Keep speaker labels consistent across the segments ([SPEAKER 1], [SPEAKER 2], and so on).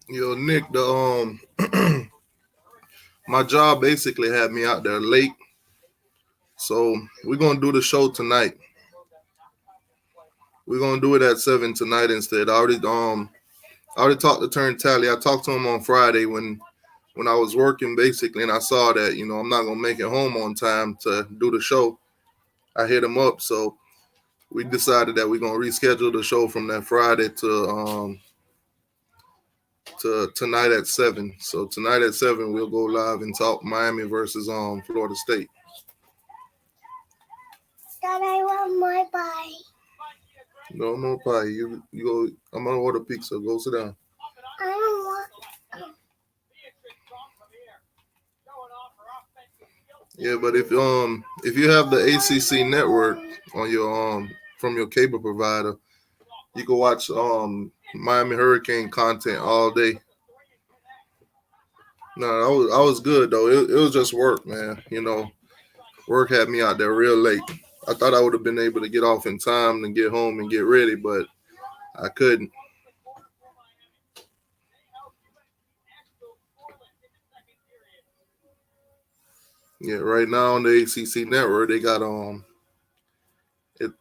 [SPEAKER 1] Yo, Nick, the my job basically had me out there late, so we're gonna do the show tonight. We're gonna do it at 7 tonight instead. I already talked to Turn Tally. I talked to him on Friday when I was working basically, and I saw that I'm not gonna make it home on time to do the show. I hit him up, so we decided that we're gonna reschedule the show from that Friday to tonight at 7. So tonight at 7 we'll go live and talk Miami versus Florida State.
[SPEAKER 2] Dad, I want my pie.
[SPEAKER 1] No more pie. You go. I'm gonna order pizza. Go sit down.
[SPEAKER 2] I don't want.
[SPEAKER 1] Yeah, but if you have the ACC network on your from your cable provider, you can watch Miami Hurricane content all day. No, I was good though. It was just work, man. Work had me out there real late. I thought I would have been able to get off in time and get home and get ready, but I couldn't. Yeah, right now on the ACC network, they got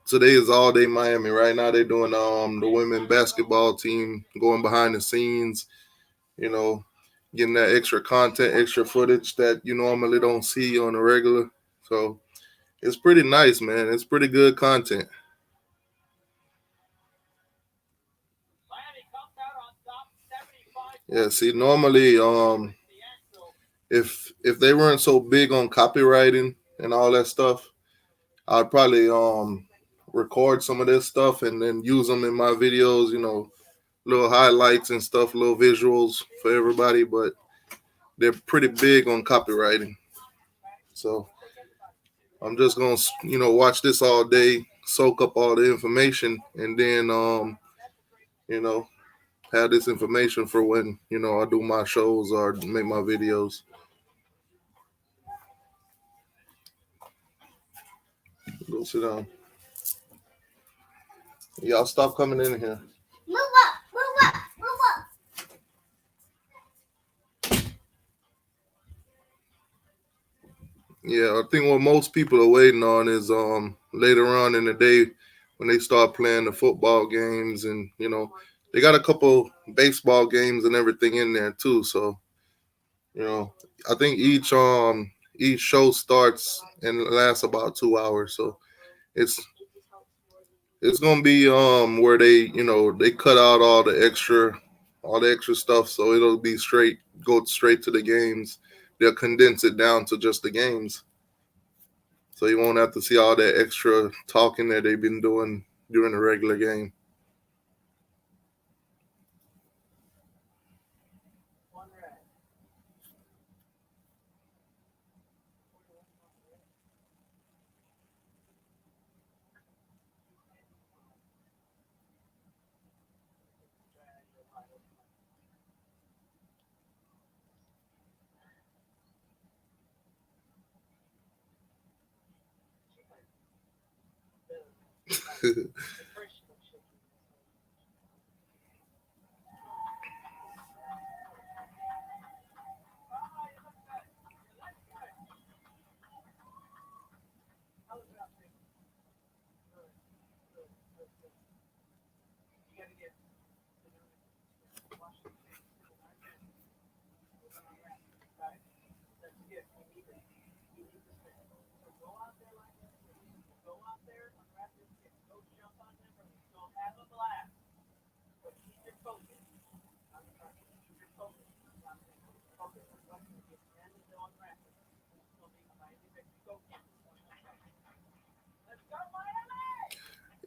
[SPEAKER 1] today is all day Miami. Right now they're doing the women basketball team going behind the scenes, you know, getting that extra content, extra footage that you normally don't see on the regular. So it's pretty nice, man. It's pretty good content. Yeah, see, normally if they weren't so big on copywriting and all that stuff, I'd probably record some of this stuff and then use them in my videos, little highlights and stuff, little visuals for everybody, but they're pretty big on copywriting. So I'm just gonna, watch this all day, soak up all the information, and then, you know, have this information for when, I do my shows or make my videos. Go sit down. Y'all stop coming in here.
[SPEAKER 2] Move up, move up, move up.
[SPEAKER 1] Yeah, I think what most people are waiting on is later on in the day when they start playing the football games, and they got a couple baseball games and everything in there too. So I think each show starts and it lasts about 2 hours. So it's it's gonna be where they they cut out all the extra stuff, so it'll be go straight to the games. They'll condense it down to just the games, so you won't have to see all that extra talking that they've been doing during the regular game.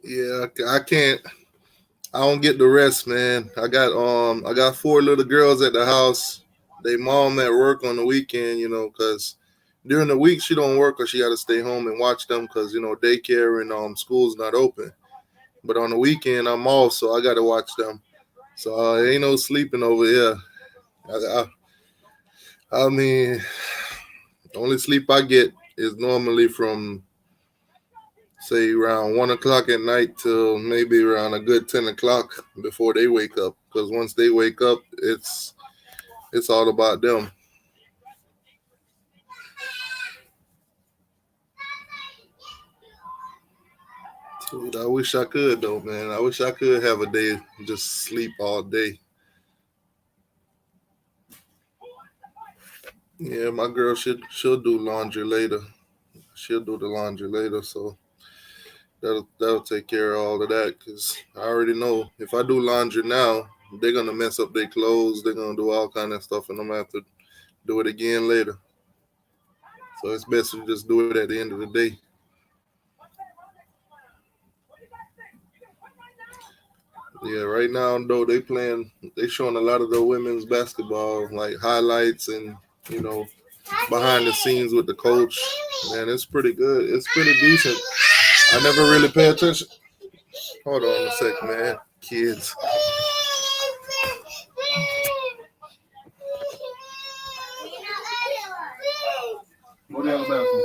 [SPEAKER 1] Yeah, I can't. I don't get the rest, man. I got four little girls at the house. They mom at work on the weekend, because during the week she don't work, or she got to stay home and watch them because daycare and school's not open. But on the weekend I'm off, so I got to watch them. So ain't no sleeping over here. I, I mean, the only sleep I get is normally from say around 1 o'clock at night till maybe around a good 10 o'clock before they wake up. Because once they wake up, it's all about them. Dude, I wish I could though, man. I wish I could have a day just sleep all day. Yeah, my girl she'll do laundry later. She'll do the laundry later, so that'll take care of all of that. Cause I already know if I do laundry now, they're gonna mess up their clothes. They're gonna do all kind of stuff, and I'm gonna have to do it again later. So it's best to just do it at the end of the day. Yeah, right now though they showing a lot of the women's basketball like highlights and you know behind the scenes with the coach. Man, it's pretty good. It's pretty decent. I never really pay attention. Hold on a sec, man. Kids. Go down the bathroom.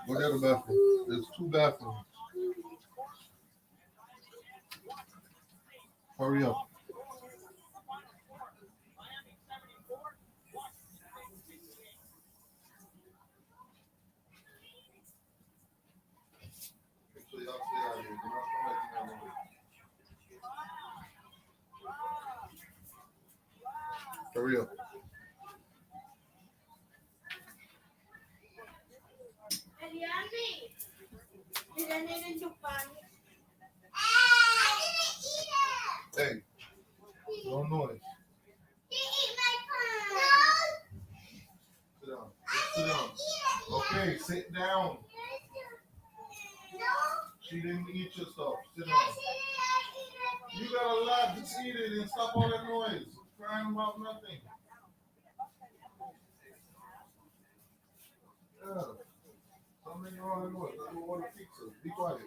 [SPEAKER 1] Go down the bathroom. There's two bathrooms. Hurry up. Hurry up. Hey, no noise. Sit down. Sit down. Okay, sit down. She didn't eat your stuff. Sit down. You got a lot. Just eat it and stop all that noise. Crying about nothing. Yeah. Something wrong with noise. I don't want to fix it. Be quiet.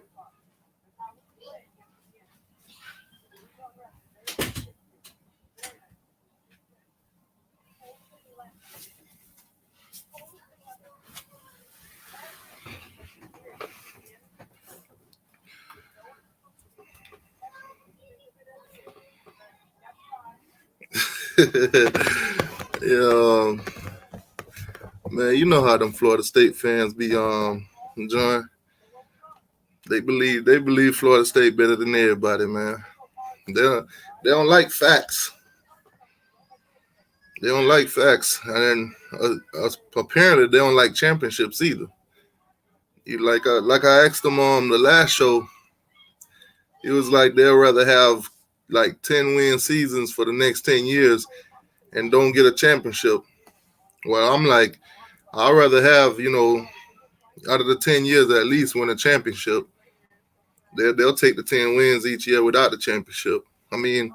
[SPEAKER 1] Yeah, man, you know how them Florida State fans be John. They believe Florida State better than everybody, man. They don't, they don't like facts. They don't like facts, and apparently they don't like championships either. Like I asked him on the last show, he was like they'll rather have like 10 win seasons for the next 10 years and don't get a championship. Well, I'm like, I'd rather have out of the 10 years at least win a championship. They'll take the 10 wins each year without the championship. I mean,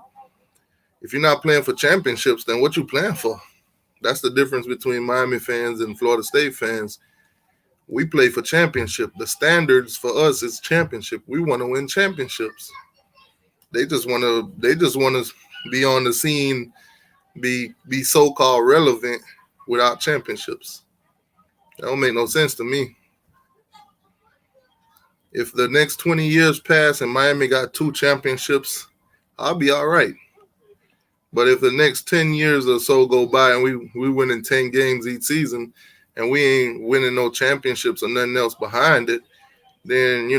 [SPEAKER 1] if you're not playing for championships, then what you playing for? That's the difference between Miami fans and Florida State fans. We play for championship. The standards for us is championship. We want to win championships. They just want to be on the scene, be so-called relevant without championships. That don't make no sense to me. If the next 20 years pass and Miami got 2 championships, I'll be all right. But if the next 10 years or so go by and we winning 10 games each season and we ain't winning no championships or nothing else behind it, then,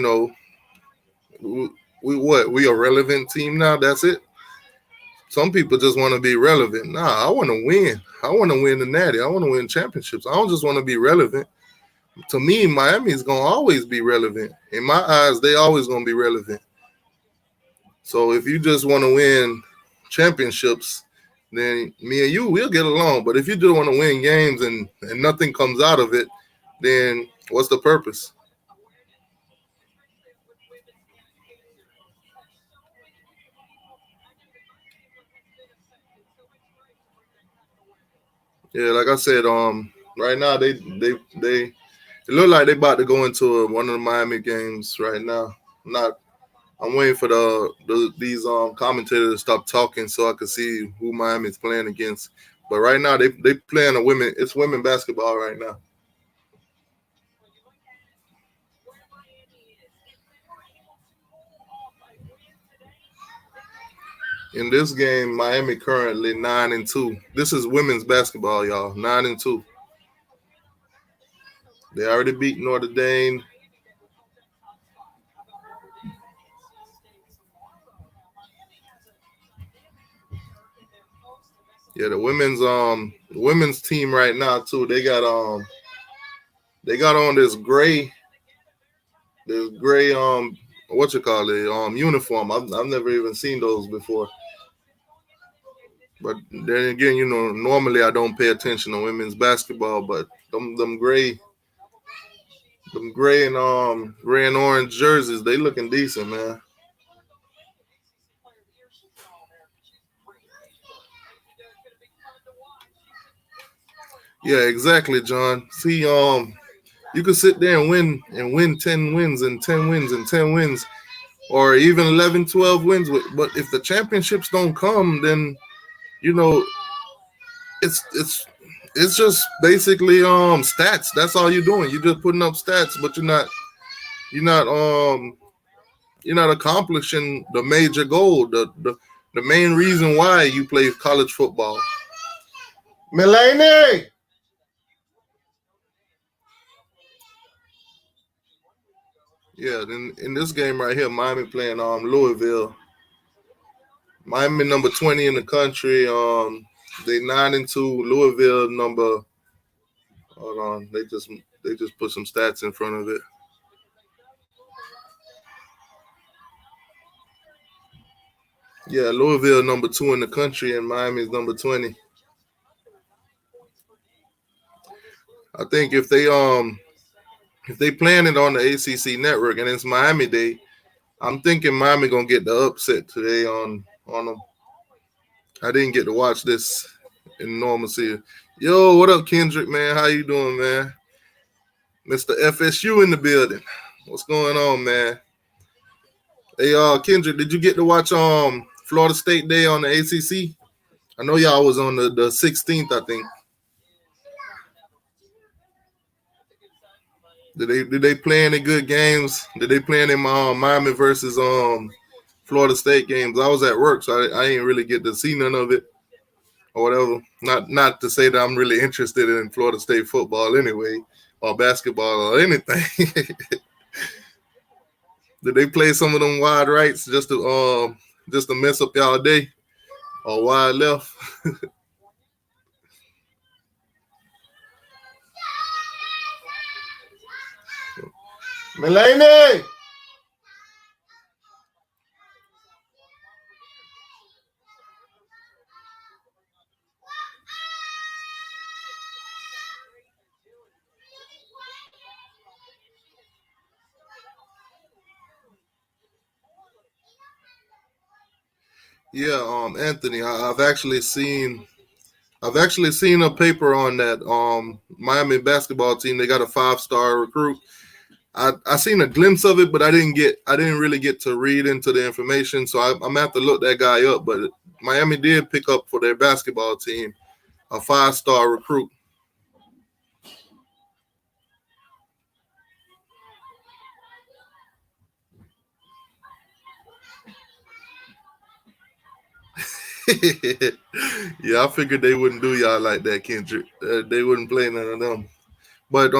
[SPEAKER 1] we a relevant team now? That's it? Some people just want to be relevant. Nah, I want to win. I want to win the Natty. I want to win championships. I don't just want to be relevant. To me, Miami is going to always be relevant. In my eyes, they always going to be relevant. So if you just want to win championships, then me and you, we'll get along. But if you just want to win games and nothing comes out of it, then what's the purpose? Yeah, like I said, right now they it look like they about to go into one of the Miami games right now. Not I'm waiting for these commentators to stop talking so I can see who Miami's playing against. But right now they playing a women. It's women basketball right now. In this game, Miami currently 9-2. This is women's basketball, y'all. 9-2. They already beat Notre Dame. Yeah, the women's team right now too. They got on this gray what you call it uniform. I've never even seen those before. But then again, normally I don't pay attention to women's basketball, but them gray and orange jerseys, they looking decent, man. Yeah, exactly, John. See, you could sit there and win 10 wins and 10 wins and 10 wins, or even 11, 12 wins. But if the championships don't come, then you know it's it's just basically stats. That's all you're doing. You're just putting up stats, but you're not you're not accomplishing the major goal, the main reason why you play college football. Melanie. Yeah, then in this game right here, Miami playing Louisville. Miami number 20 in the country. They 9-2. Louisville number. Hold on, they just put some stats in front of it. Yeah, Louisville number 2 in the country, and Miami is number 20. I think if they playing it on the ACC network and it's Miami Day, I'm thinking Miami gonna get the upset today on them. I didn't get to watch this in normalcy. Yo, what up, Kendrick, man? How you doing, man? Mr. FSU in the building. What's going on, man? Hey, Kendrick, did you get to watch Florida State Day on the ACC? I know y'all was on the 16th, I think. Did they play any good games? Did they play any Miami versus Florida State games? I was at work, so I ain't really get to see none of it or whatever. Not to say that I'm really interested in Florida State football anyway, or basketball or anything. Did they play some of them wide rights just to mess up y'all day or wide left? Melanie! Yeah, Anthony, I've actually seen a paper on that Miami basketball team. They got a 5-star recruit. I seen a glimpse of it, but I didn't really get to read into the information. So I'm gonna have to look that guy up. But Miami did pick up for their basketball team a 5-star recruit. Yeah, I figured they wouldn't do y'all like that, Kendrick. They wouldn't play none of them. But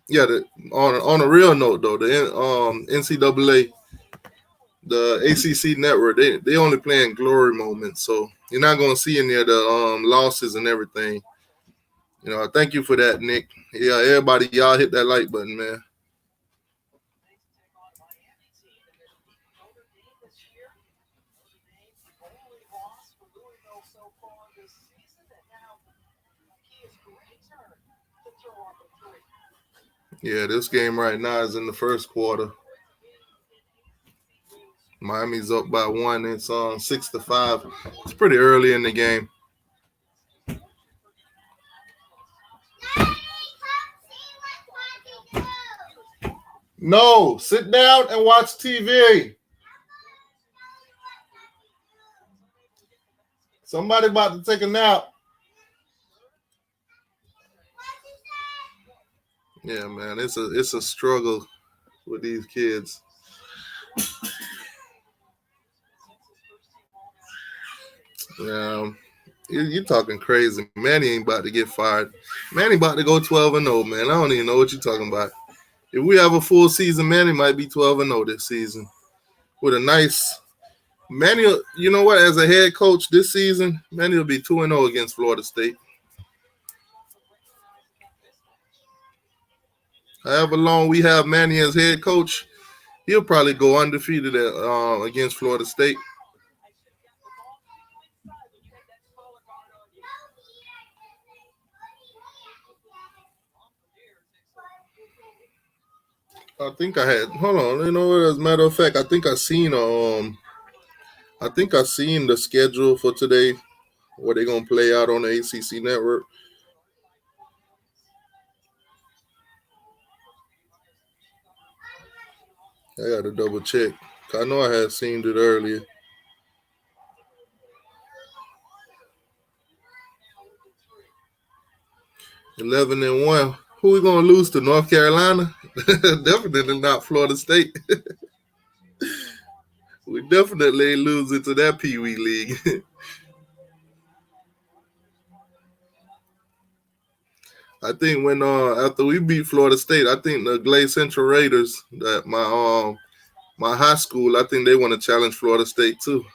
[SPEAKER 1] yeah. On a real note though, the NCAA, the ACC network, they only playing glory moments, so you're not gonna see any of the losses and everything. Thank you for that, Nick. Yeah, everybody, y'all hit that like button, man. Yeah, this game right now is in the first quarter. Miami's up by one. It's on 6-5. It's pretty early in the game. No, sit down and watch TV. Somebody about to take a nap. Yeah, man, it's a struggle with these kids. Yeah, you're talking crazy. Manny ain't about to get fired. Manny about to go 12-0, man. I don't even know what you're talking about. If we have a full season, Manny might be 12-0 this season with a nice Manny. You know what? As a head coach this season, Manny will be 2-0 against Florida State. However long we have Manny as head coach, he'll probably go undefeated against Florida State. I think I had. Hold on. You know what? As a matter of fact, I think I seen the schedule for today where they're gonna play out on the ACC network. I got to double check. I know I had seen it earlier. 11-1. Who we gonna lose to? North Carolina? Definitely not Florida State. We definitely ain't losing to that Pee Wee league. I think when after we beat Florida State, I think the Glade Central Raiders, that my high school, I think they want to challenge Florida State too.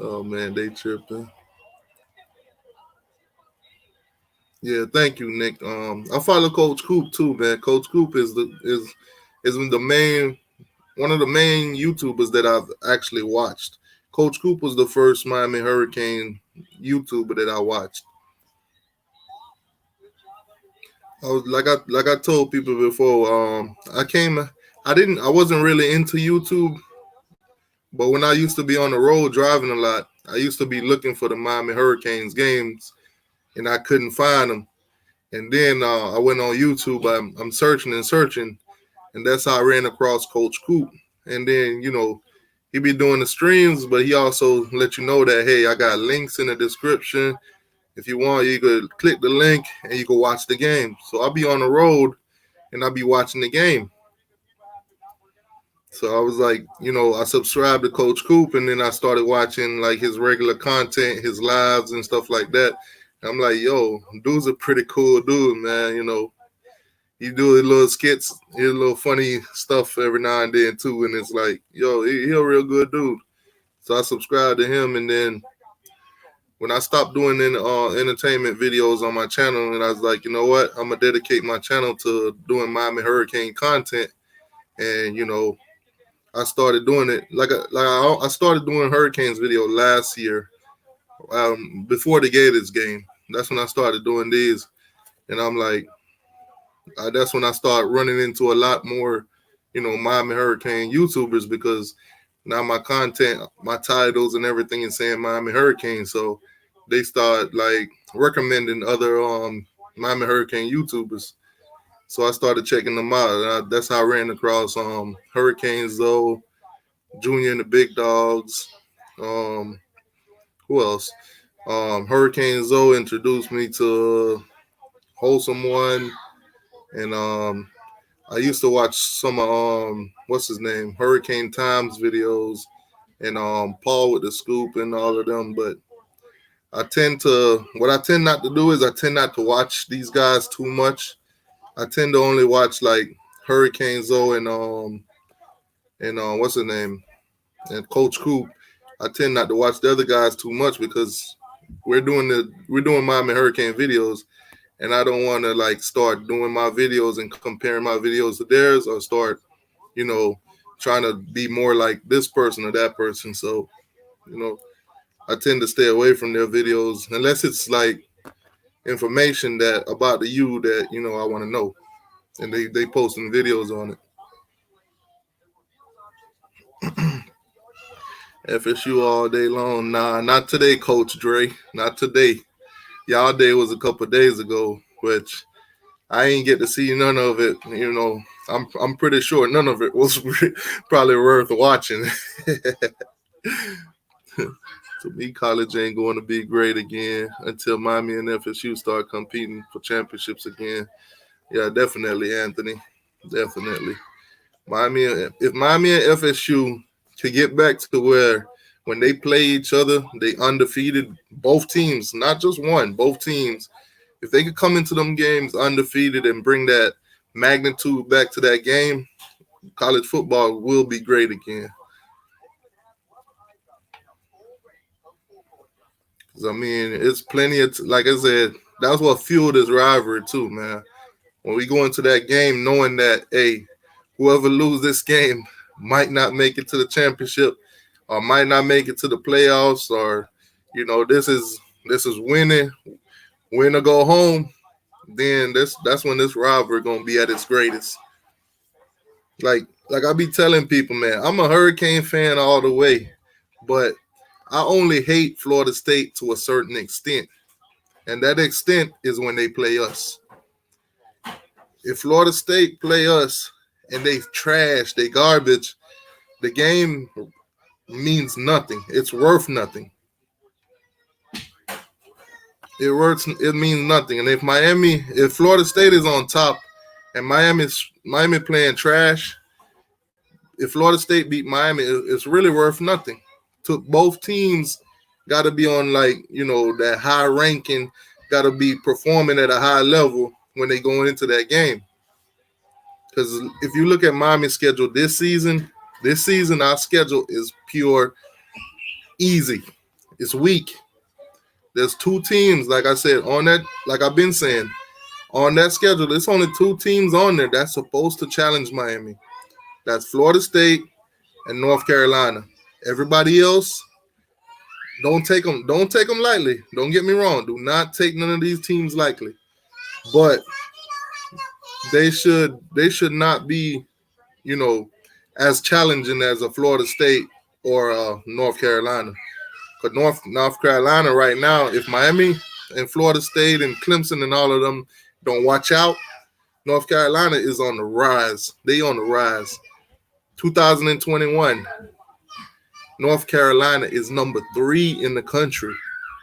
[SPEAKER 1] Oh man, they tripping. Yeah, thank you, Nick. I follow Coach Coop too, man. Coach Coop is the main one of the main YouTubers that I've actually watched. Coach Coop was the first Miami Hurricane YouTuber that I watched. I was like I told people before. I wasn't really into YouTube, but when I used to be on the road driving a lot, I used to be looking for the Miami Hurricanes games, and I couldn't find them. And then I went on YouTube. I'm searching and searching, and that's how I ran across Coach Coop. And then he be doing the streams, but he also let you know that hey, I got links in the description. If you want, you could click the link and you can watch the game. So I'll be on the road and I'll be watching the game. So I was like, I subscribed to Coach Coop, and then I started watching like his regular content, his lives and stuff like that. And I'm like, yo, dude's a pretty cool dude, man. He do his little skits, his little funny stuff every now and then too, and it's like, yo, he a real good dude. So I subscribed to him, and then when I stopped doing entertainment videos on my channel, and I was like, you know what, I'm gonna dedicate my channel to doing Miami Hurricane content, and I started doing it I started doing Hurricanes video last year, before the Gators game. That's when I started doing these, and I'm like, that's when I started running into a lot more, Miami Hurricane YouTubers, because now my content, my titles, and everything is saying Miami Hurricane, so they start like recommending other Miami Hurricane YouTubers. So I started checking them out. That's how I ran across Hurricanes though, Junior and the Big Dogs. Um, who else? Hurricane Zoe introduced me to Wholesome One, and I used to watch some what's his name, Hurricane Times videos, and Paul with the Scoop and all of them. But what I tend not to do is I tend not to watch these guys too much. I tend to only watch like Hurricane Zoe and what's his name, and Coach Coop. I tend not to watch the other guys too much because we're doing Miami Hurricane videos, and I don't want to like start doing my videos and comparing my videos to theirs, or start, you know, trying to be more like this person or that person. So, you know, I tend to stay away from their videos unless it's like information that about the U that I want to know, and they posting videos on it. FSU all day long. Nah, not today, Coach Dre. Not today. Y'all day was a couple of days ago, which I ain't get to see none of it. I'm pretty sure none of it was probably worth watching. To me, college ain't going to be great again until Miami and FSU start competing for championships again. Yeah, definitely, Anthony. Definitely. If Miami and FSU could get back to where when they play each other, they undefeated, both teams, not just one, both teams. If they could come into them games undefeated and bring that magnitude back to that game, college football will be great again. I mean, it's plenty of, like I said, that's what fueled this rivalry too, man. When we go into that game knowing that, hey, whoever loses this game might not make it to the championship, or might not make it to the playoffs, or this is win or go home. Then that's when this rivalry gonna be at its greatest. Like I be telling people, man, I'm a Hurricane fan all the way, but I only hate Florida State to a certain extent, and that extent is when they play us. If Florida State play us and they trash, they garbage, the game means nothing. It's worth nothing. It means nothing. And if Florida State is on top and Miami playing trash, if Florida State beat Miami, it's really worth nothing. To both teams got to be on that high ranking, got to be performing at a high level when they go into that game. Because if you look at Miami's schedule this season our schedule is pure easy. It's weak. There's two teams, like I said, on that, like I've been saying, on that schedule, there's only two teams on there that's supposed to challenge Miami. That's Florida State and North Carolina. Everybody else, don't take them lightly. Don't get me wrong. Do not take none of these teams lightly. But they should not be, you know, as challenging as a Florida State or North Carolina. Because North Carolina right now, if Miami and Florida State and Clemson and all of them don't watch out, North Carolina is on the rise. They on the rise. 2021, North Carolina is number 3 in the country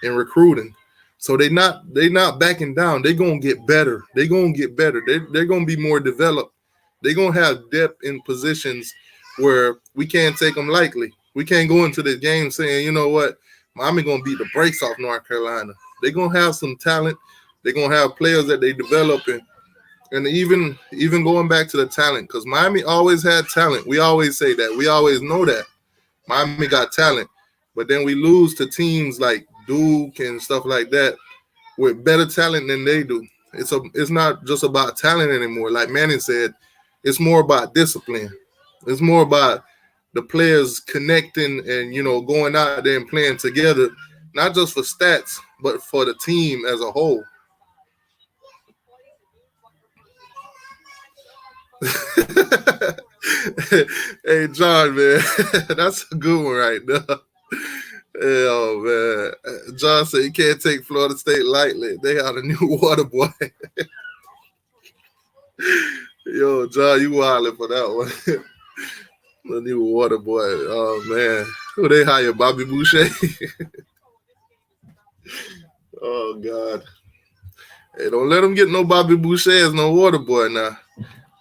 [SPEAKER 1] in recruiting. So they not backing down. They gonna get better. They gonna get better. They're gonna be more developed. They gonna have depth in positions where we can't take them lightly. We can't go into the game saying, you know what, Miami gonna beat the brakes off North Carolina. They gonna have some talent. They're gonna have players that they develop and even going back to the talent, because Miami always had talent. We always say that. We always know that. Miami got talent, but then we lose to teams like Duke and stuff like that with better talent than they do. It's not just about talent anymore. Like Manny said, it's more about discipline. It's more about the players connecting and going out there and playing together, not just for stats, but for the team as a whole. Hey John, man, that's a good one right there. Oh man, John said you can't take Florida State lightly. They are the new water boy. Yo, John, you wildin' for that one. The new water boy. Oh man, who they hire? Bobby Boucher. Oh God. Hey, don't let them get no Bobby Boucher as no water boy now.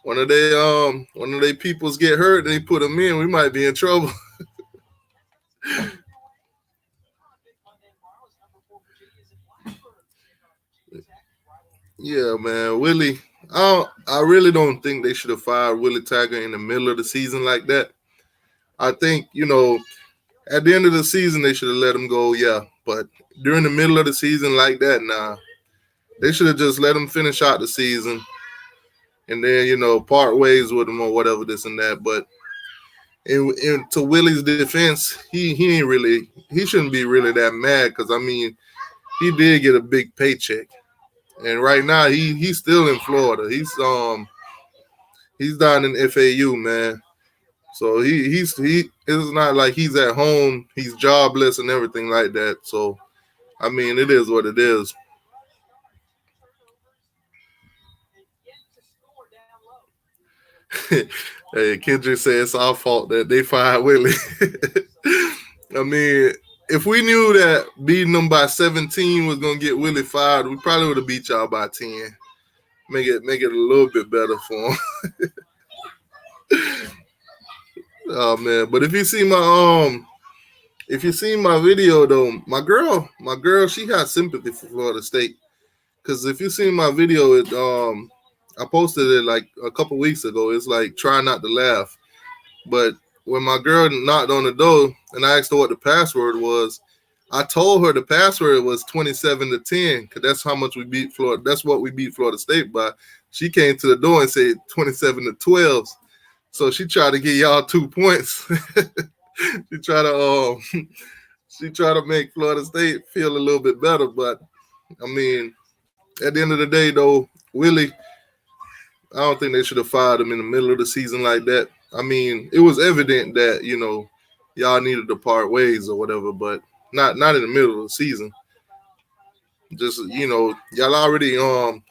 [SPEAKER 1] One of their peoples get hurt and they put them in, we might be in trouble. Yeah, man, Willie. I really don't think they should have fired Willie Taggart in the middle of the season like that. I think at the end of the season they should have let him go. Yeah, but during the middle of the season like that, nah, they should have just let him finish out the season and then part ways with him or whatever this and that. But to Willie's defense, he ain't really he shouldn't be really that mad because I mean he did get a big paycheck. And right now he's still in Florida. He's down in FAU, man. So he it's not like he's at home, he's jobless and everything like that. So I mean it is what it is. Hey, Kendrick said it's our fault that they fired Willie. I mean, if we knew that beating them by 17 was gonna get Willie fired, we probably would have beat y'all by 10. Make it a little bit better for him. Oh man, but if you see my video though, my girl, she has sympathy for Florida State. Cause if you see my video, I posted it like a couple weeks ago. It's like try not to laugh. But when my girl knocked on the door and I asked her what the password was, I told her the password was 27-10 because that's how much we beat Florida. That's what we beat Florida State by. She came to the door and said 27-12. So she tried to get y'all 2 points. she tried to she tried to make Florida State feel a little bit better. But I mean, at the end of the day, though, Willie, I don't think they should have fired him in the middle of the season like that. I mean, it was evident that y'all needed to part ways or whatever, but not in the middle of the season. Just y'all already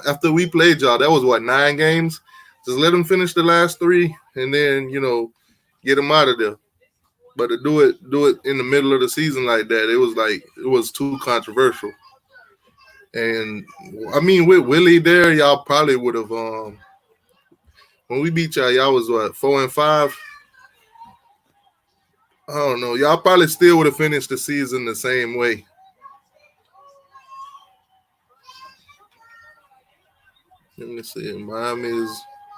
[SPEAKER 1] after we played y'all, that was what 9 games. Just let them finish the last 3, and then get them out of there. But to do it in the middle of the season like that, it was too controversial. And I mean, with Willie there, y'all probably would have when we beat y'all was what 4-5. I don't know. Y'all probably still would have finished the season the same way. Let me see.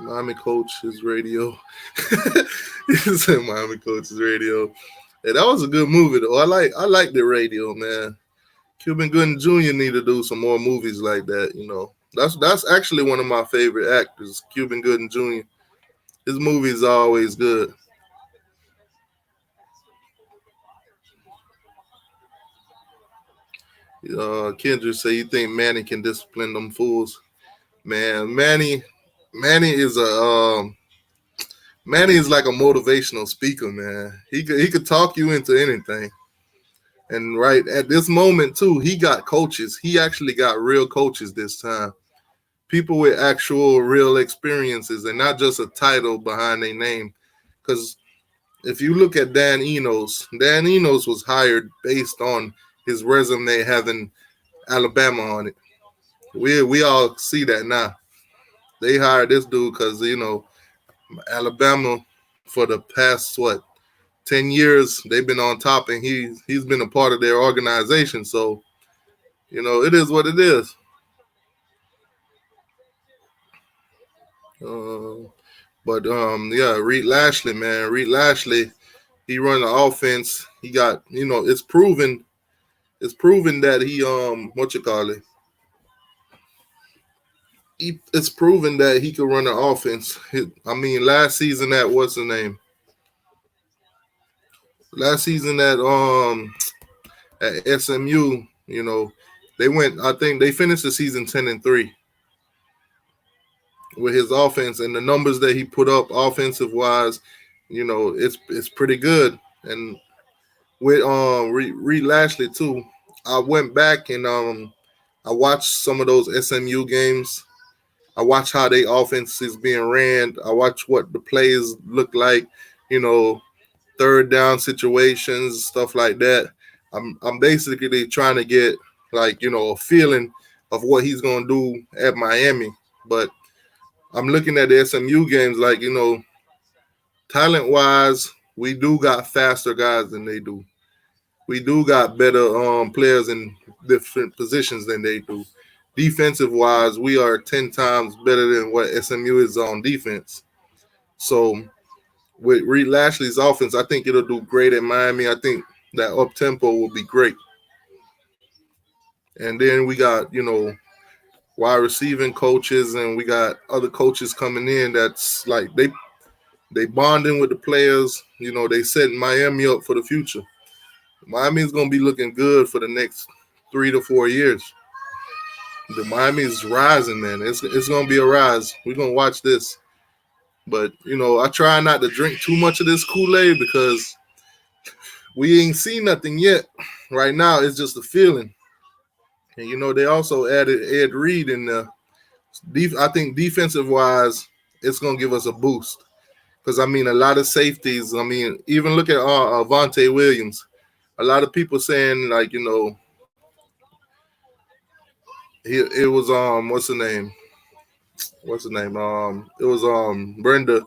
[SPEAKER 1] Miami coaches radio. He said Miami coaches radio. Hey, that was a good movie though. I like the radio, man. Cuban Gooding Jr. need to do some more movies like that. That's actually one of my favorite actors, Cuban Gooding Jr. His movies are always good. Kendra say you think Manny can discipline them fools? Man, Manny is Manny is like a motivational speaker, man. He could talk you into anything. And right at this moment too, he got coaches. He actually got real coaches this time. people with actual real experiences and not just a title behind their name. Because if you look at Dan Enos was hired based on his resume having Alabama on it. We all see that now. They hired this dude because Alabama for the past 10 years they've been on top, and he's been a part of their organization. So it is what it is. Uh, but yeah, Reed Lashley, he run the offense. He got it's proven that he what you call it. It's proven that he could run the offense. I mean, last season at what's the name? Last season at SMU, they went. I think they finished the season 10-3 with his offense and the numbers that he put up offensive wise. It's pretty good. And with Reed Lashley too, I went back and I watched some of those SMU games. I watch how they offense is being ran. I watch what the plays look like. You know, third down situations, stuff like that. I'm basically trying to get a feeling of what he's gonna do at Miami. But I'm looking at the SMU games talent wise, we do got faster guys than they do. We do got better players in different positions than they do. Defensive wise, we are 10 times better than what SMU is on defense. So with Reed Lashley's offense, I think it'll do great at Miami. I think that up tempo will be great. And then we got wide receiving coaches, and we got other coaches coming in. That's like they bonding with the players. They setting Miami up for the future. Miami's gonna be looking good for the next 3 to 4 years. The Miami's rising, man. It's gonna be a rise. We're gonna watch this. But I try not to drink too much of this Kool-Aid because we ain't seen nothing yet. Right now, it's just a feeling. And they also added Ed Reed in there. I think defensive wise, it's gonna give us a boost. Because I mean, a lot of safeties. I mean, even look at Avante Williams. A lot of people saying it was what's the name? What's the name? It was Brenda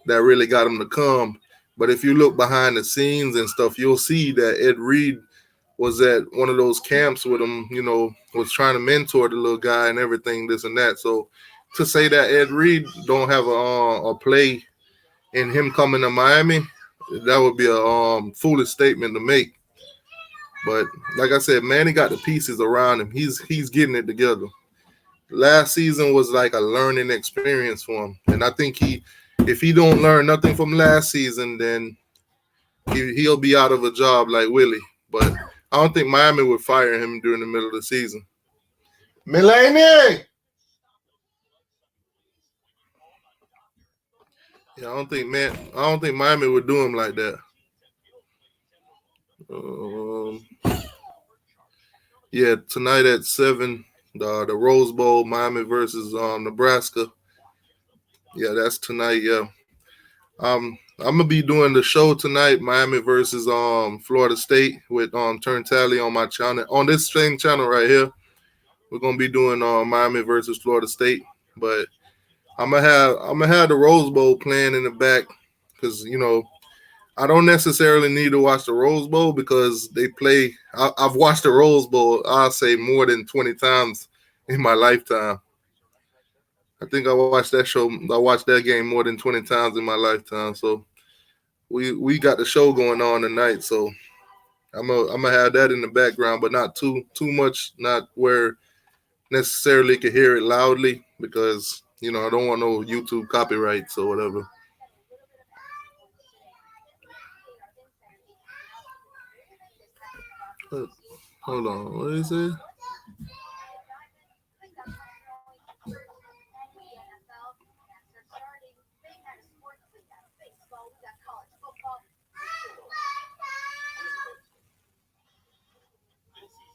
[SPEAKER 1] that really got him to come. But if you look behind the scenes and stuff, you'll see that Ed Reed was at one of those camps with him. Was trying to mentor the little guy and everything, this and that. So to say that Ed Reed don't have a play in him coming to Miami, that would be a foolish statement to make. But like I said, Manny got the pieces around him. He's getting it together. Last season was like a learning experience for him, and I think if he don't learn nothing from last season, then he'll be out of a job like Willie. But I don't think Miami would fire him during the middle of the season. Mulaney. Yeah, I don't think Miami would do him like that. Um, yeah, tonight at 7, the Rose Bowl, Miami versus Nebraska. Yeah, that's tonight. Yeah, I'm gonna be doing the show tonight, Miami versus Florida State with Turn Tally on my channel, on this same channel right here. We're gonna be doing Miami versus Florida State, but I'm gonna have the Rose Bowl playing in the back because I don't necessarily need to watch the Rose Bowl because they play. I've watched the Rose Bowl, I'll say more than 20 times in my lifetime. I think I watched that game more than 20 times in my lifetime. So we got the show going on tonight. So I'm gonna have that in the background, but not too much, not where necessarily could hear it loudly because I don't want no YouTube copyrights or whatever. Uh, Hold on, what is it?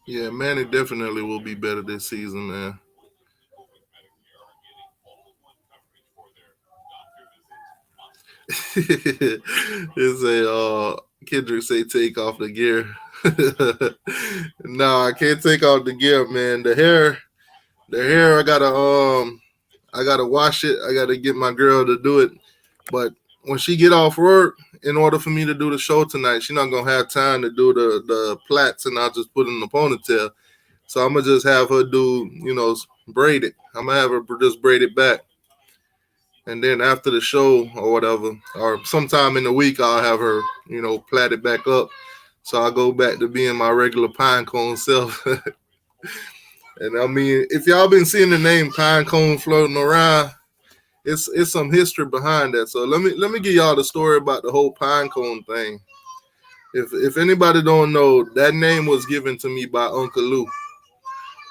[SPEAKER 1] Yeah, Manny definitely will be better this season, man. It's a Kendrick say take off the gear. No, I can't take off the gear, man. The hair, I gotta wash it. I gotta get my girl to do it. But when she get off work, in order for me to do the show tonight, she not gonna have time to do the plaits, and I'll just put it in the ponytail. So I'm gonna just have her do, braid it. I'm gonna have her just braid it back, and then after the show or whatever, or sometime in the week, I'll have her, plait it back up. So I go back to being my regular pine cone self. And I mean, if y'all been seeing the name pine cone floating around, it's some history behind that. So let me give y'all the story about the whole pine cone thing. If anybody don't know, that name was given to me by Uncle Lou.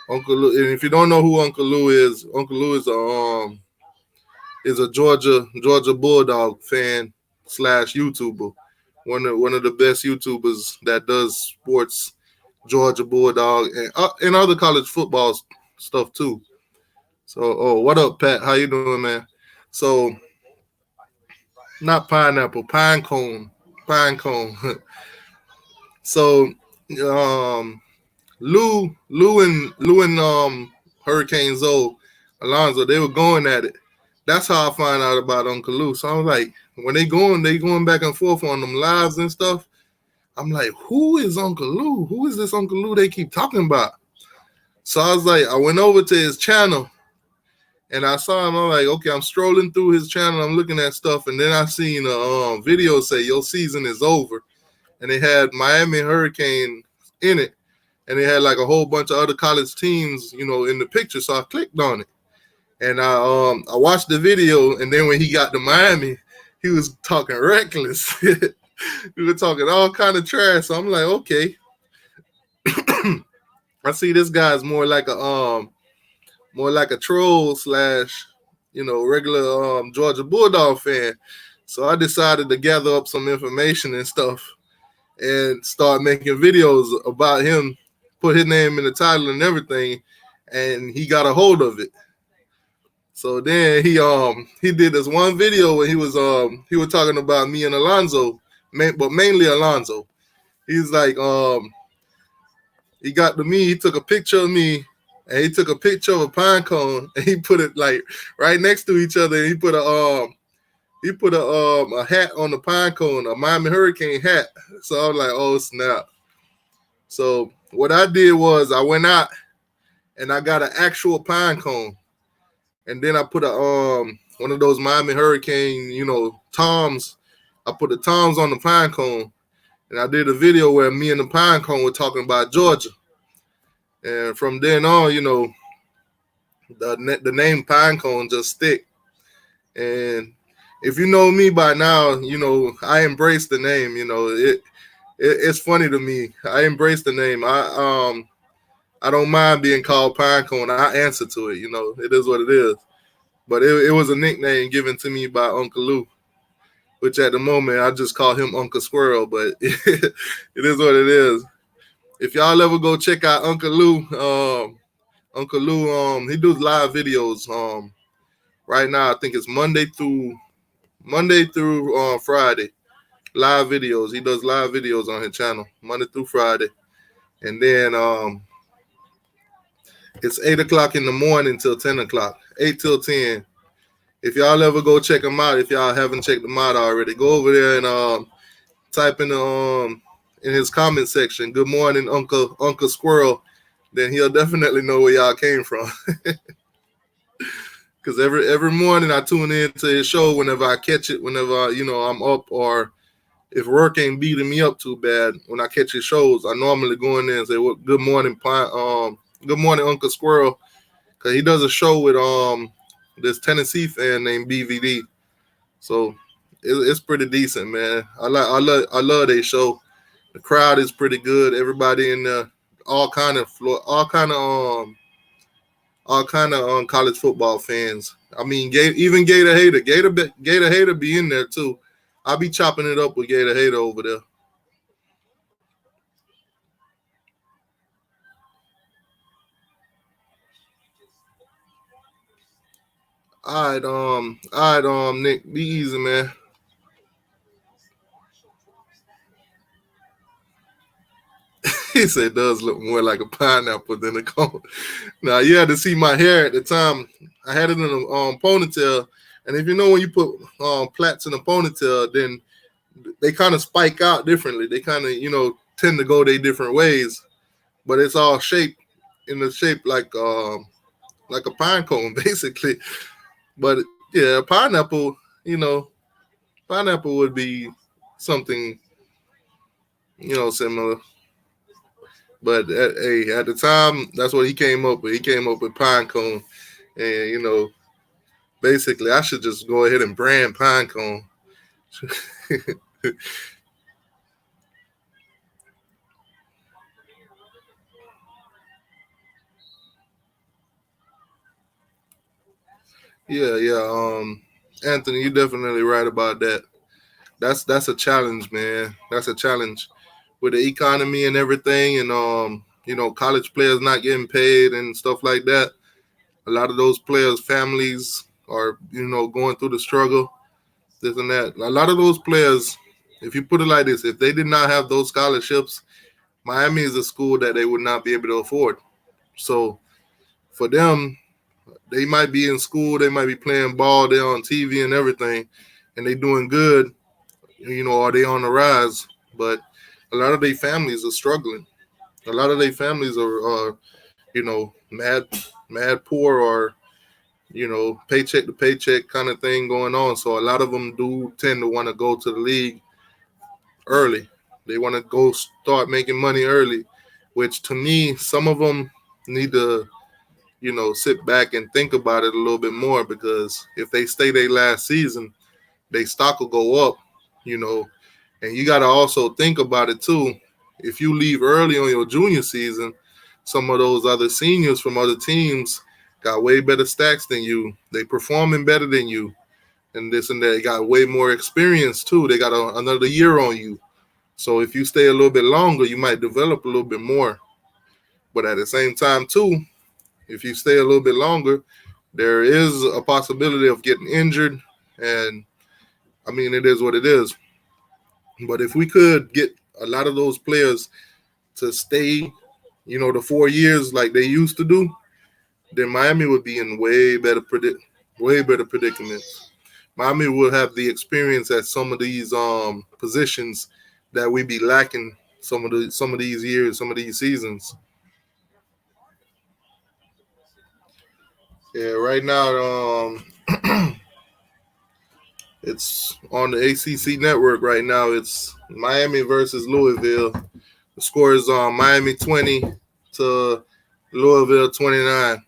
[SPEAKER 1] Uncle Lou, and if you don't know who Uncle Lou is, Uncle Lou is a Georgia Bulldog fan slash YouTuber. One of the best YouTubers that does sports, Georgia Bulldog, and other college football stuff too. So, what up, Pat? How you doing, man? So, not pineapple, pine cone, pine cone. So, um, Lou and Hurricane Zoe, Alonzo, they were going at it. That's how I find out about Uncle Lou. So I was like, when they going back and forth on them lives and stuff. I'm like, who is Uncle Lou? Who is this Uncle Lou they keep talking about? So I was like, I went over to his channel and I saw him. I'm like, okay, I'm strolling through his channel. I'm looking at stuff, and then I seen a video say your season is over, and they had Miami Hurricane in it, and they had like a whole bunch of other college teams, in the picture. So I clicked on it, and I watched the video, and then when he got to Miami, he was talking reckless. We were talking all kind of trash. So I'm like, okay, I see this guy's more like a troll slash, regular Georgia Bulldog fan. So I decided to gather up some information and stuff and start making videos about him, put his name in the title and everything, and he got a hold of it. So then he did this one video where he was talking about me and Alonzo, but mainly Alonzo. He's like he got to me, he took a picture of me, and he took a picture of a pine cone, and he put it like right next to each other. And he put a hat on the pine cone, a Miami Hurricane hat. So I was like, oh snap. So what I did was I went out and I got an actual pine cone, and then I put a one of those Miami Hurricane, toms. I put the toms on the pine cone, and I did a video where me and the pine cone were talking about Georgia. And from then on, the name Pinecone just stick. And if you know me by now, I embrace the name. It's funny to me. I embrace the name. I don't mind being called Pinecone. I answer to it. It is what it is. But it was a nickname given to me by Uncle Lou, which at the moment I just call him Uncle Squirrel. But it is what it is. If y'all ever go check out Uncle Lou, he does live videos. Right now I think it's Monday through Friday. Live videos. He does live videos on his channel Monday through Friday, and then it's 8 o'clock in the morning till 10 o'clock, 8 till 10. If y'all ever go check him out, if y'all haven't checked him out already, go over there and type in his comment section, "Good morning, Uncle Squirrel." Then he'll definitely know where y'all came from. Because every morning I tune in to his show whenever I catch it, whenever I'm up, or if work ain't beating me up too bad. When I catch his shows, I normally go in there and say, "Well, good morning, Uncle Squirrel," because he does a show with this Tennessee fan named BVD. So it's pretty decent, man. I love their show. The crowd is pretty good. Everybody in there, all kind of college football fans. I mean, even Gator Hater, Gator Hater be in there too. I'll be chopping it up with Gator Hater over there. All right, Nick, be easy, man. He said it does look more like a pineapple than a cone. Now you had to see my hair at the time. I had it in a ponytail, and if you know when you put plaits in a ponytail, then they kind of spike out differently. They kind of tend to go their different ways, but it's all shaped in the shape like a pine cone basically. But yeah, pineapple, pineapple would be something similar. But at the time, that's what he came up with. He came up with pine cone, and basically, I should just go ahead and brand pine cone. Yeah, yeah. Anthony, you're definitely right about that. That's a challenge, man. That's a challenge with the economy and everything, and college players not getting paid and stuff like that. A lot of those players' families are going through the struggle, this and that. A lot of those players, if you put it like this, if they did not have those scholarships, Miami is a school that they would not be able to afford. So for them, they might be in school, they might be playing ball, they're on TV and everything, and they doing good, or they on the rise. But a lot of their families are struggling. A lot of their families are mad poor, or paycheck to paycheck kind of thing going on. So a lot of them do tend to want to go to the league early. They want to go start making money early, which to me, some of them need to, sit back and think about it a little bit more, because if they stay their last season, their stock will go up, you know. And you got to also think about it too. If you leave early on your junior season, some of those other seniors from other teams got way better stacks than you. They performing better than you, and this and that. They got way more experience too. They got another year on you. So if you stay a little bit longer, you might develop a little bit more. But at the same time too, if you stay a little bit longer, there is a possibility of getting injured. And I mean, it is what it is. But if we could get a lot of those players to stay, the 4 years like they used to do, then Miami would be in way better predicament. Miami will have the experience at some of these positions that we be lacking some of these years, some of these seasons. Yeah, right now it's on the ACC network right now. It's Miami versus Louisville. The score is Miami 20 to Louisville 29.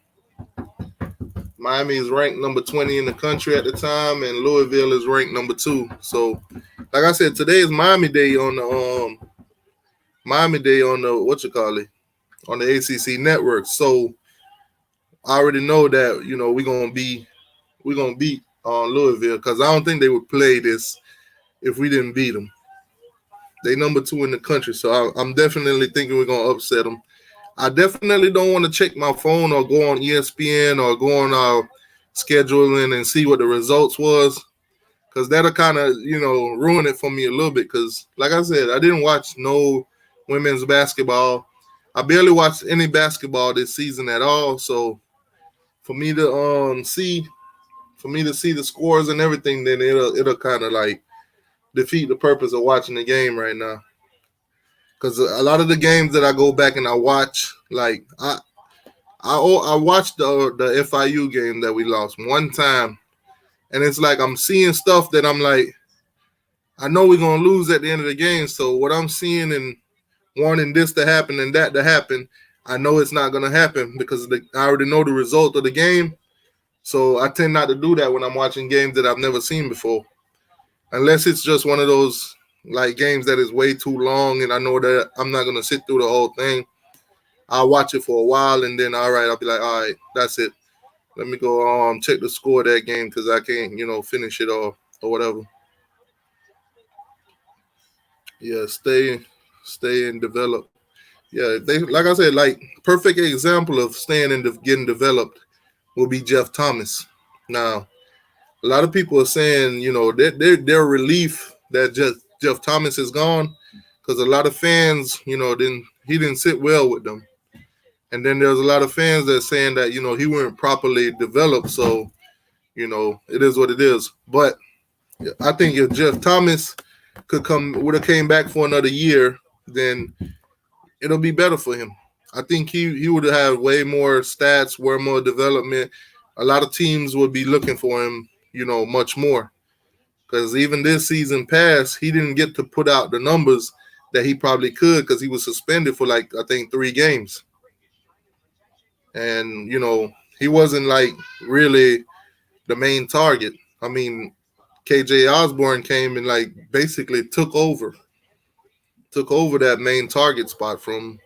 [SPEAKER 1] Miami is ranked number 20 in the country at the time, and Louisville is ranked number 2. So, like I said, today is Miami Day on the what you call it on the ACC network. So I already know that we're gonna beat Louisville, because I don't think they would play this if we didn't beat them. They number 2 in the country, so I'm definitely thinking we're gonna upset them. I definitely don't want to check my phone or go on ESPN or go on our scheduling and see what the results was, because that'll kind of ruin it for me a little bit. Because like I said, I didn't watch no women's basketball. I barely watched any basketball this season at all. So for me to see the scores and everything, then it'll kind of like defeat the purpose of watching the game right now. Because a lot of the games that I go back and I watch, like I watched the FIU game that we lost one time, and it's like I'm seeing stuff that I'm like, I know we're gonna lose at the end of the game. So what I'm seeing and wanting this to happen and that to happen, I know it's not gonna happen, because I already know the result of the game. So I tend not to do that when I'm watching games that I've never seen before, unless it's just one of those like games that is way too long and I know that I'm not gonna sit through the whole thing. I'll watch it for a while, and then all right, I'll be like, all right, that's it. Let me go check the score of that game, because I can't finish it or whatever. Yeah, stay and develop. Yeah, they like I said, like perfect example of staying and getting developed will be Jeff Thomas. Now, a lot of people are saying, their relief that just Jeff Thomas is gone, because a lot of fans, didn't he didn't sit well with them. And then there's a lot of fans that saying that he weren't properly developed. So it is what it is. But I think if Jeff Thomas would have came back for another year, then it'll be better for him. I think he would have way more stats, way more development. A lot of teams would be looking for him, much more. Because even this season past, he didn't get to put out the numbers that he probably could because he was suspended for like I think 3 games, and he wasn't like really the main target. I mean, KJ Osborne came and like basically took over that main target spot from.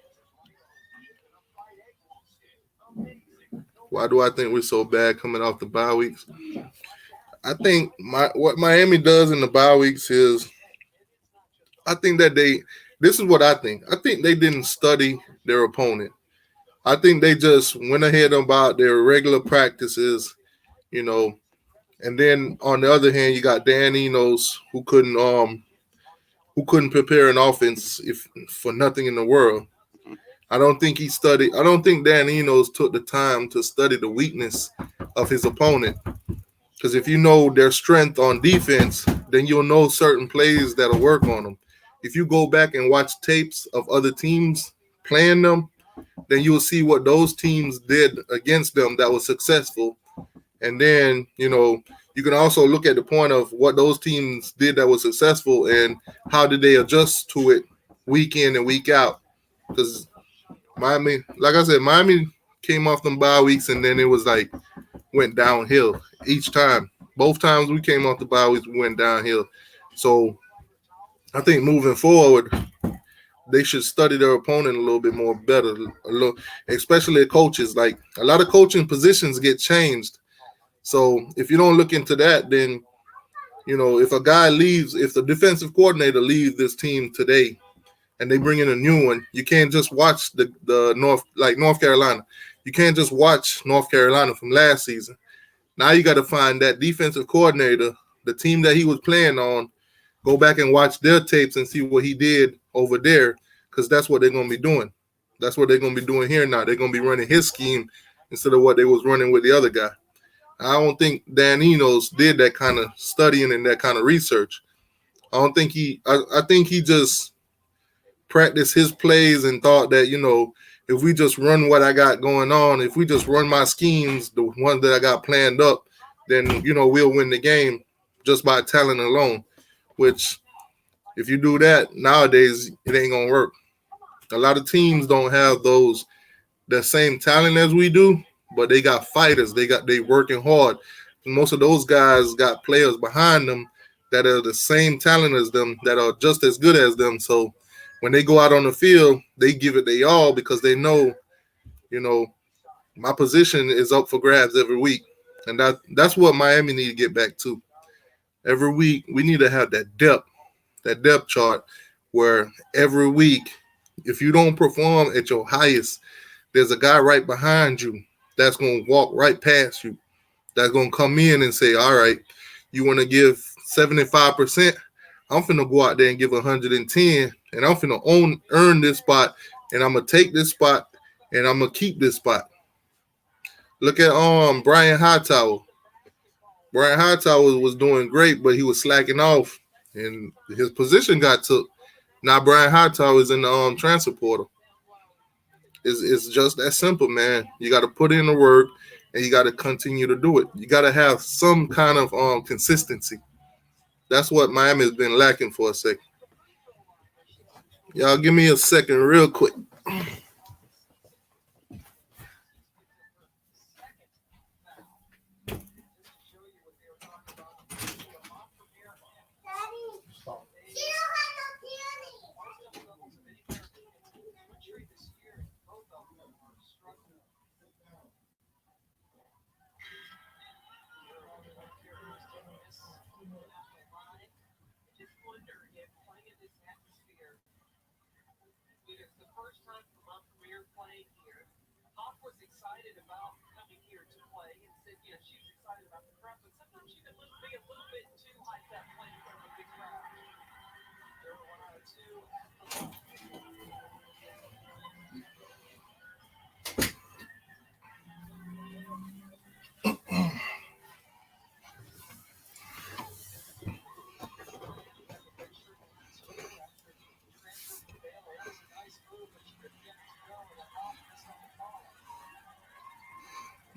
[SPEAKER 1] Why do I think we're so bad coming off the bye weeks? I think what Miami does in the bye weeks is I think that they. This is what I think. I think they didn't study their opponent. I think they just went ahead about their regular practices, you know. And then on the other hand, you got Dan Enos who couldn't prepare an offense if for nothing in the world. I don't think he studied. I don't think Dan Enos took the time to study the weakness of his opponent. Because if you know their strength on defense, then you'll know certain plays that'll work on them. If you go back and watch tapes of other teams playing them, then you'll see what those teams did against them that was successful. And then, you can also look at the point of what those teams did that was successful and how did they adjust to it week in and week out. Because Miami, like I said, Miami came off them bye weeks and then it was like went downhill each time. Both times we came off the bye weeks, we went downhill. So I think moving forward, they should study their opponent a little bit more better, especially coaches. Like a lot of coaching positions get changed. So if you don't look into that, then if a guy leaves, if the defensive coordinator leaves this team today and they bring in a new one, you can't just watch the North Carolina. You can't just watch North Carolina from last season. Now you got to find that defensive coordinator, the team that he was playing on, go back and watch their tapes and see what he did over there, because that's what they're going to be doing. That's what they're going to be doing here now. They're going to be running his scheme instead of what they was running with the other guy. I don't think Dan Enos did that kind of studying and that kind of research. I don't think I think he just practiced his plays and thought that, if we just run what I got going on, if we just run my schemes, the ones that I got planned up, then, we'll win the game just by talent alone, which if you do that nowadays, it ain't going to work. A lot of teams don't have the same talent as we do, but they got fighters. They working hard. Most of those guys got players behind them that are the same talent as them, that are just as good as them. So when they go out on the field, they give it their all because they know, you know, my position is up for grabs every week. And that's what Miami need to get back to. Every week we need to have that depth chart where every week, if you don't perform at your highest, there's a guy right behind you that's gonna walk right past you. That's gonna come in and say, "All right, you want to give 75%? I'm finna go out there and give 110, and I'm finna earn this spot, and I'm gonna take this spot, and I'm gonna keep this spot." Look at Brian Hightower. Brian Hightower was doing great, but he was slacking off, and his position got took. Now Brian Hightower is in the transfer portal. It's just that simple, man. You got to put in the work, and you got to continue to do it. You got to have some kind of consistency. That's what Miami has been lacking for a second. Y'all give me a second real quick.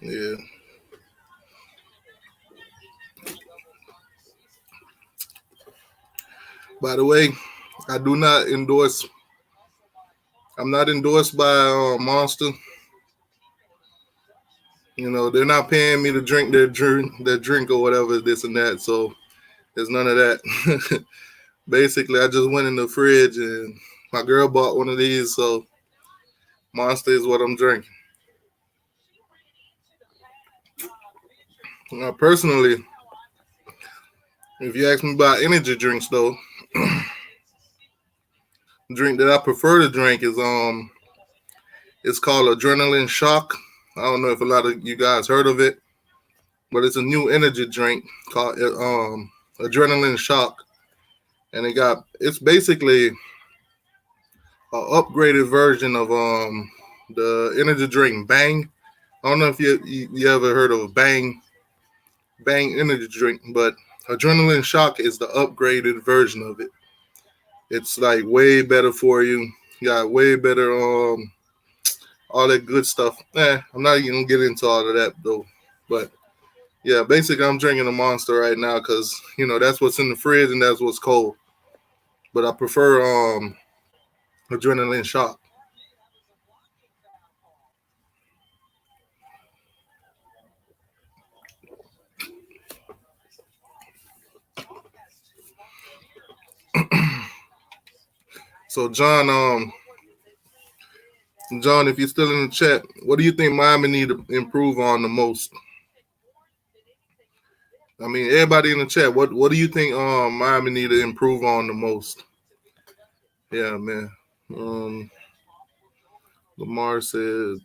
[SPEAKER 1] Yeah. By the way, I do not endorse. I'm not endorsed by Monster. You know, they're not paying me to drink their drink or whatever, this and that. So there's none of that. Basically, I just went in the fridge and my girl bought one of these, so Monster is what I'm drinking. Now, personally, if you ask me about energy drinks, though, the drink that I prefer to drink is it's called Adrenaline Shock. I don't know if a lot of you guys heard of it, but it's a new energy drink called Adrenaline Shock, and it's basically an upgraded version of the energy drink Bang. I don't know if you ever heard of a Bang energy drink, but Adrenaline Shock is the upgraded version of it. It's like way better for you. You got way better all that good stuff. I'm not even gonna get into all of that though. But yeah, basically I'm drinking a Monster right now because that's what's in the fridge and that's what's cold. But I prefer Adrenaline Shock. So John, if you're still in the chat, what do you think Miami need to improve on the most? I mean, everybody in the chat, what do you think Miami need to improve on the most? Yeah, man. Um, Lamar said,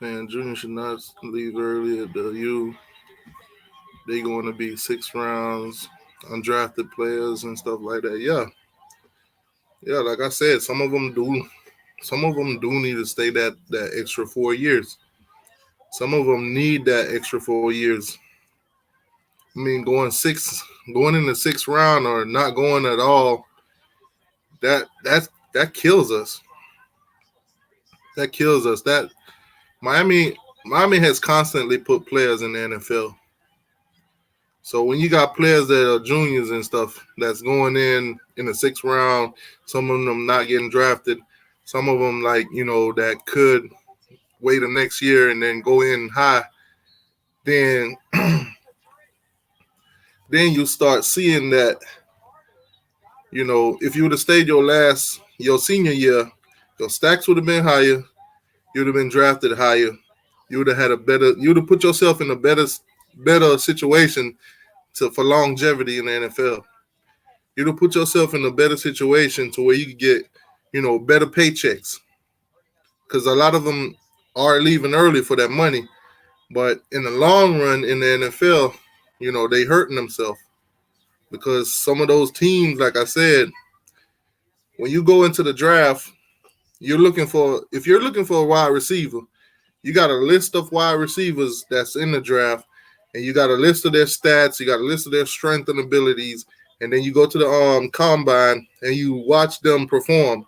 [SPEAKER 1] man, Junior should not leave early at the U. They going to be 6 rounds, undrafted players and stuff like that. Yeah, yeah. Like I said, some of them do. Some of them do need to stay that extra 4 years. Some of them need that extra 4 years. I mean, going in the 6th round or not going at all, that kills us. That kills us. That Miami has constantly put players in the NFL. So when you got players that are juniors and stuff that's going in the 6th round, some of them not getting drafted, some of them that could wait the next year and then go in high, then then you start seeing that if you would have stayed your senior year, your stacks would have been higher, you'd have been drafted higher, you would have put yourself in a better situation for longevity in the NFL. You'd have put yourself in a better situation to where you could get, better paychecks. Because a lot of them are leaving early for that money. But in the long run in the NFL, they hurting themselves. Because some of those teams, like I said, when you go into the draft, if you're looking for a wide receiver, you got a list of wide receivers that's in the draft, and you got a list of their stats, you got a list of their strength and abilities, and then you go to the combine and you watch them perform.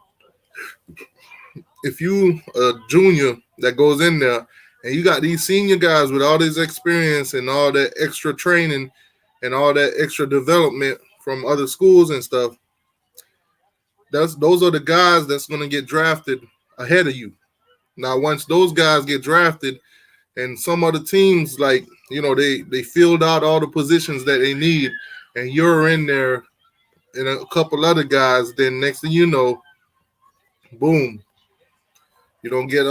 [SPEAKER 1] If you a junior that goes in there and you got these senior guys with all this experience and all that extra training and all that extra development from other schools and stuff, those are the guys that's going to get drafted ahead of you. Now, once those guys get drafted, and some other teams they filled out all the positions that they need, and you're in there, and a couple other guys, then next thing you know, boom, you don't get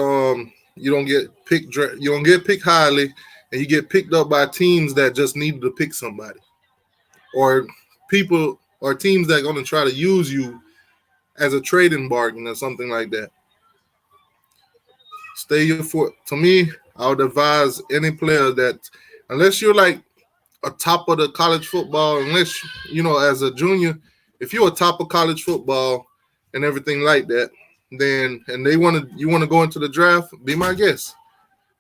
[SPEAKER 1] you don't get picked highly, and you get picked up by teams that just needed to pick somebody, or people or teams that are going to try to use you as a trading bargain or something like that. Stay your foot. To me, I would advise any player that, unless you're like a top of the college football, unless as a junior, if you're a top of college football and everything like that, then and you want to go into the draft, be my guest.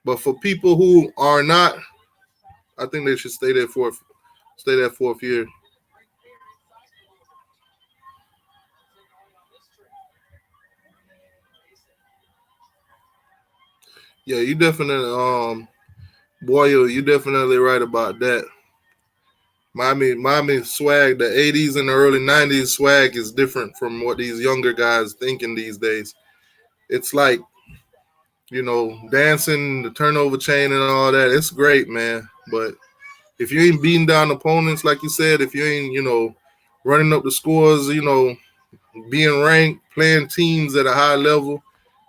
[SPEAKER 1] But for people who are not, I think they should stay that 4th year. Yeah, you definitely Boyle, you definitely right about that. Miami swag, the '80s and the early '90s swag is different from what these younger guys thinking these days. It's like dancing, the turnover chain, and all that. It's great, man. But if you ain't beating down opponents, like you said, if you ain't running up the scores, being ranked, playing teams at a high level,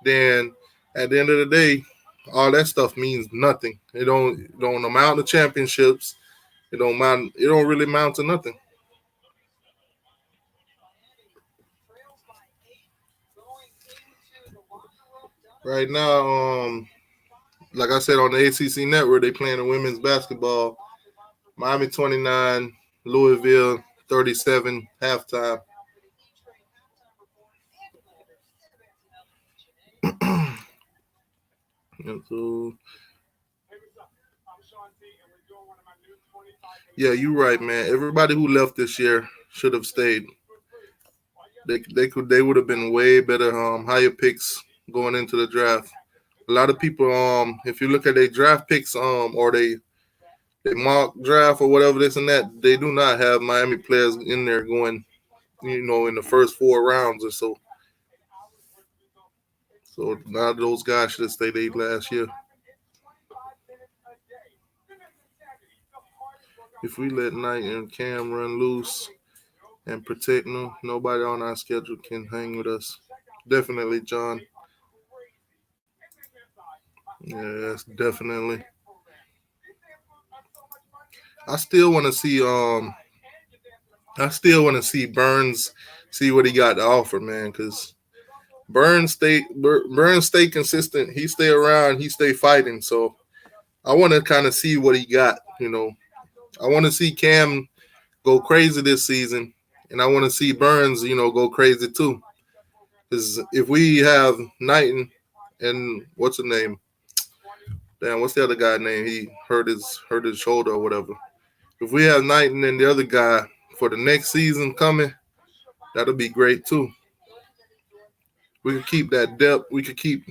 [SPEAKER 1] then at the end of the day, all that stuff means nothing. It don't amount to championships. It don't really amount to nothing. Right now, like I said on the ACC network, they playing the women's basketball. Miami 29, Louisville 37 halftime. And so, yeah, you're right, man. Everybody who left this year should have stayed. They would have been way better higher picks going into the draft. A lot of people if you look at their draft picks or they mock draft or whatever this and that, they do not have Miami players in there going in the first 4 rounds or so. So a lot of those guys should have stayed last year. If we let Knight and Cam run loose and protect them, nobody on our schedule can hang with us. Definitely, John. Yes, definitely. I still want to see Burns see what he got to offer, man. Because Burns stay consistent. He stay around. He stay fighting. So I want to kind of see what he got. I want to see Cam go crazy this season, and I want to see Burns go crazy too. Because if we have Knighton and what's the name? Damn, what's the other guy name? He hurt his shoulder or whatever. If we have Knighton and the other guy for the next season coming, that'll be great too. We could keep that depth. We could keep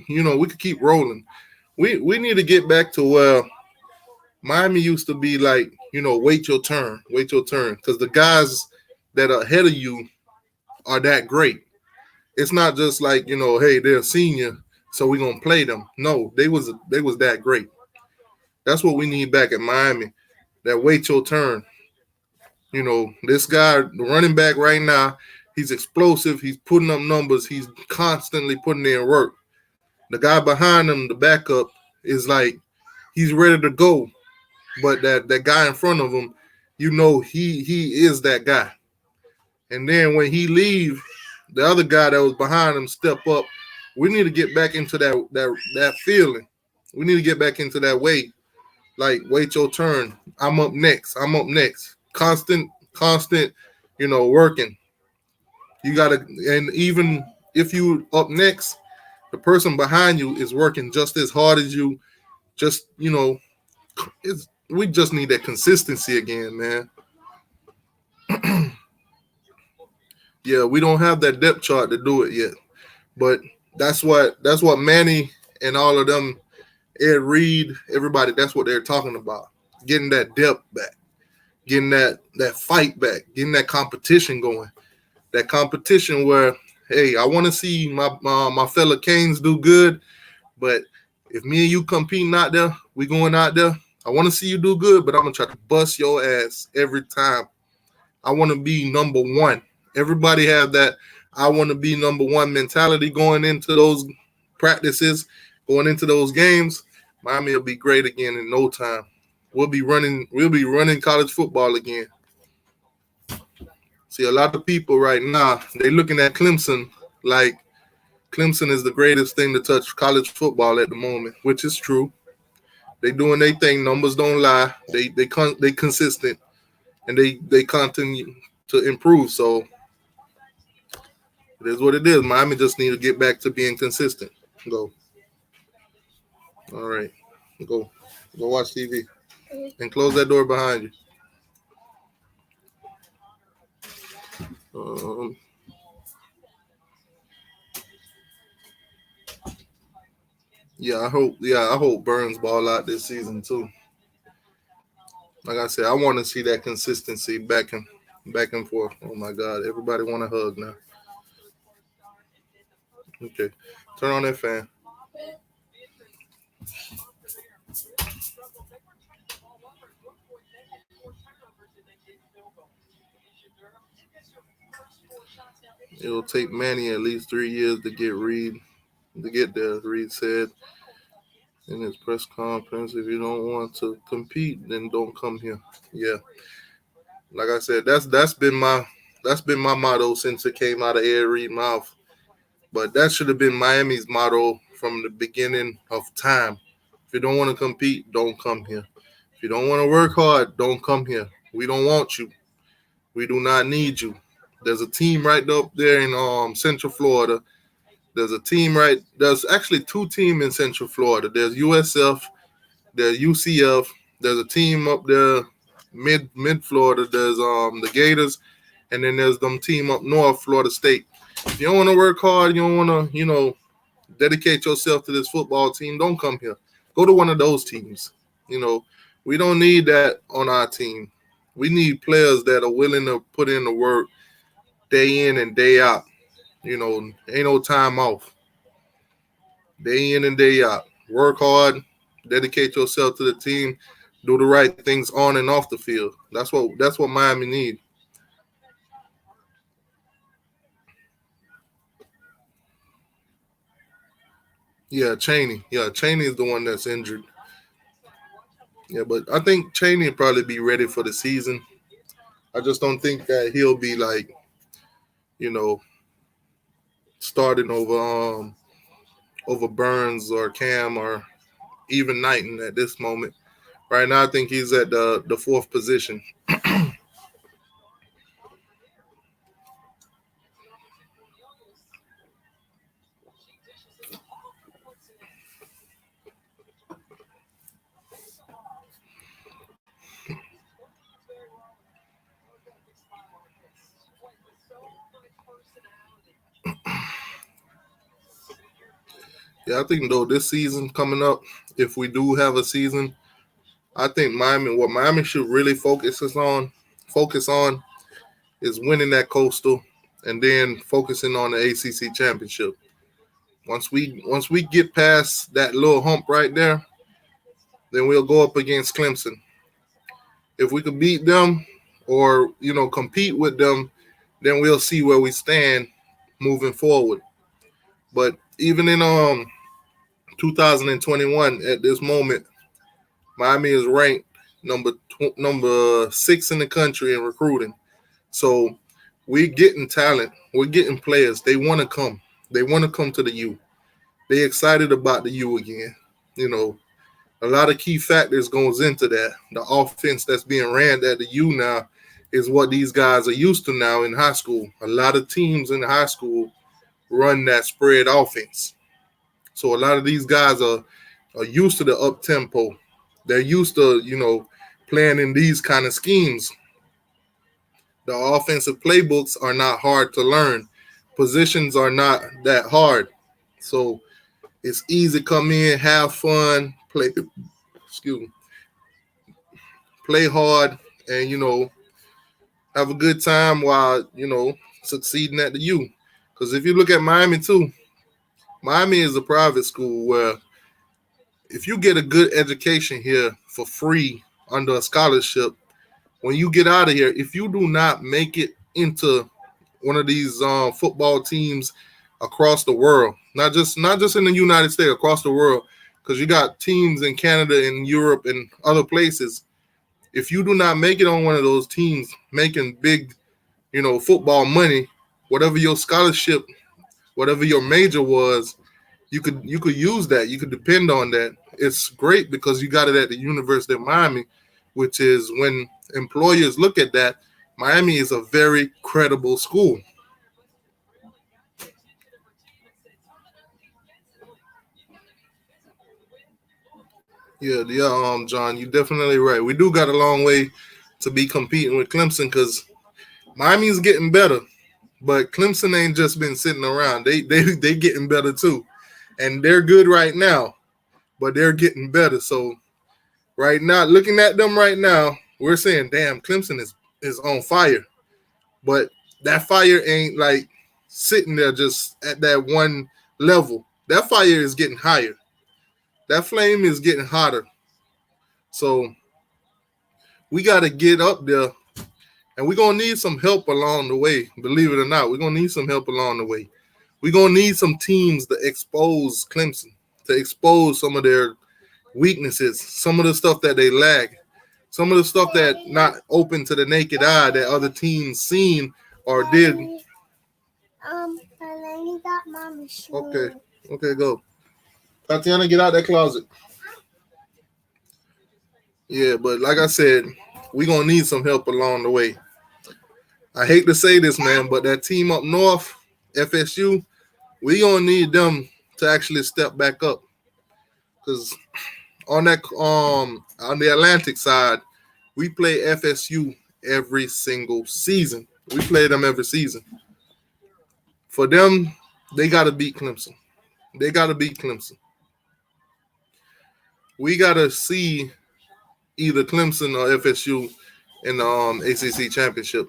[SPEAKER 1] rolling. We need to get back to where Miami used to be like, wait your turn, because the guys that are ahead of you are that great. It's not just like hey, they're a senior, so we're gonna play them. No, they was that great. That's what we need back at Miami. That wait your turn. This guy, the running back right now, he's explosive. He's putting up numbers. He's constantly putting in work. The guy behind him, the backup, is like he's ready to go. But that guy in front of him, he is that guy. And then when he leave, the other guy that was behind him step up. We need to get back into that feeling. We need to get back into that way. Like, wait your turn. I'm up next. I'm up next. Constant, working. You gotta, and even if you up next, the person behind you is working just as hard as you. Just we just need that consistency again, man. Yeah, we don't have that depth chart to do it yet, but that's what Manny and all of them, Ed Reed, everybody, that's what they're talking about. Getting that depth back, getting that fight back, getting that competition going. That competition where, hey, I want to see my fella Canes do good, but if me and you competing out there, we going out there. I want to see you do good, but I'm gonna try to bust your ass every time. I want to be number one. Everybody have that I want to be number one mentality going into those practices, going into those games. Miami will be great again in no time. We'll be running college football again. See, a lot of people right now, they looking at Clemson like Clemson is the greatest thing to touch college football at the moment, which is true. They doing their thing. Numbers don't lie. They consistent, and they continue to improve. So it is what it is. Miami just need to get back to being consistent. Go. All right. Go. Go watch TV and close that door behind you. Um, I hope Burns ball out this season too. Like I said, I want to see that consistency back and forth. Oh my God, everybody want a hug now. Okay, turn on that fan. It'll take Manny at least 3 years to get there. Reed said in his press conference, "If you don't want to compete, then don't come here." Yeah, like I said, that's been my motto since it came out of Ed Reed's mouth. But that should have been Miami's motto from the beginning of time. If you don't want to compete, don't come here. If you don't want to work hard, don't come here. We don't want you. We do not need you. There's a team right up there in Central Florida. There's a team right. There's actually two teams in Central Florida. There's USF. There's UCF. There's a team up there mid Florida. There's the Gators, and then there's them team up north, Florida State. If you don't want to work hard, you don't want to dedicate yourself to this football team. Don't come here. Go to one of those teams. You know, we don't need that on our team. We need players that are willing to put in the work day in and day out. Ain't no time off. Day in and day out. Work hard, dedicate yourself to the team, do the right things on and off the field. That's what Miami need. Yeah, Cheney. Yeah, Cheney is the one that's injured. Yeah, but I think Cheney will probably be ready for the season. I just don't think that he'll be like, you know, starting over Burns or Cam or even Knighton at this moment. Right now, I think he's at the fourth position. Yeah, I think though this season coming up, if we do have a season, I think what Miami should really focus on is winning that coastal, and then focusing on the ACC championship. Once we get past that little hump right there, then we'll go up against Clemson. If we could beat them or compete with them, then we'll see where we stand moving forward. But even in 2021, at this moment, Miami is ranked number 6 in the country in recruiting. So we're getting talent. We're getting players. They want to come. They want to come to the U. They excited about the U again. You know, a lot of key factors goes into that. The offense that's being ran at the U now is what these guys are used to now in high school. A lot of teams in high school run that spread offense. So a lot of these guys are used to the up tempo. They're used to, playing in these kind of schemes. The offensive playbooks are not hard to learn. Positions are not that hard. So it's easy to come in, have fun, excuse me, play hard, and have a good time while succeeding at the U. Because if you look at Miami too, Miami is a private school where if you get a good education here for free under a scholarship, when you get out of here, if you do not make it into one of these football teams across the world, not just in the United States, across the world, because you got teams in Canada and Europe and other places. If you do not make it on one of those teams, making big, football money, whatever your scholarship, whatever your major was, you could use that. You could depend on that. It's great because you got it at the University of Miami, which is when employers look at that, Miami is a very credible school. Yeah, John, you're definitely right. We do got a long way to be competing with Clemson because Miami's getting better, but Clemson ain't just been sitting around. They getting better too, and they're good right now. but they're getting better. So right now, looking at them right now, we're saying, damn, Clemson is on fire. But that fire ain't like sitting there just at that one level. That fire is getting higher. That flame is getting hotter. So we got to get up there, and we're going to need some help along the way. Believe it or not, we're going to need some help along the way. We're going to need some teams to expose Clemson, to expose some of their weaknesses, some of the stuff that they lack, some of the stuff that not open to the naked eye that other teams seen or did.
[SPEAKER 2] And then you got mommy shoe.
[SPEAKER 1] Okay, go. Tatiana, get out that closet. Yeah, but like I said, we're going to need some help along the way. I hate to say this, man, but that team up north, FSU, we going to need them to actually step back up. Because on the Atlantic side, we play FSU every single season. We play them every season. For them, they got to beat Clemson. They got to beat Clemson. We got to see either Clemson or FSU in the ACC championship.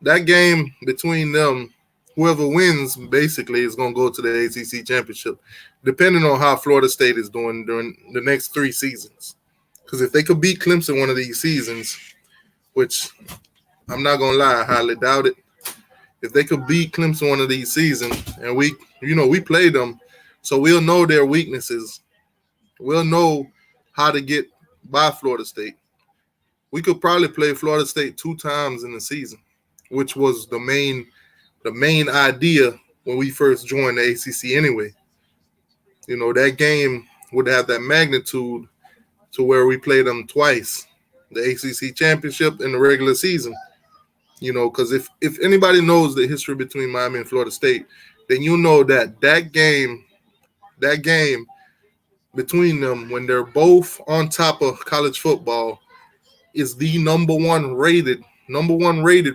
[SPEAKER 1] That game between them, whoever wins basically is going to go to the ACC championship, depending on how Florida State is doing during the next 3 seasons. Because if they could beat Clemson one of these seasons, which I'm not going to lie, I highly doubt it. If they could beat Clemson one of these seasons, and we play them, so we'll know their weaknesses. We'll know how to get by Florida State. We could probably play Florida State 2 times in the season, which was the main idea when we first joined the ACC anyway. That game would have that magnitude to where we played them twice, the ACC championship and the regular season. Because if anybody knows the history between Miami and Florida State, then you know that game between them when they're both on top of college football is the number one rated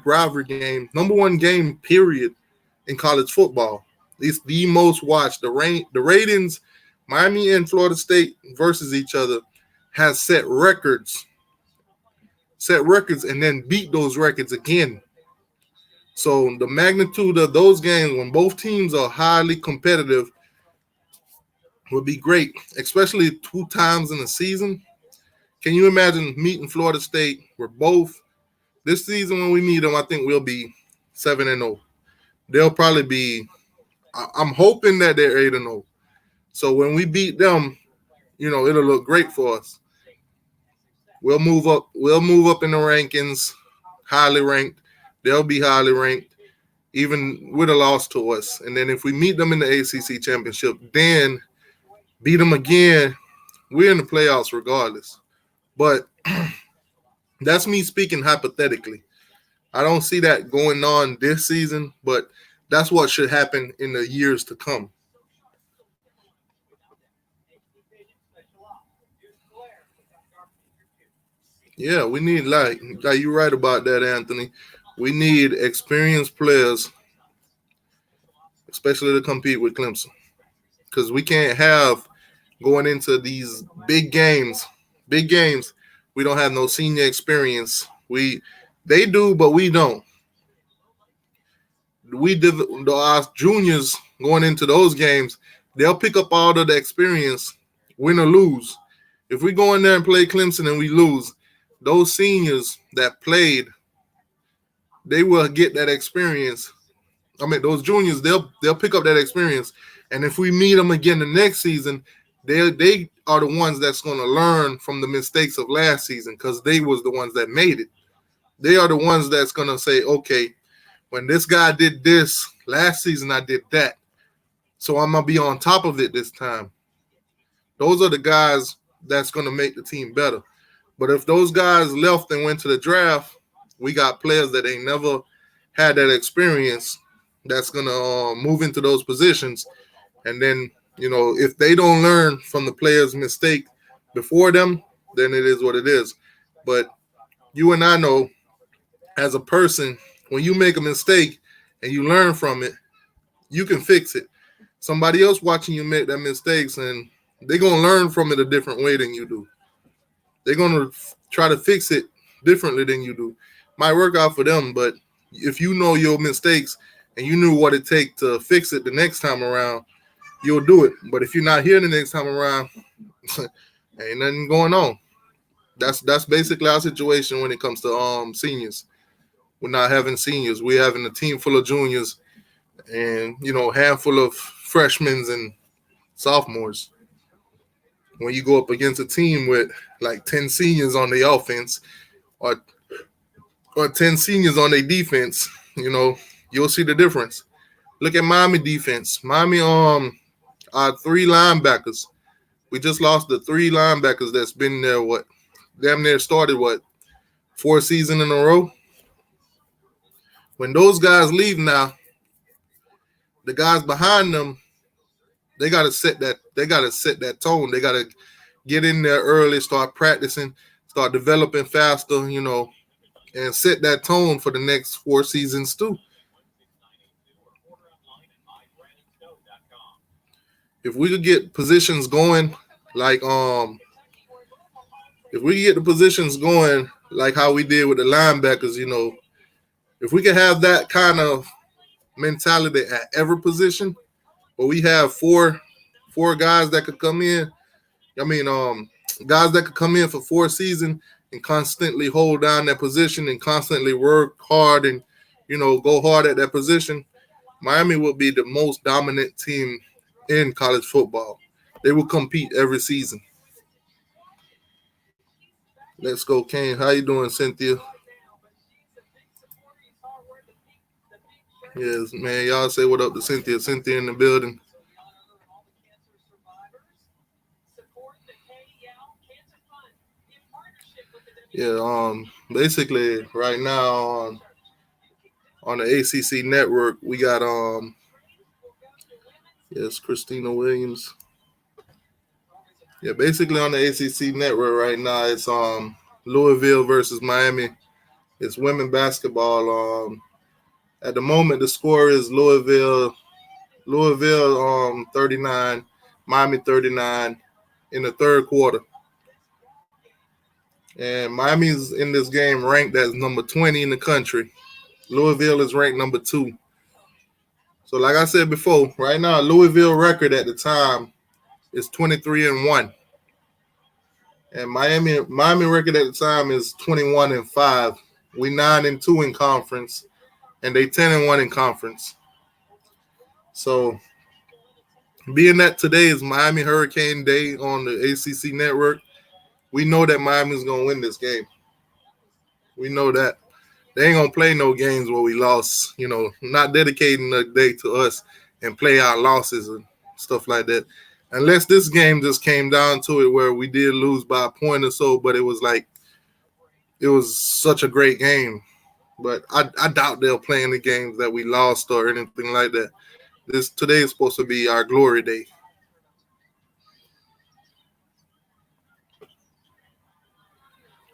[SPEAKER 1] rivalry game, number one game period in college football. It's the most watched. The ratings, Miami and Florida State versus each other, has set records, and then beat those records again. So the magnitude of those games when both teams are highly competitive would be great, especially 2 times in a season. Can you imagine meeting Florida State? We're both this season when we meet them, I think we'll be 7-0. They'll probably be. I'm hoping that they're 8-0. So when we beat them, it'll look great for us. We'll move up. We'll move up in the rankings, highly ranked. They'll be highly ranked, even with a loss to us. And then if we meet them in the ACC championship, then beat them again, we're in the playoffs regardless. But that's me speaking hypothetically. I don't see that going on this season, but that's what should happen in the years to come. Yeah, we need like you're right about that, Anthony. We need experienced players, especially to compete with Clemson, because we can't have going into these big games. We don't have no senior experience. They do, but we don't. Our juniors going into those games, they'll pick up all of the experience, win or lose. If we go in there and play Clemson and we lose, those seniors that played, they will get that experience. I mean, those juniors, they'll pick up that experience. And if we meet them again the next season, they are the ones that's going to learn from the mistakes of last season because they was the ones that made it. They are the ones that's going to say, okay, when this guy did this last season, I did that. So I'm going to be on top of it this time. Those are the guys that's going to make the team better. But if those guys left and went to the draft, we got players that ain't never had that experience that's going to move into those positions. And then, if they don't learn from the player's mistake before them, then it is what it is. But you and I know, as a person, when you make a mistake and you learn from it, you can fix it. Somebody else watching you make that mistakes and They're gonna learn from it a different way than you do. They're gonna try to fix it differently than you do. Might work out for them, but if you know your mistakes and you knew what it takes to fix it the next time around, you'll do it. But if you're not here the next time around, ain't nothing going on. That's basically our situation when it comes to seniors. We're not having seniors. We're having a team full of juniors and handful of freshmen and sophomores. When you go up against a team with like 10 seniors on the offense or 10 seniors on their defense, you'll see the difference. Look at Miami defense. Miami our three linebackers. We just lost the three linebackers that's been there damn near started 4 seasons in a row. When those guys leave now, the guys behind them, they gotta set that tone. They gotta get in there early, start practicing, start developing faster, and set that tone for the next 4 seasons too. If we could get positions going, like if we get the positions going like how we did with the linebackers, if we could have that kind of mentality at every position, where we have four guys that could come in. I mean, guys that could come in for 4 seasons and constantly hold down that position and constantly work hard and go hard at that position. Miami will be the most dominant team in college football. They will compete every season. Let's go, Kane. How you doing, Cynthia? Yes, man. Y'all say what up to Cynthia. Cynthia in the building. Yeah. Basically, right now on the ACC network, we got yes, Christina Williams. Yeah, basically on the ACC network right now, it's Louisville versus Miami. It's women basketball. At the moment, the score is Louisville 39, Miami 39 in the third quarter. And Miami's in this game ranked as number 20 in the country. Louisville is ranked number 2. So like I said before, right now Louisville record at the time is 23-1. And Miami record at the time is 21-5. We 9-2 in conference, and they 10-1 in conference. So, being that today is Miami Hurricane Day on the ACC network, we know that Miami's gonna win this game. We know that they ain't gonna play no games where we lost. Not dedicating the day to us and play our losses and stuff like that. Unless this game just came down to it where we did lose by a point or so, but it was such a great game. But I doubt they'll play any games that we lost or anything like that. Today is supposed to be our glory day.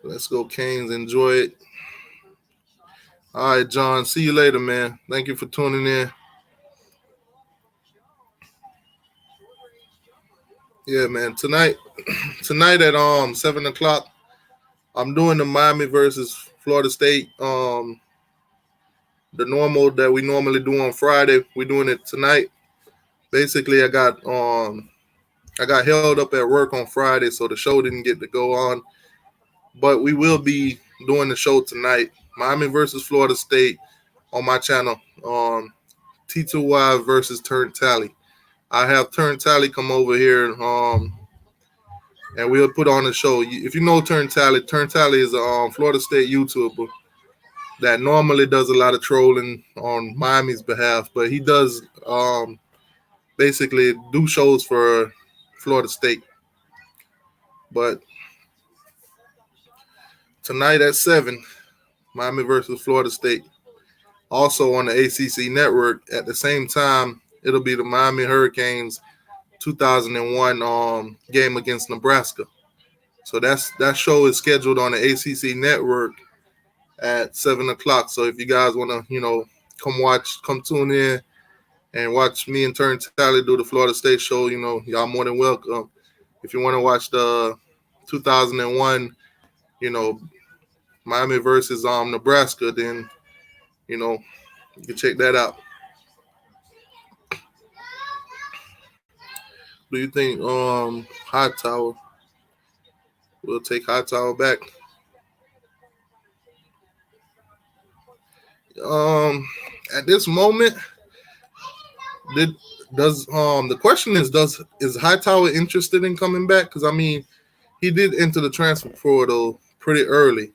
[SPEAKER 1] Let's go, Canes. Enjoy it. All right, John. See you later, man. Thank you for tuning in. Yeah, man. Tonight at 7 o'clock, I'm doing the Miami versus Florida State. The normal that we normally do on Friday, we're doing it tonight. Basically, I got held up at work on Friday, so the show didn't get to go on. But we will be doing the show tonight. Miami versus Florida State on my channel. T2Y versus Turn Tally. I have Turn Tally come over here, and we'll put on the show. If you know Turn Tally is a Florida State YouTuber that normally does a lot of trolling on Miami's behalf, but he does basically do shows for Florida State. But tonight at 7, Miami versus Florida State. Also on the ACC network at the same time, it'll be the Miami Hurricanes 2001 game against Nebraska. So that show is scheduled on the ACC network at 7 o'clock. So if you guys want to, come tune in and watch me and Turn Tally do the Florida State show, y'all more than welcome. If you want to watch the 2001, you know, Miami versus Nebraska, then you know you can check that out. Do you think Hightower will take Hightower back? Um, at this moment, did does the question is Hightower interested in coming back? Because I mean, he did enter the transfer portal pretty early.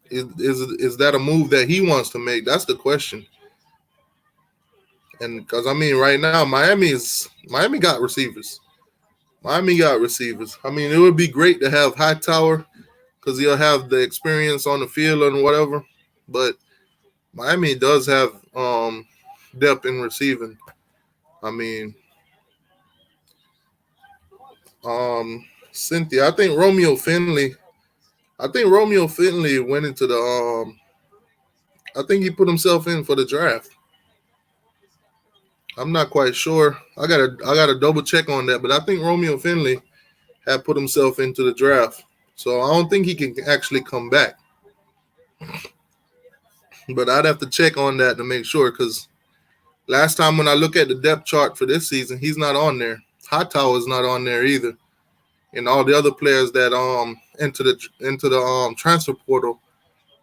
[SPEAKER 1] Is that a move that he wants to make? That's the question. And because I mean, right now Miami got receivers. Miami got receivers. I mean, it would be great to have Hightower because he'll have the experience on the field and whatever. But Miami does have depth in receiving. I mean, Cynthia. I think Romeo Finley went into the. I think he put himself in for the draft. I'm not quite sure. I gotta double check on that, but I think Romeo Finley had put himself into the draft. So I don't think he can actually come back. But I'd have to check on that to make sure because last time when I look at the depth chart for this season, he's not on there. Hightower is not on there either. And all the other players that into the transfer portal,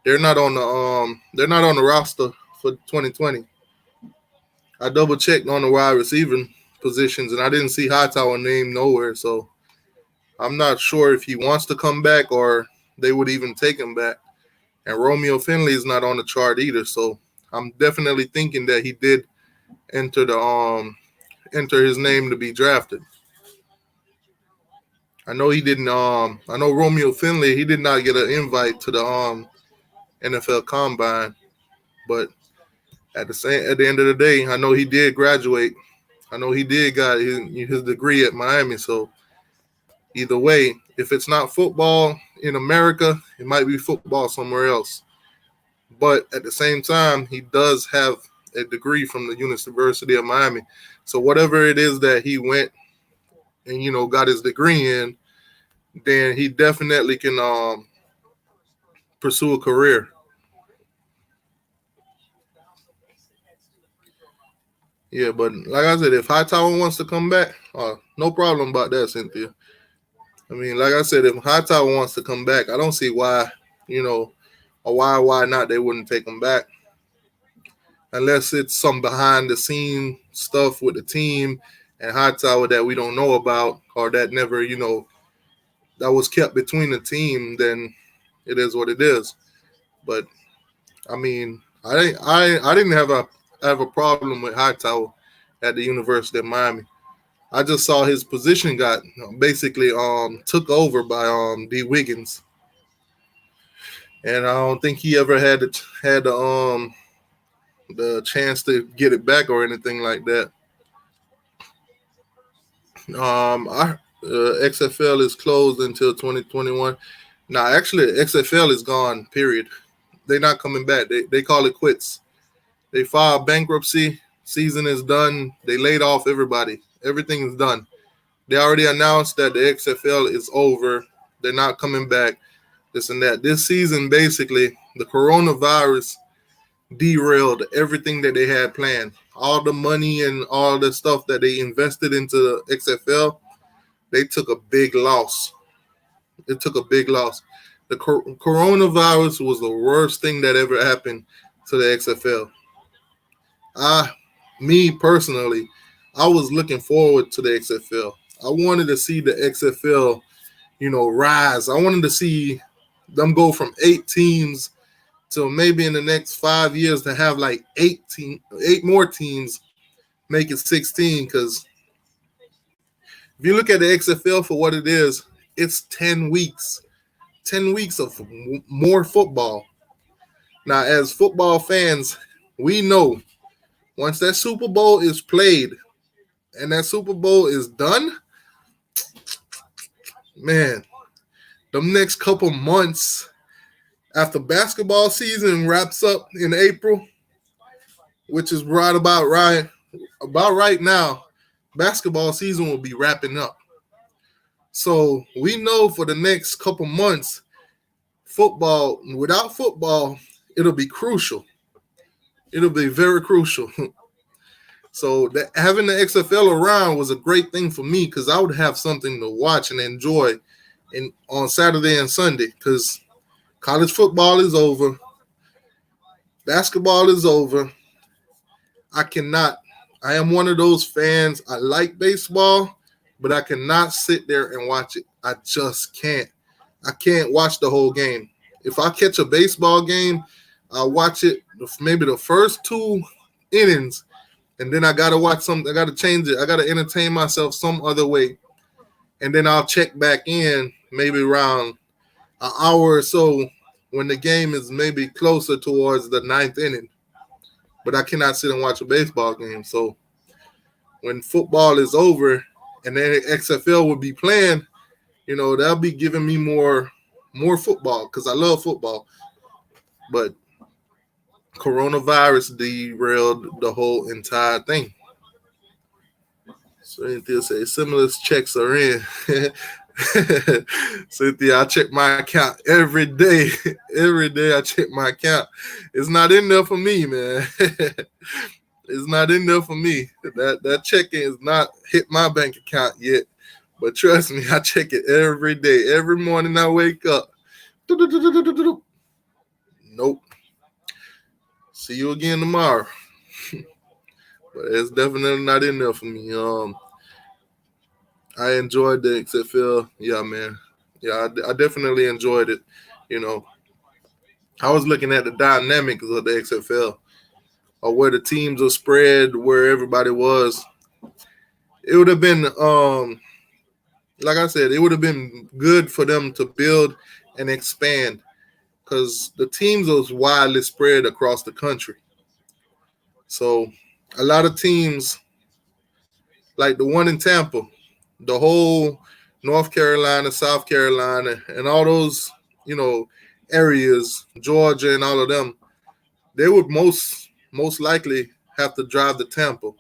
[SPEAKER 1] they're not on the roster for 2020. I double checked on the wide receiving positions and I didn't see Hightower name nowhere. So I'm not sure if he wants to come back or they would even take him back. And Romeo Finley is not on the chart either. So I'm definitely thinking that he did enter the enter his name to be drafted. I know he didn't. I know Romeo Finley. He did not get an invite to the NFL Combine, but at the end of the day, I know he did graduate. I know he did got his degree at Miami. So either way, if it's not football in America, it might be football somewhere else. But at the same time, he does have a degree from the University of Miami. So whatever it is that he went and got his degree in, then he definitely can pursue a career. Yeah, but like I said, if Hightower wants to come back, no problem about that, Cynthia. I mean, like I said, if Hightower wants to come back, I don't see why, or why not they wouldn't take him back. Unless it's some behind the scene stuff with the team and Hightower that we don't know about or that never, that was kept between the team, then it is what it is. But I mean, I didn't have a problem with Hightower at the University of Miami. I just saw his position got basically took over by D Wiggins, and I don't think he ever had the chance to get it back or anything like that. I XFL is closed until 2021. Now, actually, XFL is gone. Period. They're not coming back. They call it quits. They filed bankruptcy. Season is done. They laid off everybody. Everything is done. They already announced that the XFL is over. They're not coming back. This and that. This season, basically, the coronavirus derailed everything that they had planned. All the money and all the stuff that they invested into the XFL, they took a big loss. It took a big loss. The coronavirus was the worst thing that ever happened to the XFL. I, me personally, I was looking forward to the XFL. I wanted to see the XFL, rise. I wanted to see them go from 8 teams to maybe in the next 5 years to have like eight more teams make it 16. Because if you look at the XFL for what it is, it's 10 weeks. 10 weeks of more football. Now, as football fans, we know once that Super Bowl is played and that Super Bowl is done, man, the next couple months after basketball season wraps up in April, which is about right now, basketball season will be wrapping up. So we know for the next couple months, without football, it'll be crucial. It'll be very crucial. So that having the XFL around was a great thing for me because I would have something to watch and enjoy on Saturday and Sunday because college football is over, basketball is over. I cannot. I am one of those fans. I like baseball, but I cannot sit there and watch it. I just can't. I can't watch the whole game. If I catch a baseball game, I'll watch it maybe the first 2 innings, and then I gotta watch something. I gotta change it. I gotta entertain myself some other way, and then I'll check back in maybe around an hour or so when the game is maybe closer towards the ninth inning. But I cannot sit and watch a baseball game. So when football is over and then XFL will be playing, that'll be giving me more football because I love football. But coronavirus derailed the whole entire thing. So Cynthia say stimulus checks are in. Cynthia, I check my account every day. Every day I check my account. It's not in there for me, man. It's not in there for me. That checking is not hit my bank account yet. But trust me, I check it every day. Every morning I wake up. Nope. See you again tomorrow. But it's definitely not in there for me. I enjoyed the XFL. Yeah, man. Yeah, I definitely enjoyed it. You know, I was looking at the dynamics of the XFL or where the teams are spread, where everybody was. It would have been, like I said, it would have been good for them to build and expand because the teams was widely spread across the country. So a lot of teams, like the one in Tampa, the whole North Carolina, South Carolina, and all those, you know, areas, Georgia and all of them, they would most likely have to drive to Tampa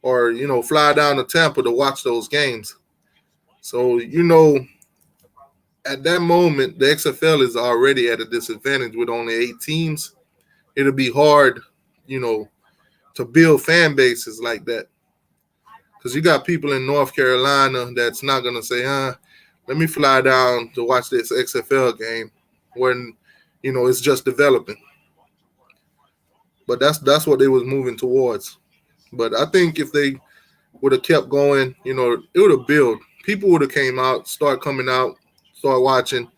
[SPEAKER 1] or, fly down to Tampa to watch those games. So, at that moment, the XFL is already at a disadvantage with only 8 teams. It'll be hard, you know, to build fan bases like that. Because you got people in North Carolina that's not going to say, let me fly down to watch this XFL game when, it's just developing. But that's what they was moving towards. But I think if they would have kept going, it would have built. People would have came out, start coming out, start watching,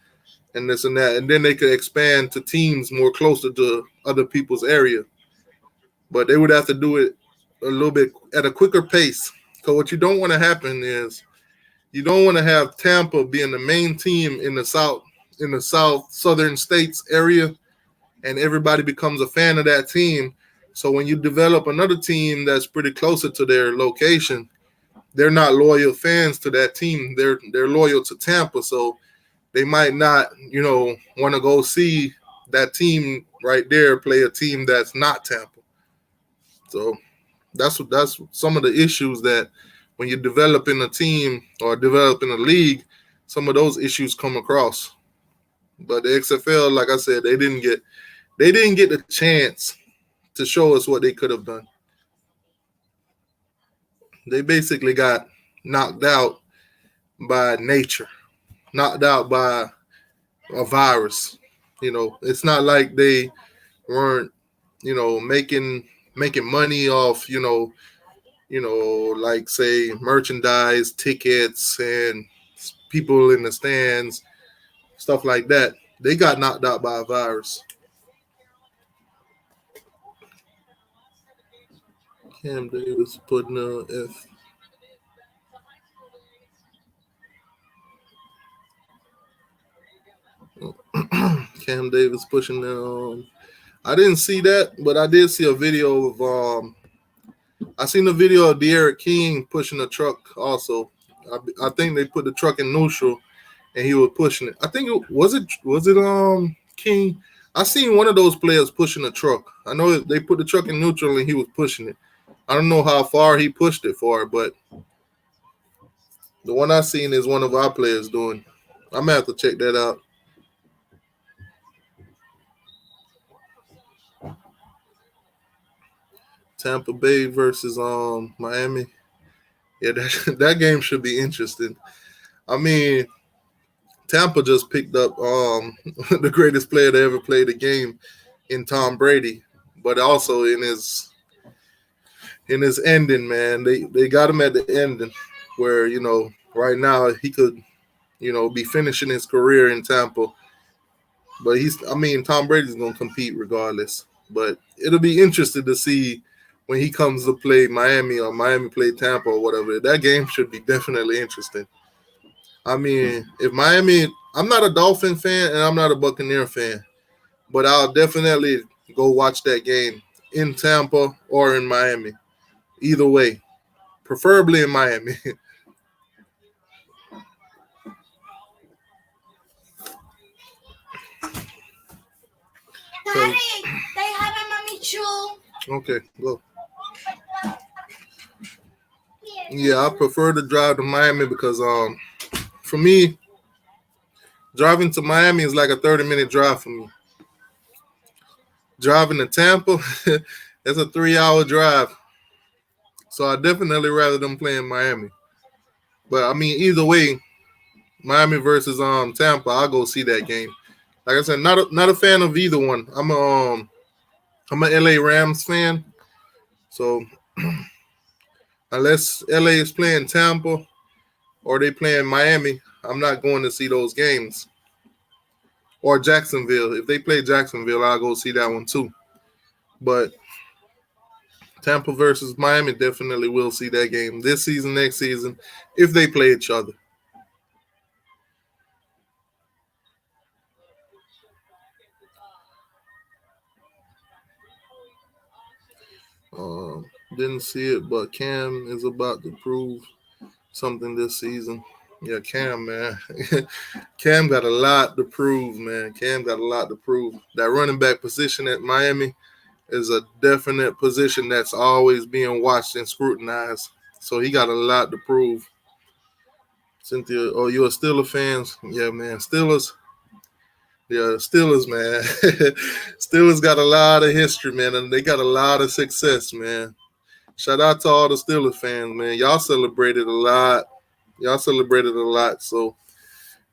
[SPEAKER 1] and this and that, and then they could expand to teams more closer to other people's area. But they would have to do it a little bit at a quicker pace. So what you don't want to happen is you don't want to have Tampa being the main team in the southern states area, and everybody becomes a fan of that team. So when you develop another team that's pretty closer to their location, they're not loyal fans to that team. They're loyal to Tampa, so they might not, want to go see that team right there play a team that's not Tampa. So that's some of the issues that when you're developing a team or developing a league, some of those issues come across. But the XFL, like I said, they didn't get the chance to show us what they could have done. They basically got knocked out by nature, knocked out by a virus. It's not like they weren't, making money off, like say merchandise, tickets, and people in the stands, stuff like that. They got knocked out by a virus. Cam Davis putting F. Cam Davis pushing the. I didn't see that, but I did see a video of. I seen a video of De'Aaron King pushing a truck. Also, I think they put the truck in neutral, and he was pushing it. I think it was King. I seen one of those players pushing a truck. I know they put the truck in neutral and he was pushing it. I don't know how far he pushed it for, but the one I seen is one of our players doing. I'm gonna have to check that out. Tampa Bay versus Miami. Yeah, that that game should be interesting. I mean, Tampa just picked up the greatest player to ever play the game in Tom Brady, but also in his ending, man. They got him at the ending where right now he could be finishing his career in Tampa, but I mean Tom Brady's gonna compete regardless. But it'll be interesting to see when he comes to play Miami or Miami play Tampa or whatever. That game should be definitely interesting. I mean, if Miami, I'm not a Dolphin fan and I'm not a Buccaneer fan, but I'll definitely go watch that game in Tampa or in Miami. Either way, preferably in Miami. So,
[SPEAKER 2] Daddy, they have a mommy chew.
[SPEAKER 1] okay, go. Yeah, I prefer to drive to Miami because for me, driving to Miami is like a 30-minute drive for me. Driving to Tampa, it's a 3-hour drive. So I definitely rather them play in Miami. But I mean, either way, Miami versus Tampa, I'll go see that game. Like I said, not a fan of either one. I'm a LA Rams fan. So unless LA is playing Tampa or they playing Miami, I'm not going to see those games. Or Jacksonville. If they play Jacksonville, I'll go see that one too. But Tampa versus Miami, definitely will see that game this season, next season, if they play each other. Didn't see it, but Cam is about to prove something this season. Yeah, Cam, man. Cam got a lot to prove, man. Cam got a lot to prove. That running back position at Miami is a definite position that's always being watched and scrutinized. So he got a lot to prove. Cynthia, oh, you a Steelers fans? Yeah, man. Steelers. Yeah, Steelers, man. Steelers got a lot of history, man, and they got a lot of success, man. Shout out to all the Steelers fans, man. Y'all celebrated a lot. Y'all celebrated a lot, so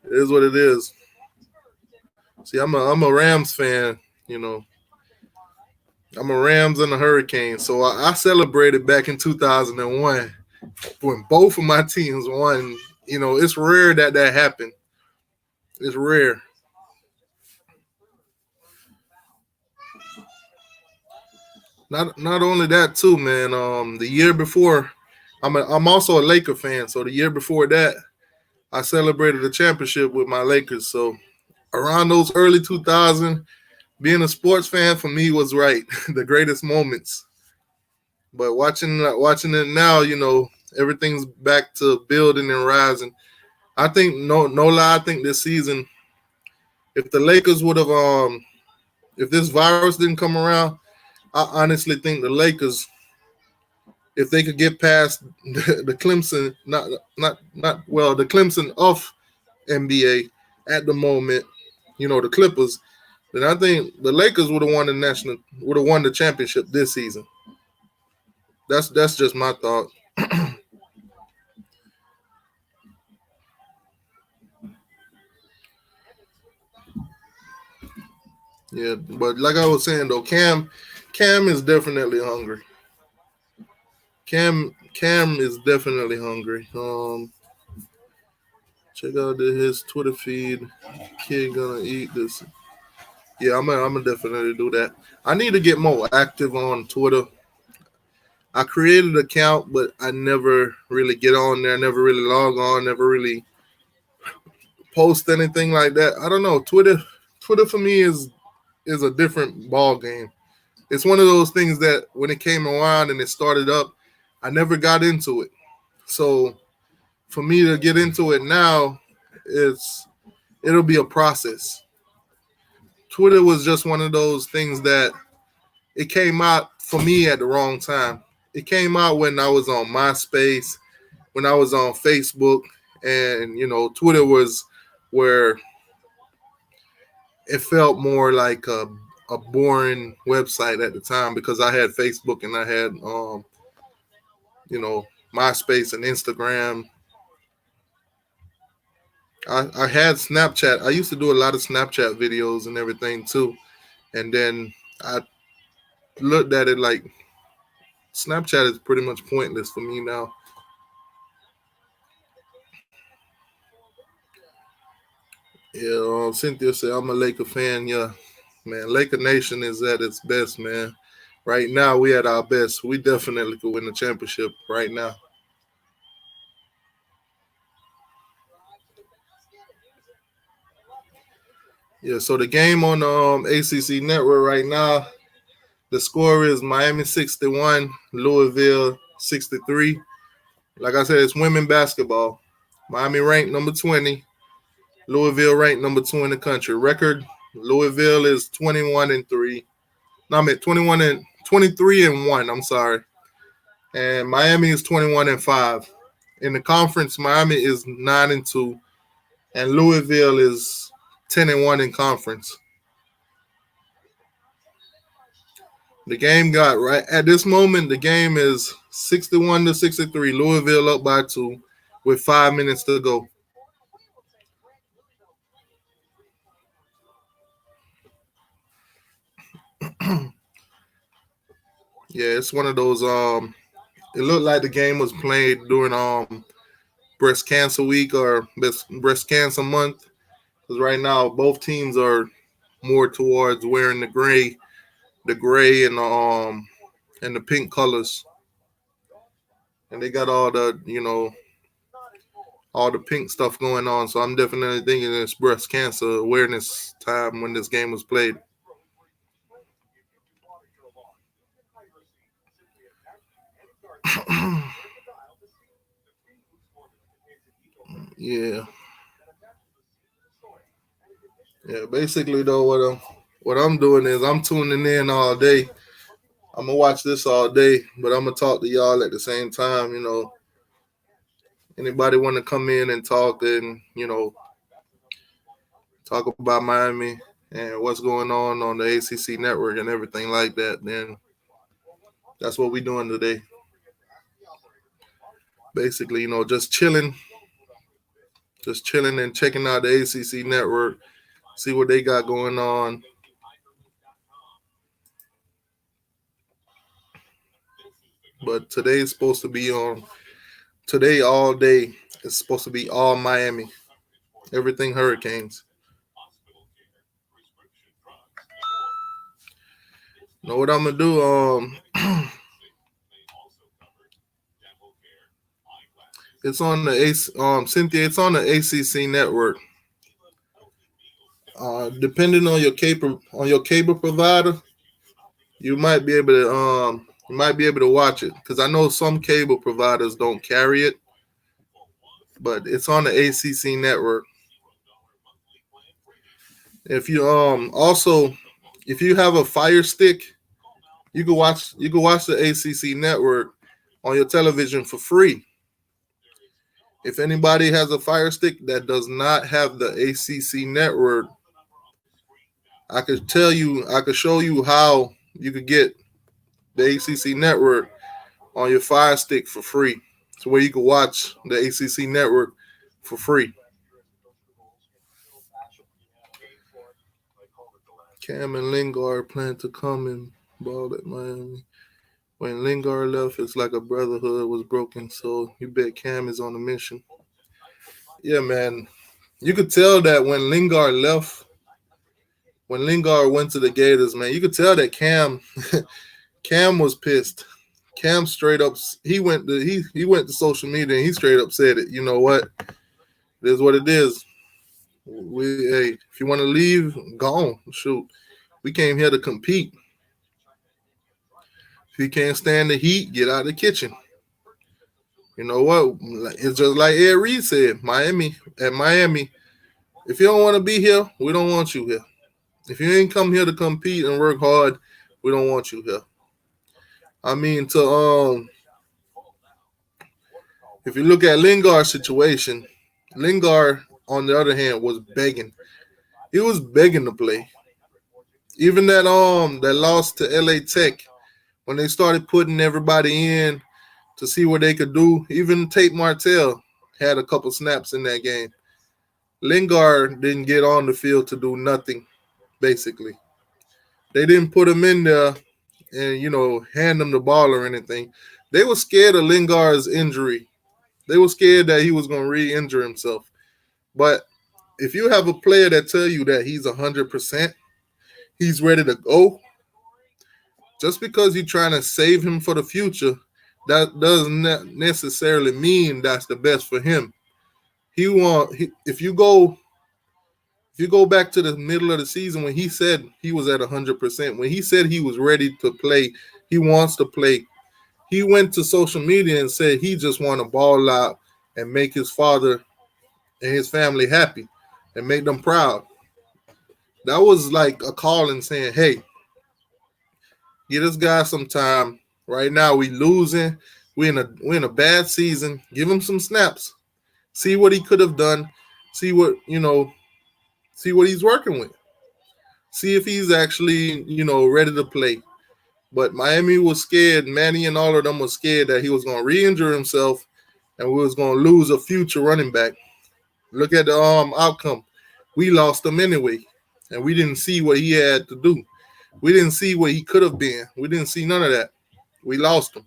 [SPEAKER 1] it is what it is. See, I'm a Rams fan, you know. I'm a Rams and a Hurricanes, so I celebrated back in 2001 when both of my teams won. You know, it's rare that that happened. It's rare. Not only that too, man. The year before, I'm also a Laker fan. So the year before that, I celebrated a championship with my Lakers. So around those early 2000, being a sports fan for me was right, the greatest moments. But watching it now, everything's back to building and rising. I think no lie, I think this season, if the Lakers would have if this virus didn't come around, I honestly think the Lakers, if they could get past the Clemson, not the Clemson of NBA at the moment, the Clippers, then I think the Lakers would have won the championship this season. That's just my thought. Yeah, but like I was saying though, Cam is definitely hungry. Cam is definitely hungry. Check out his Twitter feed. Kid gonna eat this. Yeah, I'm gonna definitely do that. I need to get more active on Twitter. I created an account, but I never really get on there. Never really log on. Never really post anything like that. I don't know. Twitter for me is a different ball game. It's one of those things that when it came around and it started up, I never got into it. So for me to get into it now, it'll be a process. Twitter was just one of those things that it came out for me at the wrong time. it came out when I was on MySpace, when I was on Facebook, and Twitter was where it felt more like a boring website at the time because I had Facebook and I had MySpace and Instagram. I had Snapchat. I used to do a lot of Snapchat videos and everything too. And then I looked at it like Snapchat is pretty much pointless for me now. Yeah, Cynthia said I'm a Laker fan. Yeah, man, Laker Nation is at its best, man. Right now, we at our best. We definitely could win the championship right now. Yeah, so the game on the ACC network right now, the score is Miami 61, Louisville 63. Like I said, it's women basketball. Miami ranked number 20, Louisville ranked number 2 in the country. Record, Louisville is 21-3. No, I mean 21 and 23-1. I'm sorry, and Miami is 21-5. In the conference, Miami is 9-2, and Louisville is 10-1 in conference. The game got right at this moment. The game is 61-63. Louisville up by 2 with 5 minutes to go. Yeah, it's one of those. It looked like the game was played during breast cancer week or breast cancer month. Because right now both teams are more towards wearing the gray and the pink colors, and they got all the pink stuff going on. So I'm definitely thinking it's breast cancer awareness time when this game was played. Yeah, yeah. Basically, though, what I'm doing is I'm tuning in all day. I'm gonna watch this all day, but I'm gonna talk to y'all at the same time. Anybody want to come in and talk and talk about Miami and what's going on the ACC network and everything like that, then that's what we're doing today. Basically, just chilling and checking out the ACC network, see what they got going on. But today's supposed to be on today all day. It's supposed to be all Miami, everything Hurricanes. Know what I'm gonna do? It's on the Cynthia. It's on the ACC network. Depending on your cable provider, you might be able to watch it because I know some cable providers don't carry it, but it's on the ACC network. If you also if you have a Fire Stick, you can watch the ACC network on your television for free. If anybody has a Fire Stick that does not have the ACC network, I could show you how you could get the ACC network on your Fire Stick for free. So where you can watch the ACC network for free. Cam and Lingard plan to come and ball at Miami. When Lingard left, it's like a brotherhood was broken. So you bet Cam is on a mission. Yeah, man. You could tell that when Lingard went to the Gators, man, you could tell that Cam was pissed. Cam straight up he went to social media and he straight up said it. You know what? It is what it is. Hey, if you want to leave, go on. Shoot, we came here to compete. If you can't stand the heat, get out of the kitchen. You know what? It's just like Ed Reed said, Miami. If you don't want to be here, we don't want you here. If you ain't come here to compete and work hard, we don't want you here. I mean, to if you look at Lingard's situation, Lingard on the other hand was begging. He was begging to play. Even that loss to LA Tech when they started putting everybody in to see what they could do. Even Tate Martell had a couple snaps in that game. Lingard didn't get on the field to do nothing, basically. They didn't put him in there and, hand him the ball or anything. They were scared of Lingard's injury. They were scared that he was going to re-injure himself. But if you have a player that tell you that he's 100%, he's ready to go, just because you're trying to save him for the future, that doesn't necessarily mean that's the best for him. If you go back to the middle of the season when he said he was at 100%, when he said he was ready to play, he wants to play. He went to social media and said he just want to ball out and make his father and his family happy and make them proud. That was like a call and saying, "Hey, give this guy some time. Right now we losing. We in a bad season. Give him some snaps. See what he could have done. See what see what he's working with. See if he's actually ready to play." But Miami was scared. Manny and all of them were scared that he was going to re-injure himself and we was going to lose a future running back. Look at the outcome. We lost him anyway, and we didn't see what he had to do. We didn't see what he could have been. We didn't see none of that. We lost him.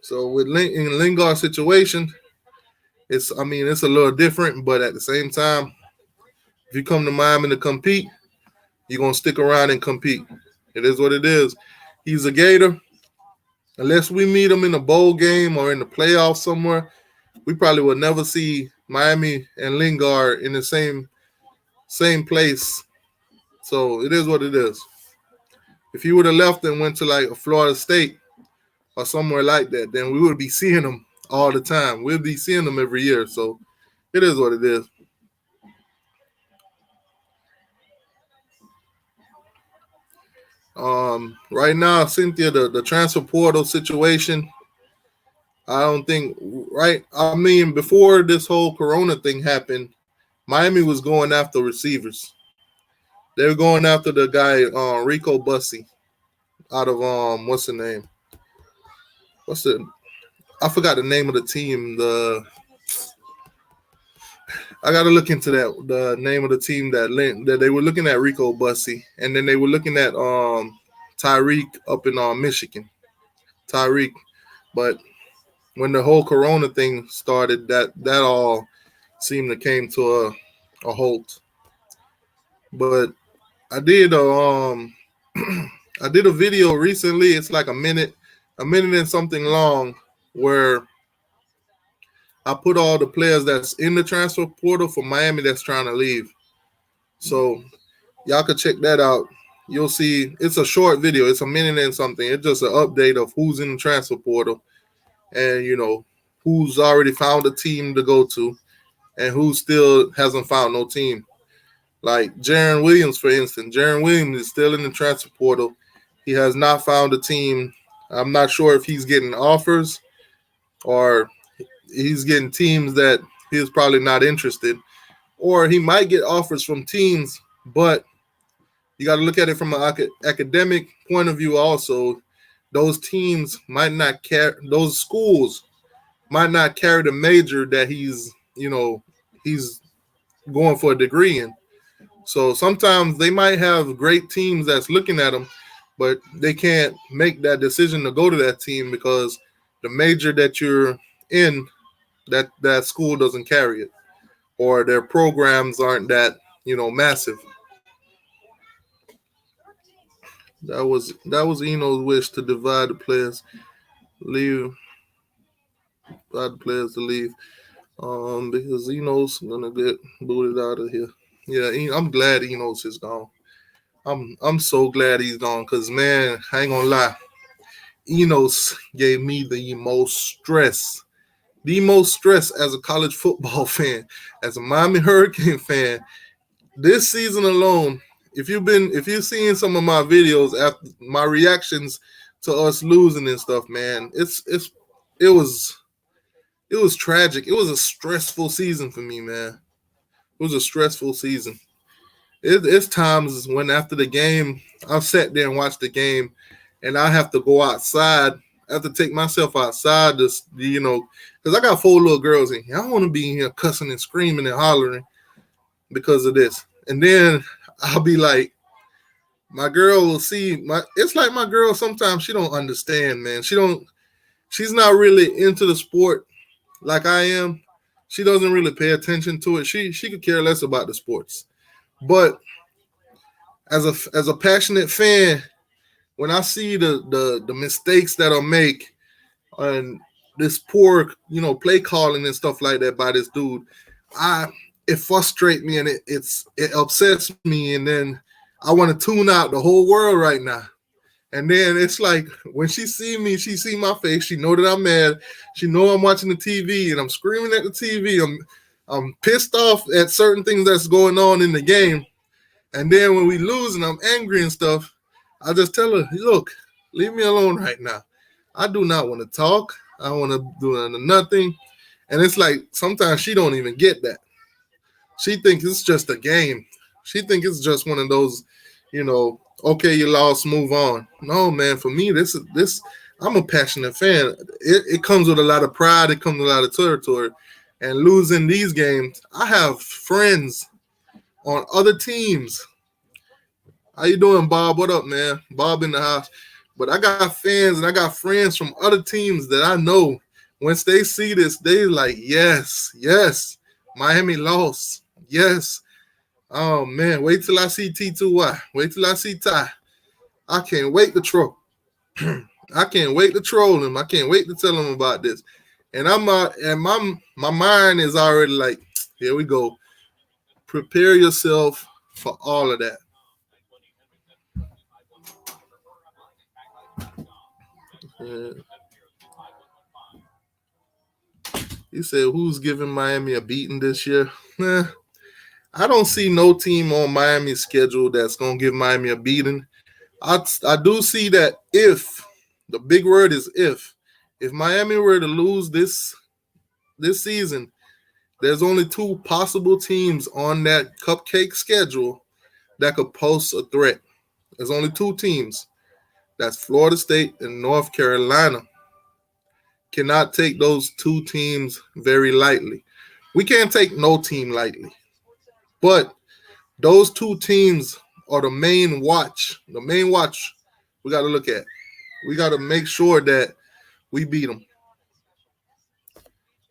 [SPEAKER 1] So in Lingard's situation, it's a little different, but at the same time, if you come to Miami to compete, you're gonna stick around and compete. It is what it is. He's a Gator. Unless we meet him in a bowl game or in the playoffs somewhere, we probably will never see Miami and Lingard in the same place. So it is what it is. If he would have left and went to like a Florida State or somewhere like that, then we would be seeing him all the time. We'll be seeing him every year. So it is what it is. Right now, Cynthia, the transfer portal situation, I don't think right. I mean, before this whole Corona thing happened, Miami was going after receivers. They were going after the guy Rico Bussy out of what's the name? What's the I forgot the name of the team. I got to look into that. The name of the team that they were looking at Rico Bussy, and then they were looking at Tyreek up in Michigan. Tyreek, but when the whole Corona thing started, that all seemed to came to a halt. But I did I did a video recently. It's like a minute and something long, where I put all the players that's in the transfer portal for Miami that's trying to leave. So y'all could check that out. You'll see it's a short video. It's a minute and something. It's just an update of who's in the transfer portal and who's already found a team to go to and who still hasn't found no team. Like Jaron Williams, for instance. Jaron Williams is still in the transfer portal. He has not found a team. I'm not sure if he's getting offers or he's getting teams that he's probably not interested, or he might get offers from teams, but you got to look at it from an academic point of view also. Those teams might not care, those schools might not carry the major that he's going for a degree in. So sometimes they might have great teams that's looking at them, but they can't make that decision to go to that team because the major that you're in, that school doesn't carry it, or their programs aren't that massive. That was Eno's wish to leave, divide the players to leave, because Eno's gonna get booted out of here. Yeah, I'm glad Enos is gone. I'm so glad he's gone because man, I ain't gonna lie, Enos gave me the most stress as a college football fan, as a Miami Hurricane fan. This season alone, if you've seen some of my videos after my reactions to us losing and stuff, man. It was it was tragic. It was a stressful season for me, man. It was a stressful season. It's times when after the game, I've sat there and watched the game, and I have to go outside. I have to take myself outside to, because I got four little girls in here. I don't want to be in here cussing and screaming and hollering because of this. And then I'll be like, my girl will see my. It's like my girl. Sometimes she don't understand, man. She don't. She's not really into the sport like I am. She doesn't really pay attention to it. She could care less about the sports. But as a passionate fan, when I see the mistakes that are make and this poor play calling and stuff like that by this dude, I it frustrates me and it upsets me, and then I want to tune out the whole world right now. And then it's like when she see me, she see my face. She know that I'm mad. She know I'm watching the TV and I'm screaming at the TV. I'm pissed off at certain things that's going on in the game. And then when we lose and I'm angry and stuff, I just tell her, look, leave me alone right now. I do not want to talk. I don't want to do nothing. And it's like sometimes she don't even get that. She thinks it's just a game. She thinks it's just one of those, okay, you lost, move on. No, man, for me, this I'm a passionate fan. It comes with a lot of pride. It comes with a lot of territory. And losing these games, I have friends on other teams. How you doing, Bob? What up, man? Bob in the house. But I got fans and I got friends from other teams that I know. Once they see this, they like, yes, yes, Miami lost. Yes. Oh man, wait till I see T2Y. Wait till I see Ty. I can't wait to troll. I can't wait to troll him. I can't wait to tell him about this. And my mind is already like, here we go. Prepare yourself for all of that. Uh, you said who's giving Miami a beating this year? Nah, I don't see no team on Miami's schedule that's gonna give Miami a beating. I do see that if the big word is if Miami were to lose this season, there's only two possible teams on that cupcake schedule that could pose a threat. There's only two teams. That's Florida State and North Carolina. Cannot take those two teams very lightly. We can't take no team lightly. But those two teams are the main watch. The main watch we got to look at. We got to make sure that we beat them.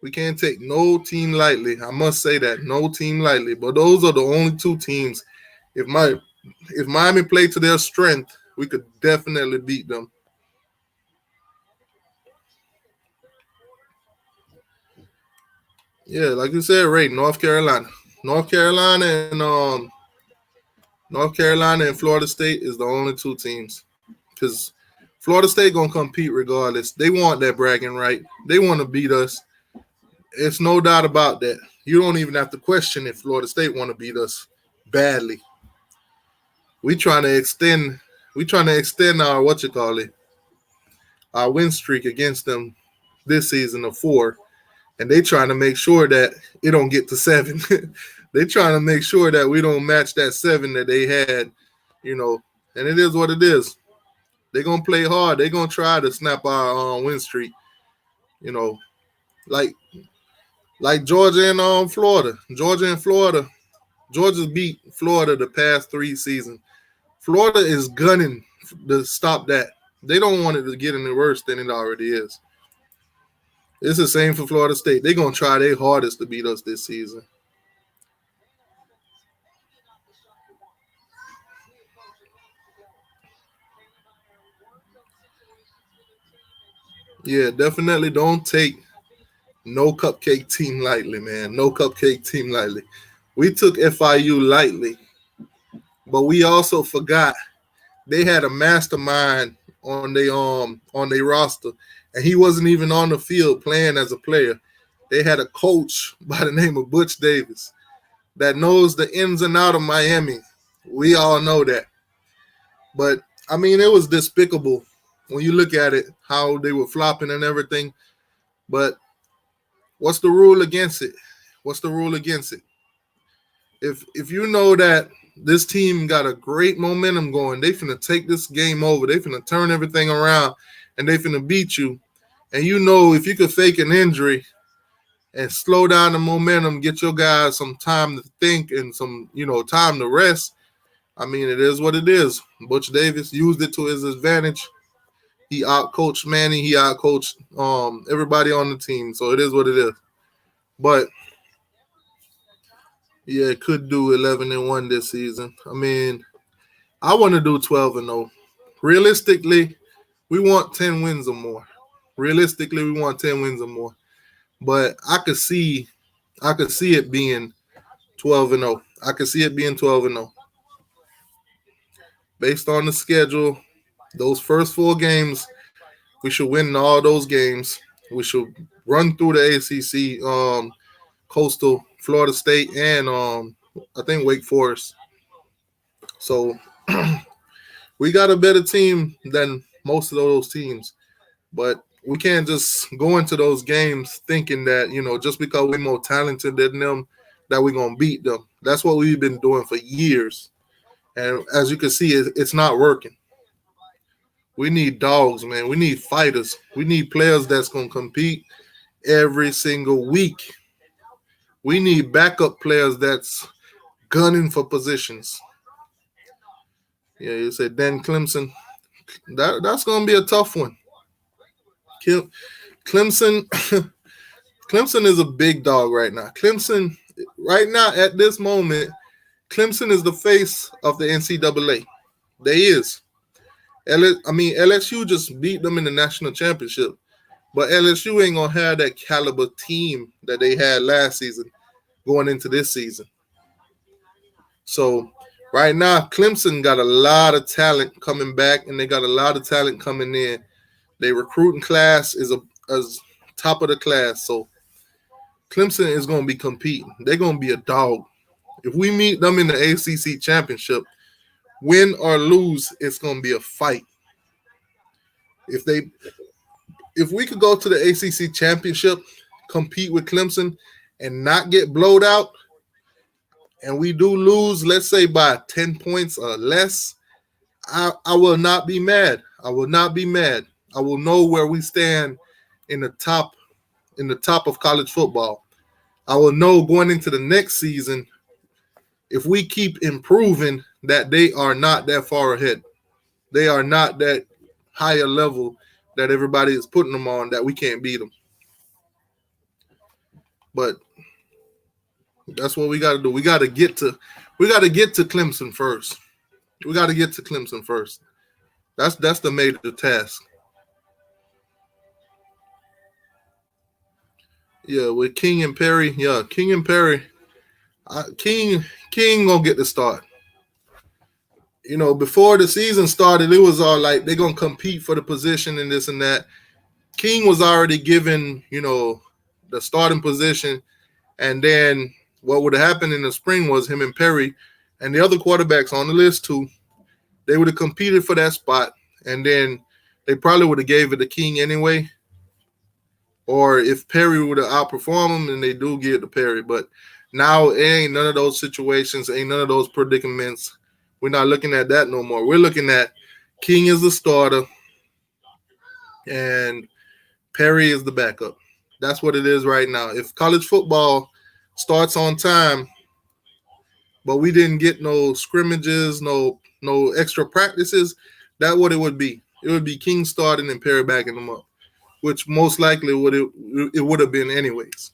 [SPEAKER 1] We can't take no team lightly. I must say that no team lightly. But those are the only two teams. If Miami played to their strength, we could definitely beat them. Yeah, like you said, Ray, North Carolina and North Carolina and Florida State is the only two teams. Because Florida State gonna compete regardless. They want that bragging right. They want to beat us. It's no doubt about that. You don't even have to question if Florida State want to beat us badly. We trying to extend. We trying to extend our our win streak against them this season of four, and they trying to make sure that it don't get to seven. They trying to make sure that we don't match that seven that they had, you know. And it is what it is. They're gonna play hard. They're gonna try to snap our win streak. You know, like Georgia and Florida. Georgia beat Florida the past three seasons. Florida is gunning to stop that. They don't want it to get any worse than it already is. It's the same for Florida State. They're gonna try their hardest to beat us this season. Yeah, definitely don't take no cupcake team lightly, man. No cupcake team lightly. We took FIU lightly, but we also forgot they had a mastermind on their roster, and he wasn't even on the field playing as a player. They had a coach by the name of Butch Davis that knows the ins and out of Miami. We all know that. But I mean, it was despicable. when you look at it, how they were flopping and everything. But what's the rule against it? What's the rule against it? If you know that this team got a great momentum going, they finna take this game over. They finna turn everything around, and they finna beat you. And you know if you could fake an injury and slow down the momentum, get your guys some time to think and some time to rest. I mean, it is what it is. Butch Davis used it to his advantage. He outcoached Manny. He outcoached everybody on the team. So it is what it is. But yeah, it could do 11-1 this season. I mean, I want to do 12-0. Realistically, we want 10 wins or more. Realistically, we want 10 wins or more. But I could see it being 12-0. I could see it being 12-0. Based on the schedule, those first four games, we should win all those games. We should run through the ACC, Coastal, Florida State, and I think Wake Forest. So we got a better team than most of those teams, but we can't just go into those games thinking that just because we're more talented than them that we're gonna beat them. That's what we've been doing for years, and as you can see, it's not working. We need dogs, man. We need fighters. We need players that's gonna compete every single week. We need backup players that's gunning for positions. Yeah, you said Dan Clemson. That's gonna be a tough one. Clemson, Clemson is a big dog right now. Clemson, right now at this moment, Clemson is the face of the NCAA. They is. LSU just beat them in the national championship, but LSU ain't gonna have that caliber team that they had last season going into this season. So right now, Clemson got a lot of talent coming back, and they got a lot of talent coming in. Their recruiting class is top of the class. So Clemson is going to be competing. They're going to be a dog. If we meet them in the ACC championship, win or lose, it's going to be a fight. If we could go to the ACC championship, compete with Clemson, and not get blowed out, and we do lose, let's say by 10 points or less, I will not be mad. I will not be mad. I will know where we stand in the top of college football. I will know going into the next season if we keep improving that they are not that far ahead. They are not that higher level that everybody is putting them on that we can't beat them. But that's what we got to do. We got to get to Clemson first. We got to get to Clemson first. That's the major task. Yeah, with King and Perry. Yeah, King and Perry. King gonna get the start. Before the season started, it was all like they're gonna compete for the position and this and that. King was already given, the starting position, and then what would have happened in the spring was him and Perry and the other quarterbacks on the list too. They would have competed for that spot, and then they probably would have gave it to King anyway. Or if Perry would have outperformed him, then they do give it to Perry. But now it ain't none of those situations, ain't none of those predicaments. We're not looking at that no more. We're looking at King is the starter and Perry is the backup. That's what it is right now. If college football starts on time, but we didn't get no scrimmages, no extra practices, that's what it would be. It would be King starting and Perry backing them up, which most likely it would have been anyways.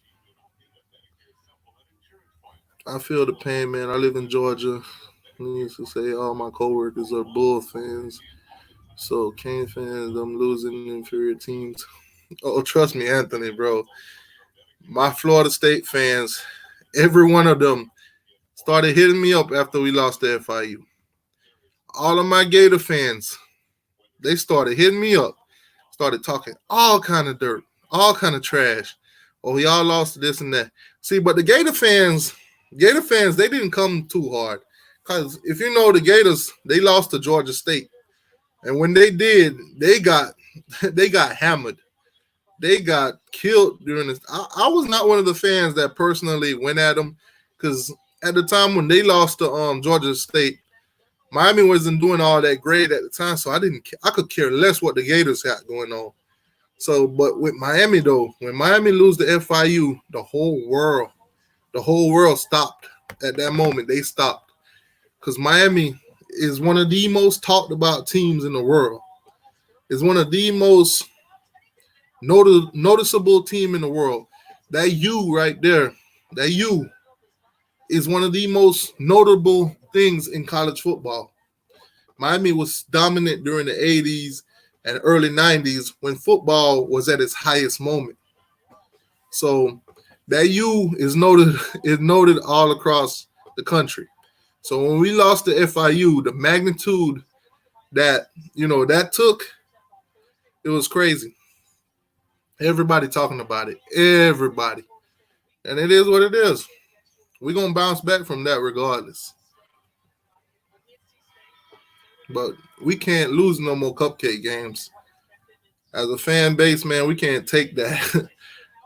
[SPEAKER 1] I feel the pain, man. I live in Georgia. I used to say all my coworkers are Bull fans. So Kane fans, I'm losing inferior teams. Oh, trust me, Anthony, bro. My Florida State fans, every one of them started hitting me up after we lost to FIU. All of my Gator fans, they started hitting me up, started talking all kind of dirt, all kind of trash. Oh, y'all lost to this and that. See, but the Gator fans, they didn't come too hard. Because if you know the Gators, they lost to Georgia State. And when they did, they got they got hammered. They got killed during this. I was not one of the fans that personally went at them because at the time when they lost to Georgia State, Miami wasn't doing all that great at the time, so I didn't. I could care less what the Gators had going on. So, but with Miami though, when Miami lose to FIU, the whole world stopped at that moment. They stopped because Miami is one of the most talked about teams in the world. It's one of the most noticeable team in the world. That U right there, that U is one of the most notable things in college football. Miami was dominant during the 80s and early 90s when football was at its highest moment. So that U is noted is noted all across the country. So when we lost to FIU, the magnitude that that took, it was crazy. Everybody talking about it. Everybody. And it is what it is. We're gonna bounce back from that regardless. But we can't lose no more cupcake games. As a fan base, man, we can't take that.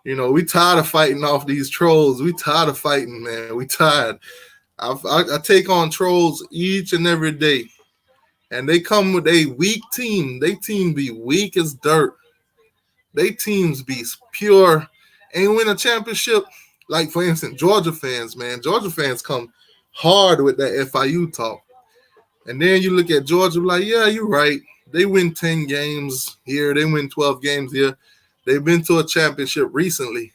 [SPEAKER 1] We tired of fighting off these trolls. We tired of fighting, man. We tired. I take on trolls each and every day, and they come with a weak team. They team be weak as dirt. They teams be pure. Ain't win a championship. Like for instance, Georgia fans, man. Georgia fans come hard with that FIU talk. And then you look at Georgia, like, yeah, you're right. They win 10 games here. They win 12 games here. They've been to a championship recently.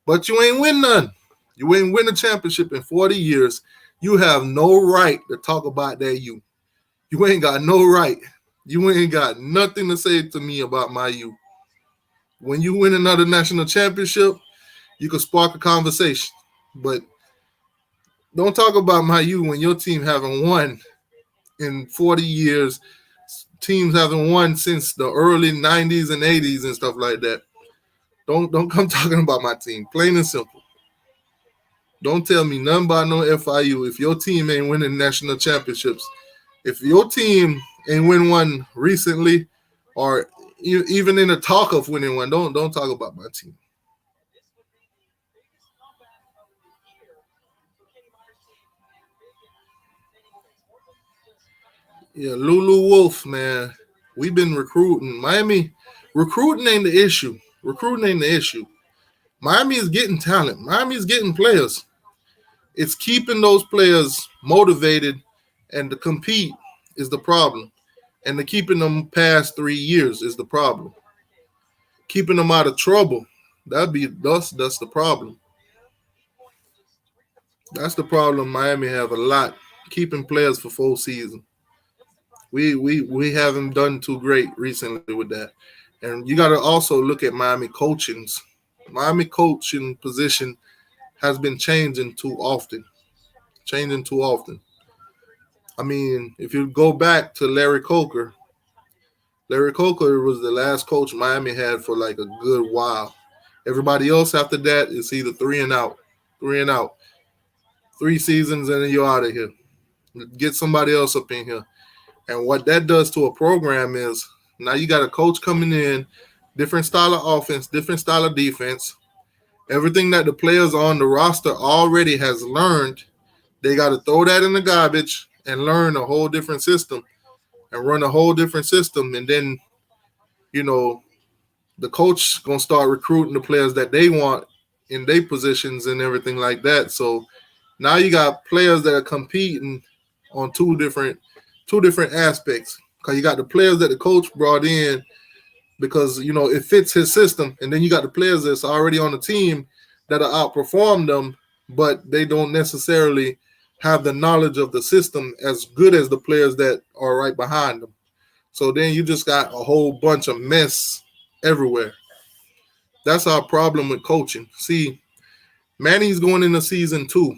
[SPEAKER 1] But you ain't win none. You ain't win a championship in 40 years. You have no right to talk about that you. You ain't got no right. You ain't got nothing to say to me about my you. When you win another national championship, you can spark a conversation. But don't talk about my you when your team haven't won in 40 years. Teams haven't won since the early 90s and 80s and stuff like that. Don't come talking about my team. Plain and simple. Don't tell me nothing about no FIU if your team ain't winning national championships. If your team ain't win one recently, or even in the talk of winning one, don't talk about my team. Yeah, Lulu Wolf, man. We've been recruiting. Miami recruiting ain't the issue. Recruiting ain't the issue. Miami is getting talent. Miami is getting players. It's keeping those players motivated and to compete is the problem. And the keeping them past 3 years is the problem. Keeping them out of trouble, that's the problem. That's the problem Miami have a lot. Keeping players for full season. We haven't done too great recently with that. And you got to also look at Miami coachings. Miami coaching position has been changing too often. Changing too often. I mean, if you go back to Larry Coker was the last coach Miami had for like a good while. Everybody else after that is either three and out, three and out, 3 seasons, and then you're out of here. Get somebody else up in here. And what that does to a program is now you got a coach coming in, different style of offense, different style of defense. Everything that the players on the roster already has learned, they got to throw that in the garbage and learn a whole different system and run a whole different system. And then, you know, the coach gonna start recruiting the players that they want in their positions and everything like that. So now you got players that are competing on two different aspects. Because you got the players that the coach brought in because it fits his system, and then you got the players that's already on the team that are outperform them, but they don't necessarily have the knowledge of the system as good as the players that are right behind them. So then you just got a whole bunch of mess everywhere. That's our problem with coaching. See, Manny's going into season 2.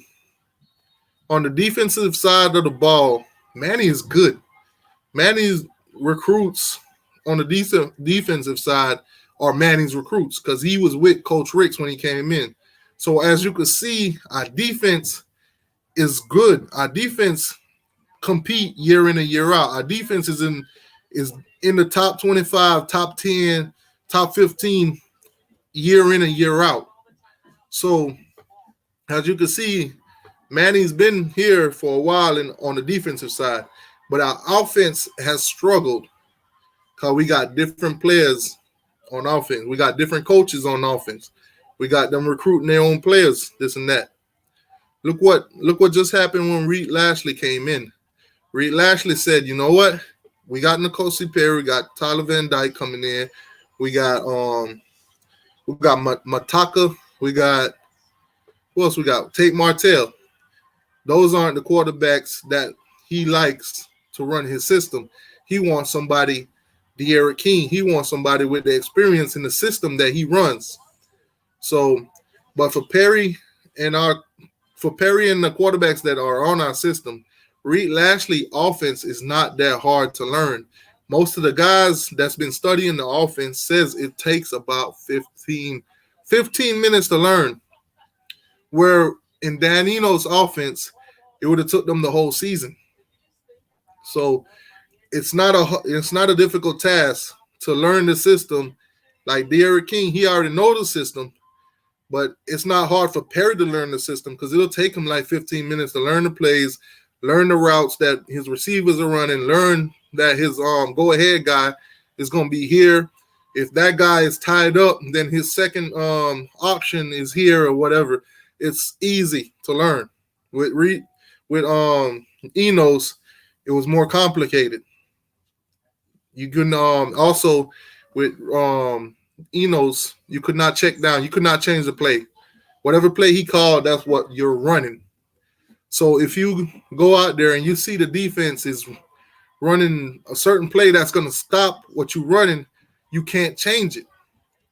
[SPEAKER 1] On the defensive side of the ball, Manny is good. Manny's recruits on the defensive side are Manny's recruits because he was with Coach Ricks when he came in. So as you can see, our defense is good. Our defense compete year in and year out. Our defense is in the top 25, top 10, top 15 year in and year out. So as you can see, Manny's been here for a while on the defensive side, but our offense has struggled because we got different players on offense. We got different coaches on offense. We got them recruiting their own players, this and that. Look what just happened when Reed Lashley came in. Reed Lashley said, you know what? We got N'Kosi Perry, we got Tyler Van Dyke coming in. We got Mataka, we got who else we got? Tate Martell. Those aren't the quarterbacks that he likes to run his system. He wants somebody, De'Aaron King. He wants somebody with the experience in the system that he runs. So, but and our for Perry and the quarterbacks that are on our system, Reed Lashley offense is not that hard to learn. Most of the guys that's been studying the offense says it takes about 15 minutes to learn. Where in Danino's offense, it would have took them the whole season. So it's not a difficult task to learn the system. Like De'Aaron King, he already knows the system, but it's not hard for Perry to learn the system because it'll take him like 15 minutes to learn the plays, learn the routes that his receivers are running, learn that his go ahead guy is going to be here. If that guy is tied up, then his second option is here or whatever. It's easy to learn. With Enos, it was more complicated. You can also with Enos, you could not check down. You could not change the play. Whatever play he called, that's what you're running. So if you go out there and you see the defense is running a certain play that's going to stop what you're running, you can't change it.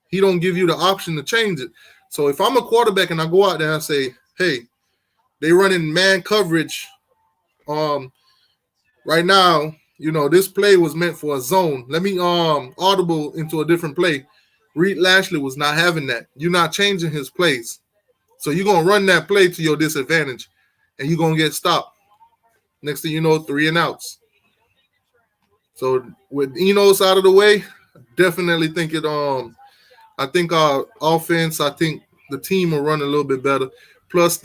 [SPEAKER 1] He don't give you the option to change it. So if I'm a quarterback and I go out there and I say, hey, they running man coverage right now, this play was meant for a zone. Let me audible into a different play. Reed Lashley was not having that. You're not changing his plays. So you're going to run that play to your disadvantage, and you're going to get stopped. Next thing you know, 3 and outs. So with Enos out of the way, definitely think I think our offense, I think the team will run a little bit better. Plus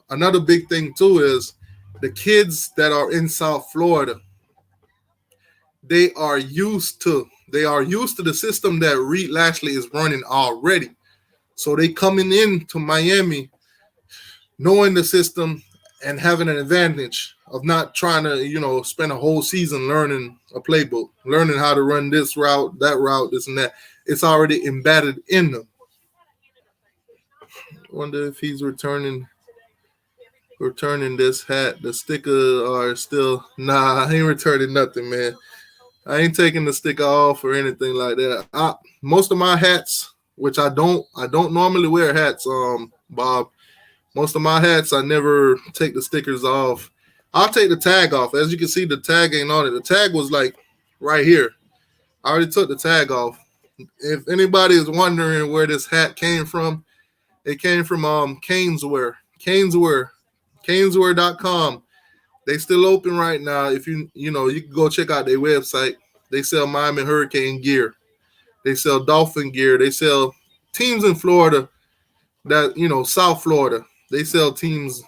[SPEAKER 1] another big thing too is the kids that are in South Florida, they are used to the system that Reed Lashley is running already. So they coming into Miami knowing the system and having an advantage of not trying to, spend a whole season learning a playbook, learning how to run this route, that route, this and that. It's already embedded in them. Wonder if he's returning this hat. The sticker are still I ain't returning nothing, man. I ain't taking the sticker off or anything like that. Most of my hats, which I don't normally wear hats, Bob. Most of my hats, I never take the stickers off. I'll take the tag off. As you can see, the tag ain't on it. The tag was like right here. I already took the tag off. If anybody is wondering where this hat came from, it came from Caneswear. Caneswear.com. They still open right now. If you can go check out their website. They sell Miami Hurricane gear. They sell Dolphin gear. They sell teams in Florida South Florida. They sell teams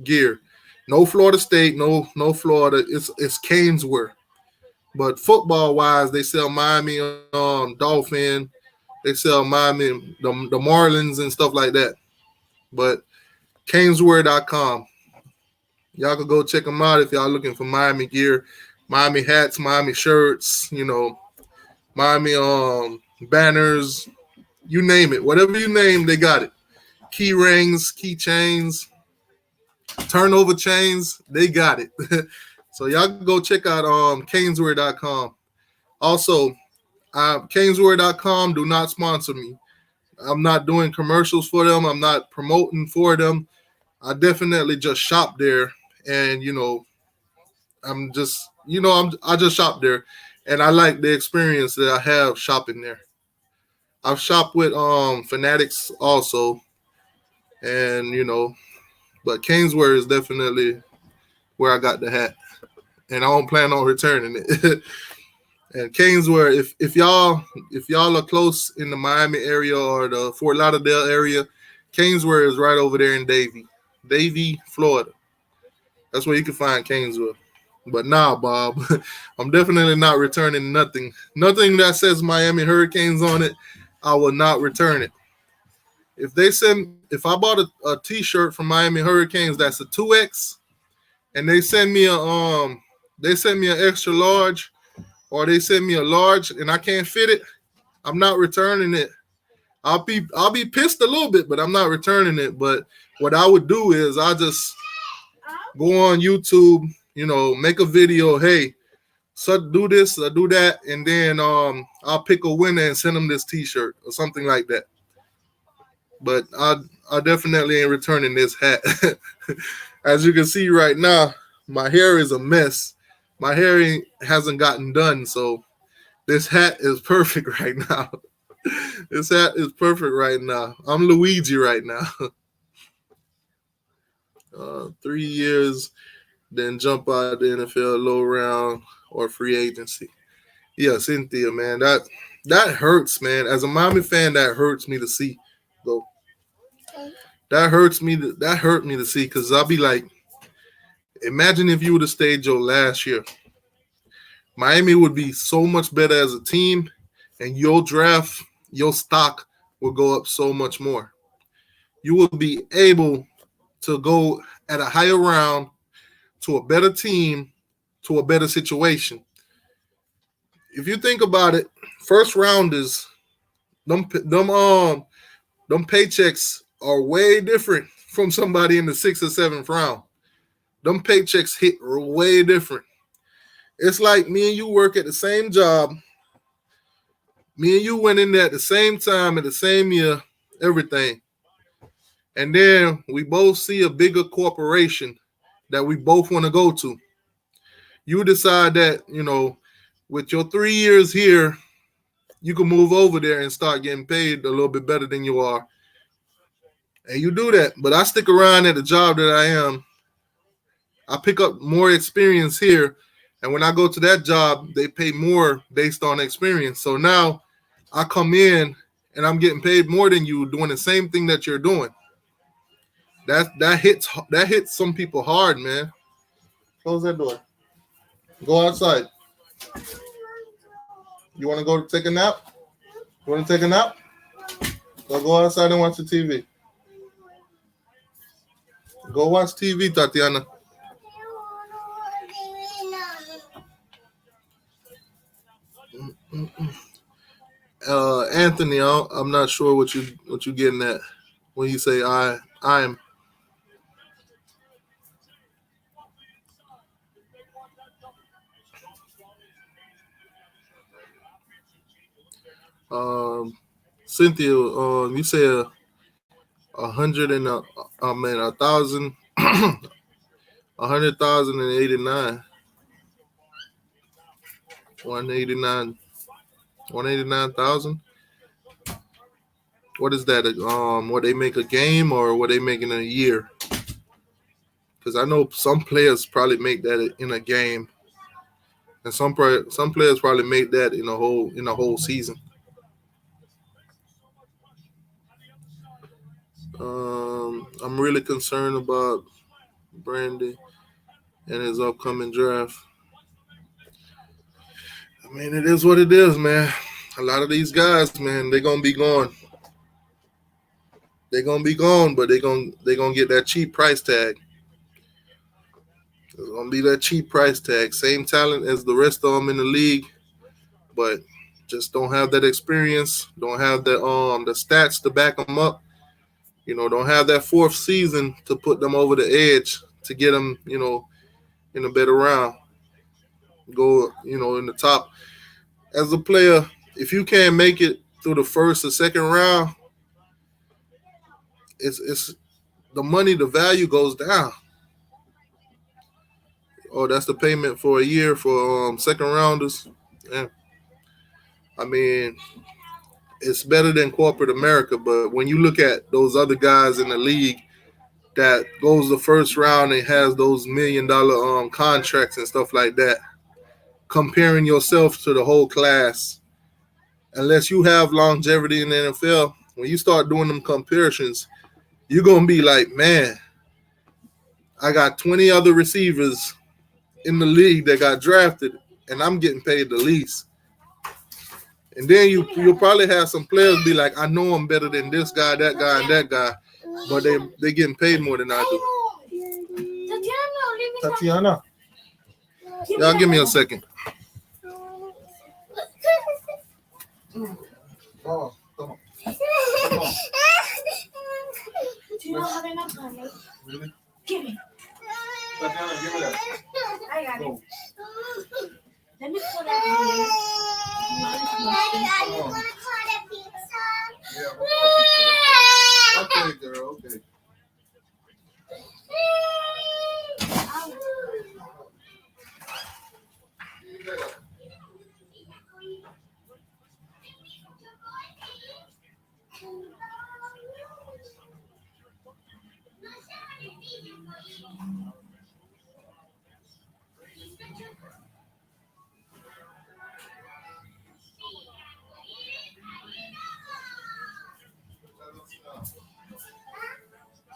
[SPEAKER 1] gear. No Florida State, no Florida. It's Caneswear. But football wise, they sell Miami Dolphin. They sell Miami the Marlins and stuff like that. But Caneswear.com. Y'all can go check them out if y'all looking for Miami gear, Miami hats, Miami shirts, Miami banners, you name it. Whatever you name, they got it. Key rings, key chains, turnover chains, they got it. So y'all can go check out Caneswear.com. Also, Caneswear.com do not sponsor me. I'm not doing commercials for them. I'm not promoting for them. I definitely just shop there, and I just shop there, and I like the experience that I have shopping there. I've shopped with Fanatics also, and but Caneswear is definitely where I got the hat, and I don't plan on returning it. And Canesware, if y'all are close in the Miami area or the Fort Lauderdale area, Canesware is right over there in Davie, Florida. That's where you can find Canesville. But nah, Bob, I'm definitely not returning nothing. Nothing that says Miami Hurricanes on it, I will not return it. If I bought a T-shirt from Miami Hurricanes that's a 2X, and they send me an extra large, or they send me a large, and I can't fit it, I'm not returning it. I'll be pissed a little bit, but I'm not returning it. But what I would do is I just go on YouTube, make a video. Hey, so do this, or do that, and then I'll pick a winner and send them this T-shirt or something like that. But I definitely ain't returning this hat. As you can see right now, my hair is a mess. My hair hasn't gotten done, so this hat is perfect right now. This hat is perfect right now. I'm Luigi right now. 3 years, then jump out the NFL low round or free agency. Yeah, Cynthia, man, that hurts, man. As a Miami fan, that hurts me to see. Though that hurt me to see because I'll be like, imagine if you would have stayed your last year. Miami would be so much better as a team, and your stock will go up so much more. You will be able to go at a higher round to a better team, to a better situation. If you think about it, first rounders, them paychecks are way different from somebody in the sixth or seventh round. Them paychecks hit way different. It's like me and you work at the same job. Me and you went in there at the same time, at the same year, everything. And then we both see a bigger corporation that we both want to go to. You decide that, with your 3 years here, you can move over there and start getting paid a little bit better than you are. And you do that. But I stick around at the job that I am. I pick up more experience here. And when I go to that job, they pay more based on experience. So now I come in and I'm getting paid more than you doing the same thing that you're doing. That hits some people hard, man. Close that door. Go outside. You want to go take a nap? You want to take a nap? Go outside and watch the TV. Go watch TV, Tatiana. Anthony, I'm not sure what you getting at when you say I'm. Um, Cynthia, you say a hundred and I mean 1,000, 100,089, 189, 189,000. What is that? What they make a game or what they make in a year? Because I know some players probably make that in a game, and some players probably make that in a whole season. I'm really concerned about Brandy and his upcoming draft. I mean, it is what it is, man. A lot of these guys, man, they're gonna be gone. They're gonna be gone, but they're gonna get that cheap price tag. It's gonna be that cheap price tag. Same talent as the rest of them in the league, but just don't have that experience. Don't have the stats to back them up. Don't have that fourth season to put them over the edge to get them, in a better round. Go, in the top. As a player, if you can't make it through the first or second round, it's the money, the value goes down. Oh, that's the payment for a year for second rounders. Yeah. I mean, it's better than corporate America, but when you look at those other guys in the league that goes the first round and has those $1 million contracts and stuff like that, comparing yourself to the whole class. Unless you have longevity in the NFL, when you start doing them comparisons, you're gonna be like, man, I got 20 other receivers in the league that got drafted, and I'm getting paid the least. And then you'll probably have some players be like, I know I'm better than this guy, that guy, and that guy, but they getting paid more than I do. Tatiana, y'all give me a second. Oh, come on. Come on.
[SPEAKER 2] Do you not have enough money?
[SPEAKER 1] Really?
[SPEAKER 2] Give me.
[SPEAKER 1] Tatiana, give me that.
[SPEAKER 2] I got
[SPEAKER 1] Go.
[SPEAKER 2] it. Let me put that in here.
[SPEAKER 3] Daddy, are you gonna call that pizza?
[SPEAKER 1] Yeah, I'm gonna call pizza. Okay, girl, okay.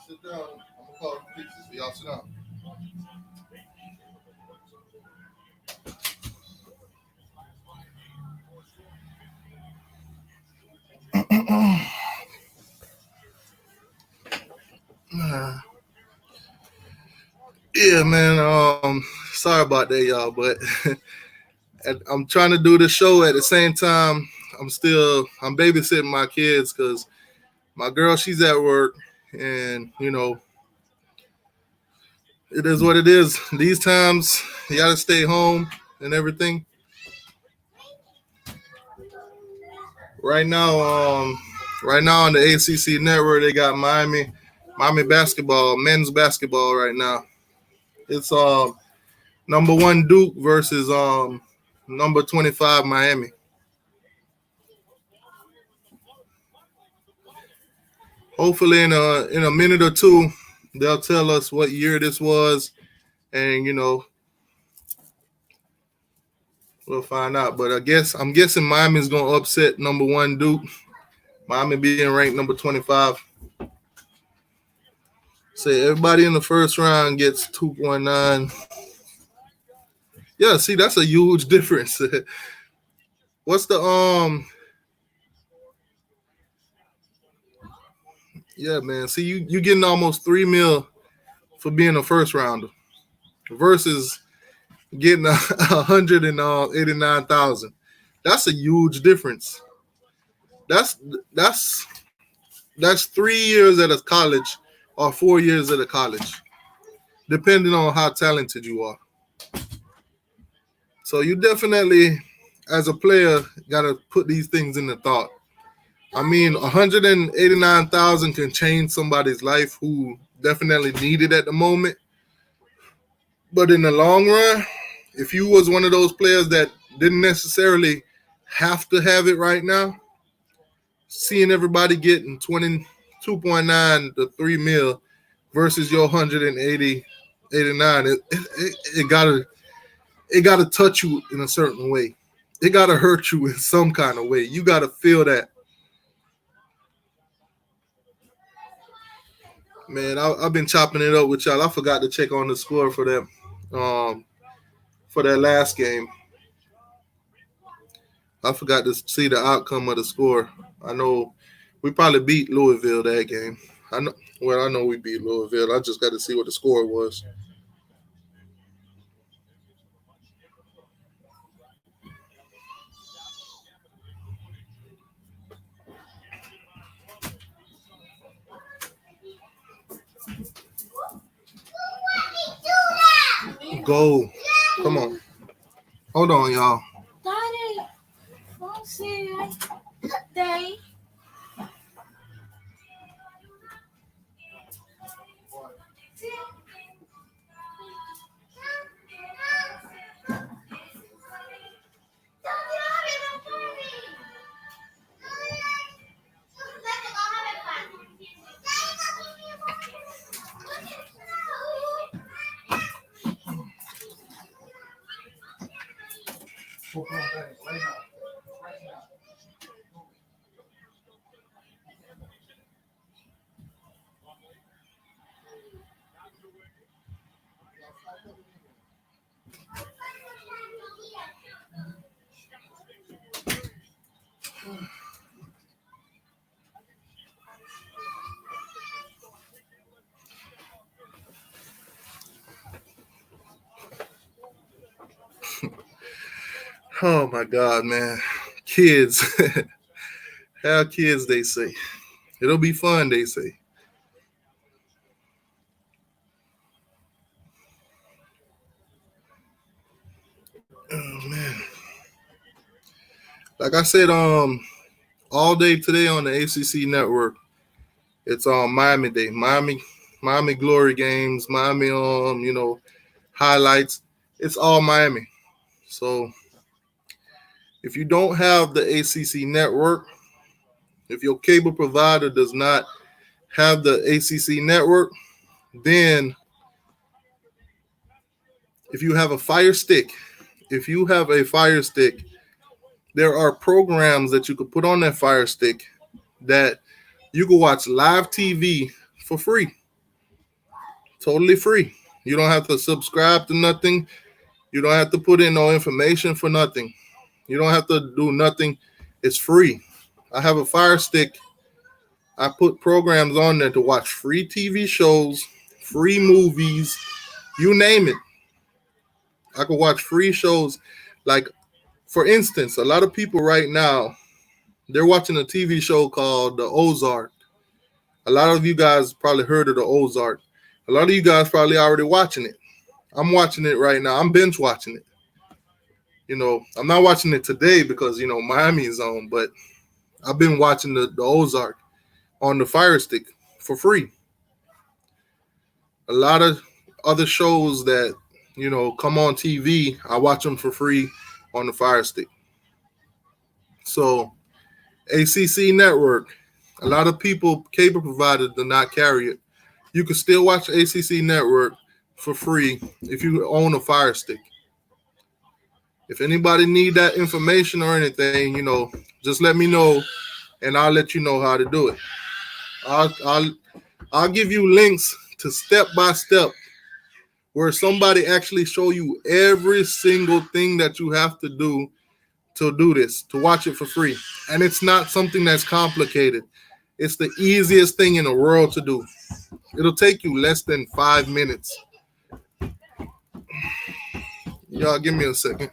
[SPEAKER 1] Sit down. I'm gonna call the pizza. So y'all sit down. Yeah, man. Sorry about that, y'all, but I'm trying to do the show at the same time. I'm babysitting my kids because my girl, she's at work, and it is what it is. These times, you gotta stay home and everything. Right now, right now on the ACC network, they got Miami basketball, men's basketball right now. It's number one Duke versus number 25 Miami. Hopefully, in a minute or two, they'll tell us what year this was, and we'll find out. But I'm guessing Miami's gonna upset number one Duke. Miami being ranked number 25. Say everybody in the first round gets 2.9. Yeah, see, that's a huge difference. What's the Yeah, man. See, you getting almost 3 mil for being a first rounder versus getting 189,000. That's a huge difference. That's that's that's 3 years at a college or 4 years at a college, depending on how talented you are. So you definitely, as a player, gotta put these things into thought. I mean, 189,000 can change somebody's life who definitely need it at the moment. But in the long run, if you was one of those players that didn't necessarily have to have it right now, seeing everybody getting 22.9 to 3 mil versus your 180, 89, it gotta touch you in a certain way. It gotta hurt you in some kind of way. You gotta feel that. Man, I've been chopping it up with y'all. I forgot to check on the score um, for that last game. I forgot to see the outcome of the score. I know we probably beat Louisville that game. I know. Well, I know we beat Louisville. I just got to see what the score was. Go. Come on. Hold on, y'all.
[SPEAKER 2] Daddy, don't say Daddy.
[SPEAKER 1] Oh my God, man. Kids. Have kids, they say. It'll be fun, they say. Oh man. Like I said, all day today on the ACC network, it's Miami Day. Miami Glory games, Miami highlights. It's all Miami. So if you don't have the ACC network, if your cable provider does not have the ACC network, then if you have a Fire Stick, if you have a Fire Stick, there are programs that you could put on that Fire Stick that you can watch live TV for free, totally free. You don't have to subscribe to nothing. You don't have to put in no information for nothing. You don't have to do nothing. It's free. I have a Fire Stick. I put programs on there to watch free TV shows, free movies, you name it. I can watch free shows. Like, for instance, a lot of people right now, they're watching a TV show called The Ozark. A lot of you guys probably heard of The Ozark. A lot of you guys probably already watching it. I'm watching it right now. I'm binge watching it. I'm not watching it today because, Miami is on, but I've been watching the Ozark on the Fire Stick for free. A lot of other shows that, come on TV, I watch them for free on the Fire Stick. So, ACC Network, a lot of people, cable providers, do not carry it. You can still watch ACC Network for free if you own a Fire Stick. If anybody need that information or anything, just let me know, and I'll let you know how to do it. I'll I'll, I'll give you links to step by step where somebody actually show you every single thing that you have to do this, to watch it for free. And it's not something that's complicated. It's the easiest thing in the world to do. It'll take you less than 5 minutes. Y'all give me a second.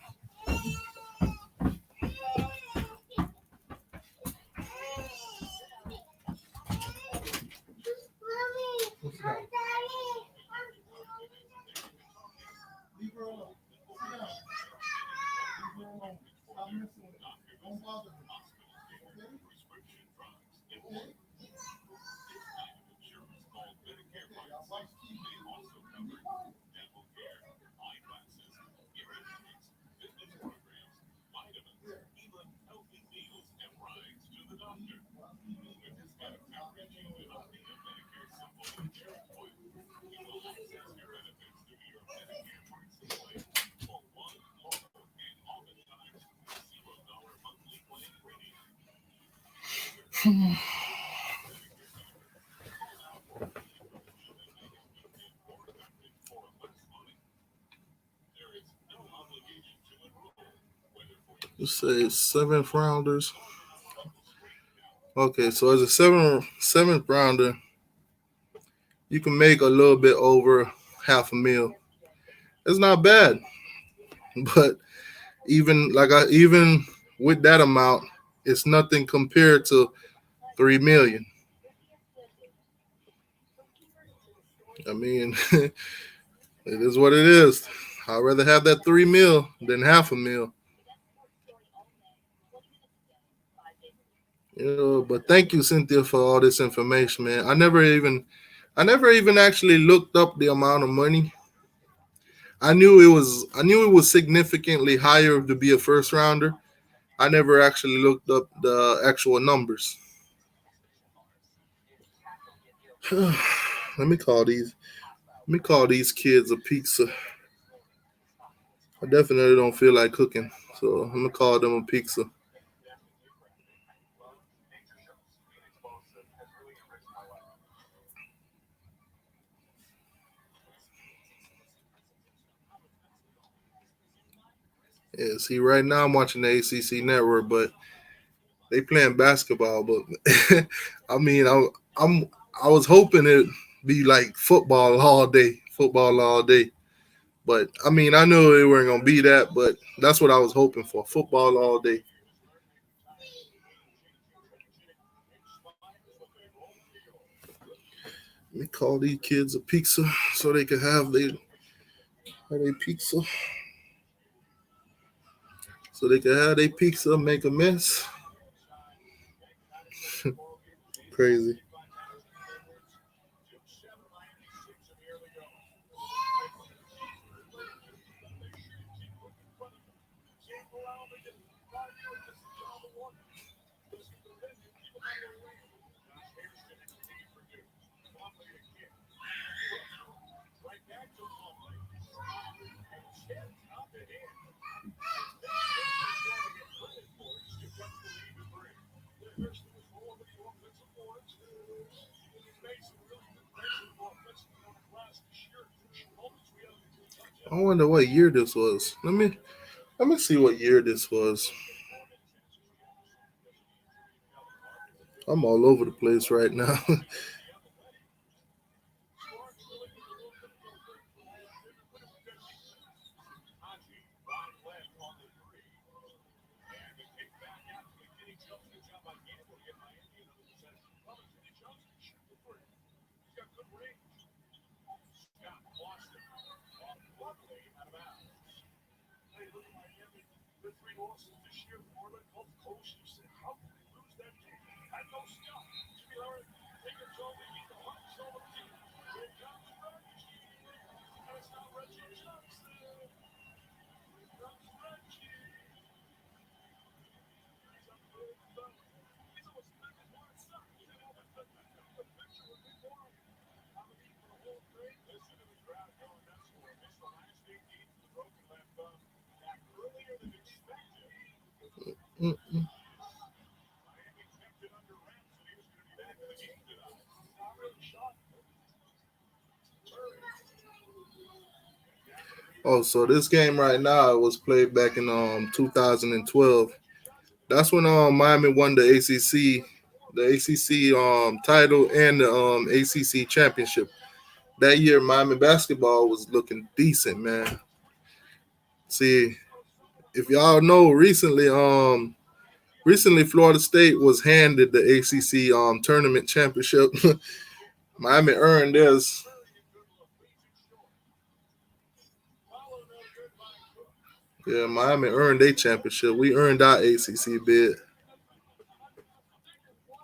[SPEAKER 1] Let's say seventh rounders. Okay, so as a seventh rounder, you can make a little bit over half a mil. It's not bad, but even with that amount, it's nothing compared to 3 million. I mean, it is what it is. I'd rather have that 3 mil than half a mil. But thank you, Cynthia, for all this information, man. I never even actually looked up the amount of money. I knew it was significantly higher to be a first rounder. I never actually looked up the actual numbers. let me call these let me call these kids a pizza. I definitely don't feel like cooking, so I'm gonna call them a pizza. Yeah, see, right now I'm watching the ACC network, but they playing basketball. But I mean, I'm I was hoping it be like football all day. But I mean, I knew it weren't gonna be that, but that's what I was hoping for, football all day. Let me call these kids a pizza so they can have their pizza, so they can have their pizza, make a mess. Crazy. I wonder what year this was. Let me see what year this was. I'm all over the place right now. Mm. Oh, so this game right now was played back in 2012. That's when Miami won the ACC title and the ACC championship. That year Miami basketball was looking decent, man. See, if y'all know, recently Florida State was handed the ACC tournament championship. Miami earned theirs. Yeah, Miami earned their championship. We earned our ACC bid.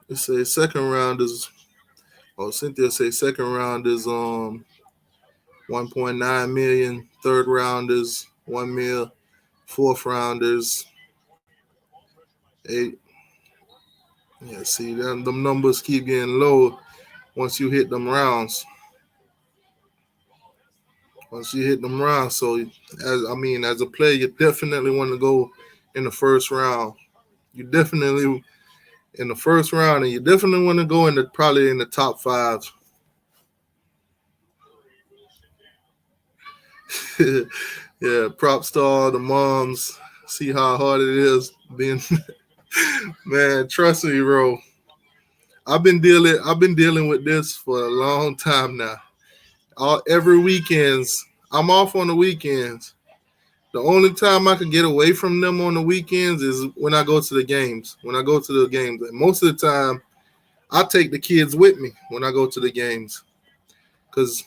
[SPEAKER 1] It say second round is. Oh, Cynthia say second round is 1.9 million. Third round is 1 mil. Fourth round is eight. Yeah, see, them numbers keep getting low once you hit them rounds. Once you hit them rounds, so as a player, you definitely want to go in the first round. You definitely in the first round, and you definitely want to go in the probably in the top five. Yeah, props to all the moms. See how hard it is being man. Trust me, bro. I've been dealing with this for a long time now. Every weekends, I'm off on the weekends. The only time I can get away from them on the weekends is when I go to the games. When I go to the games, and most of the time, I take the kids with me when I go to the games. Because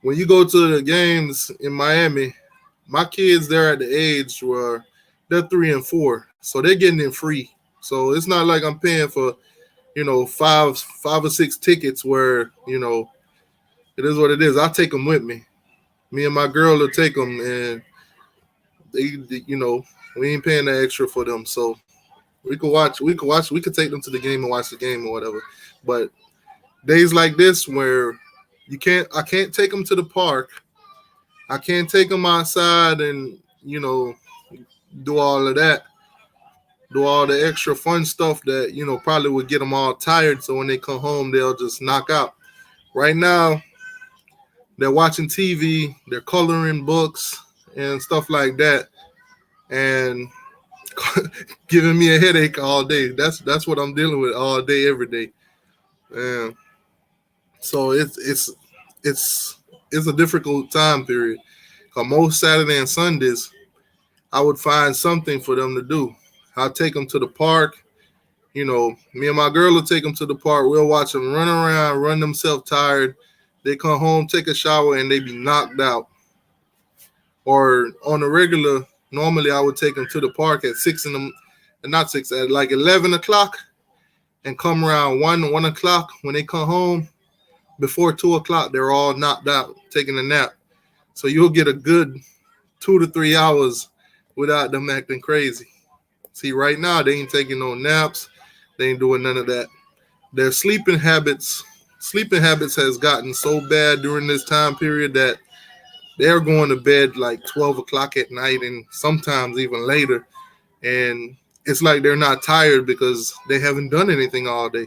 [SPEAKER 1] when you go to the games in Miami, my kids they're at the age where they're 3 and 4, so they're getting in free. So it's not like I'm paying for five or six tickets where it is what it is. I take them with me. Me and my girl will take them, and we ain't paying the extra for them. So we could take them to the game and watch the game or whatever. But days like this where I can't take them to the park. I can't take them outside and you know, do all of that, do all the extra fun stuff that, probably would get them all tired. So when they come home, they'll just knock out. Right now, they're watching TV, they're coloring books and stuff like that, and giving me a headache all day. That's what I'm dealing with all day, every day. And so it's it's a difficult time period. Cause most Saturday and Sundays, I would find something for them to do. I'll take them to the park. Me and my girl will take them to the park. We'll watch them run around, run themselves tired. They come home, take a shower, and they be knocked out. Or on a regular, normally I would take them to the park at 6 in the, not 6, at like 11 o'clock, and come around 1 o'clock. When they come home before 2 o'clock, they're all knocked out, taking a nap. So you'll get a good 2 to 3 hours without them acting crazy. See, right now they ain't taking no naps. They ain't doing none of that. Their sleeping habits has gotten so bad during this time period that they're going to bed like 12 o'clock at night and sometimes even later. And it's like they're not tired because they haven't done anything all day.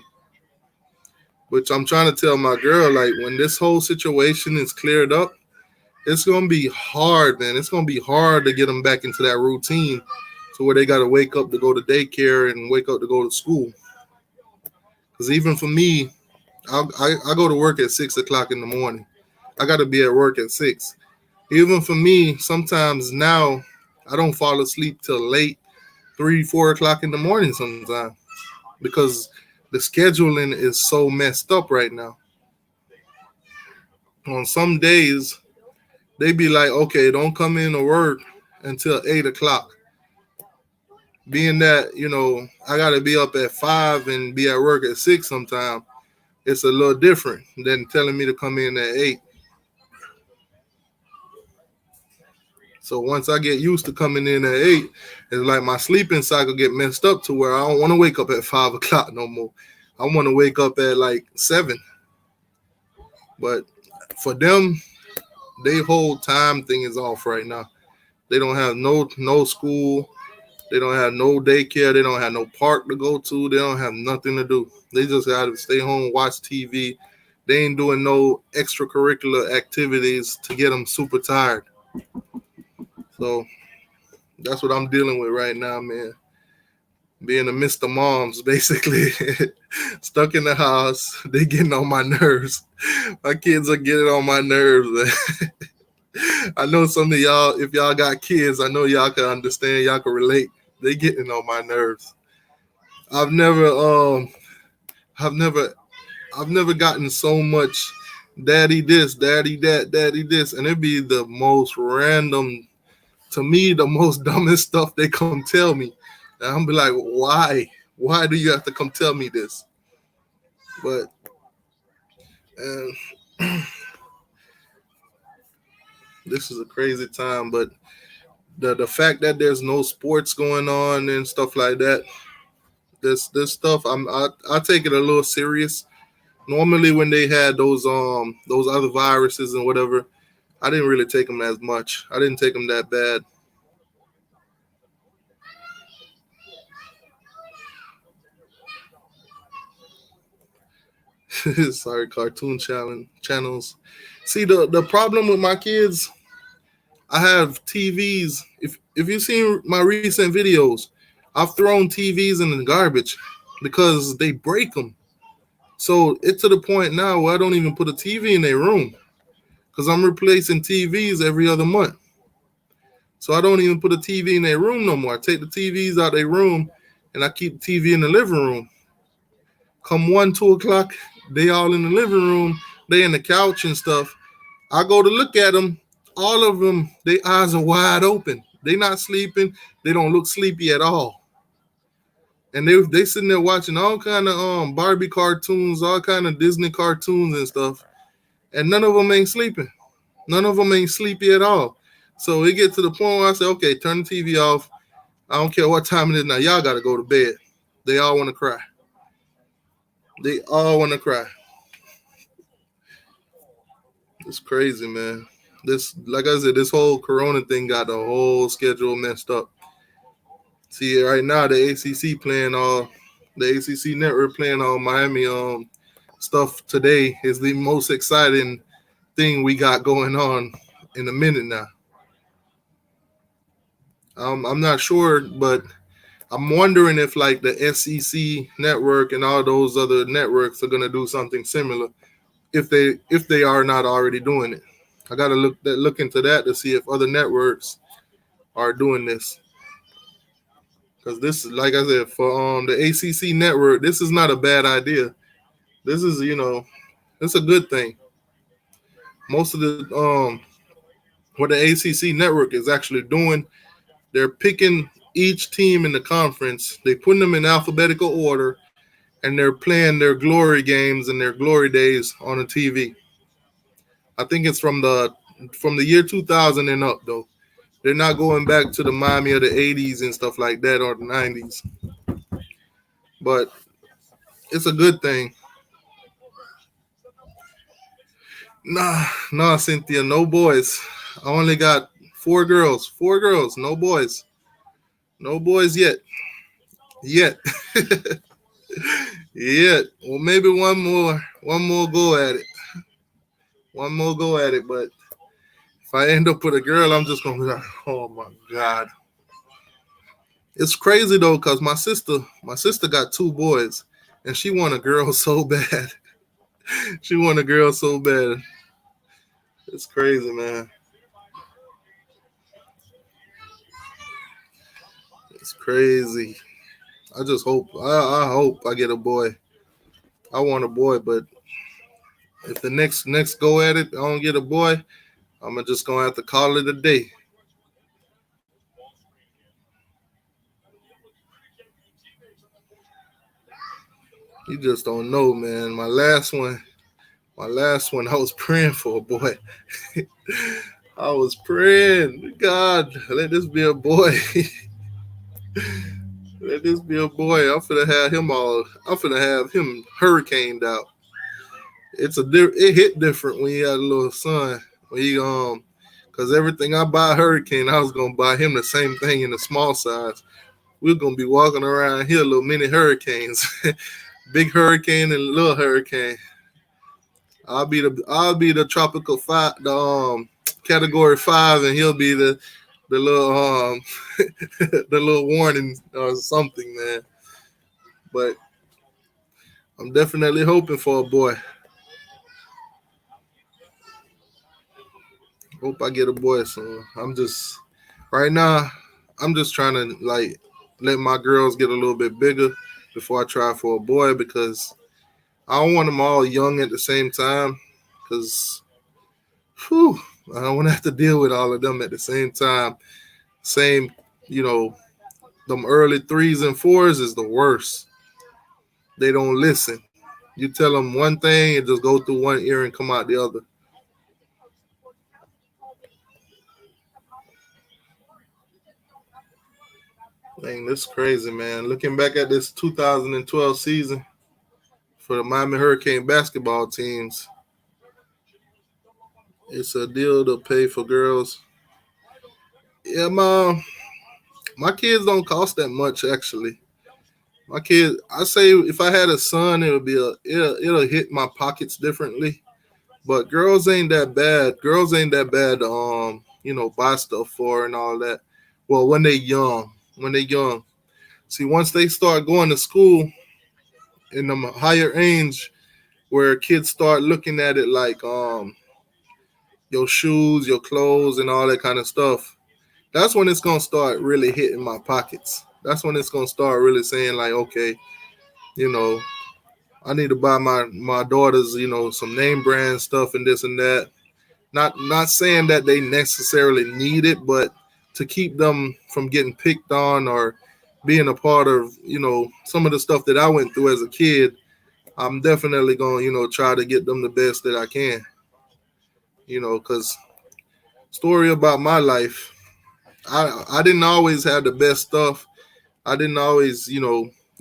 [SPEAKER 1] Which I'm trying to tell my girl, like, when this whole situation is cleared up, it's going to be hard, man. It's going to be hard to get them back into that routine to where they got to wake up to go to daycare and wake up to go to school. Because even for me, I go to work at 6 o'clock in the morning. I got to be at work at 6. Even for me, sometimes now I don't fall asleep till late, 3, 4 o'clock in the morning sometimes, because the scheduling is so messed up right now. On some days, they be like, okay, don't come in to work until 8 o'clock. Being that, I got to be up at 5 and be at work at 6 sometime, it's a little different than telling me to come in at 8. So once I get used to coming in at 8, it's like my sleeping cycle get messed up to where I don't want to wake up at 5 o'clock no more. I want to wake up at like 7. But for them, they whole time thing is off right now. They don't have no school. They don't have no daycare. They don't have no park to go to. They don't have nothing to do. They just got to stay home, watch TV. They ain't doing no extracurricular activities to get them super tired. So that's what I'm dealing with right now, man. Being a Mr. Moms, basically. Stuck in the house. They getting on my nerves. My kids are getting on my nerves. I know some of y'all, if y'all got kids, I know y'all can understand, y'all can relate. They getting on my nerves. I've never I've never I've never gotten so much daddy this, daddy that, daddy this, and it'd be the most random, to me, the most dumbest stuff they come tell me. And I'm be like, why? Why do you have to come tell me this? But this is a crazy time. But the fact that there's no sports going on and stuff like that, this stuff, I take it a little serious. Normally, when they had those other viruses and whatever, I didn't really take them as much. I didn't take them that bad. Sorry, channels. See, the problem with my kids, I have TVs. If you've seen my recent videos, I've thrown TVs in the garbage because they break them. So it's to the point now where I don't even put a TV in their room because I'm replacing TVs every other month. So I don't even put a TV in their room no more. I take the TVs out their room and I keep the TV in the living room. Come 1, 2 o'clock, they all in the living room. They in the couch and stuff. I go to look at them. All of them, their eyes are wide open. They not sleeping. They don't look sleepy at all. And they sitting there watching all kind of Barbie cartoons, all kind of Disney cartoons and stuff. And none of them ain't sleeping. None of them ain't sleepy at all. So it gets to the point where I say, okay, turn the TV off. I don't care what time it is now. Y'all got to go to bed. They all want to cry. They all want to cry. It's crazy, man. This, like I said, this whole Corona thing got the whole schedule messed up. See, right now the ACC network playing all Miami stuff today is the most exciting thing we got going on in a minute now. I'm not sure, but I'm wondering if like the SEC network and all those other networks are gonna do something similar if they are not already doing it. I gotta look into that to see if other networks are doing this because this is like I said for the ACC network. This is not a bad idea. This is it's a good thing. Most of the what the ACC network is actually doing, they're picking each team in the conference. They putting them in alphabetical order, and they're playing their glory games and their glory days on the TV. I think it's from the year 2000 and up though. They're not going back to the Miami of the 80s and stuff like that or the 90s. But it's a good thing. Nah, Cynthia, no boys. I only got four girls. Four girls, no boys. No boys yet. Yet. Yet. Well, maybe one more go at it. One more go at it. But if I end up with a girl, I'm just gonna be like, oh my God. It's crazy though, cause my sister got two boys, and she want a girl so bad. She want a girl so bad. It's crazy, man. It's crazy. I just hope. I hope I get a boy. I want a boy, but if the next go at it, I don't get a boy, I'm just gonna have to call it a day. You just don't know, man. My last one, I was praying for a boy. I was praying, God, let this be a boy. Let this be a boy. I'm finna have him all. I'm finna have him hurricaned out. It hit different when you had a little son. When you cause everything I buy Hurricane, I was gonna buy him the same thing in the small size. We're gonna be walking around here, little mini hurricanes, big hurricane and little hurricane. I'll be the tropical five, the category 5, and he'll be the little the little warning or something, man. But I'm definitely hoping for a boy. Hope I get a boy soon. Right now, I'm just trying to like let my girls get a little bit bigger before I try for a boy because I don't want them all young at the same time. Because, whew, I don't want to have to deal with all of them at the same time. Same, you know, them early threes and fours is the worst. They don't listen. You tell them one thing, it just go through one ear and come out the other. Dang, this is crazy, man. Looking back at this 2012 season for the Miami Hurricane basketball teams, it's a deal to pay for girls. Yeah, my kids don't cost that much actually. My kid, I say if I had a son, it'll hit my pockets differently. But girls ain't that bad. Girls ain't that bad. Buy stuff for and all that. Well, when they young. See, once they start going to school in the higher age, where kids start looking at it like your shoes, your clothes, and all that kind of stuff. That's when it's gonna start really hitting my pockets. That's when it's gonna start really saying like, okay, you know, I need to buy my daughters, some name brand stuff and this and that. Not saying that they necessarily need it, but to keep them from getting picked on or being a part of, some of the stuff that I went through as a kid, I'm definitely going to, try to get them the best that I can, because story about my life, I didn't always have the best stuff. I didn't always,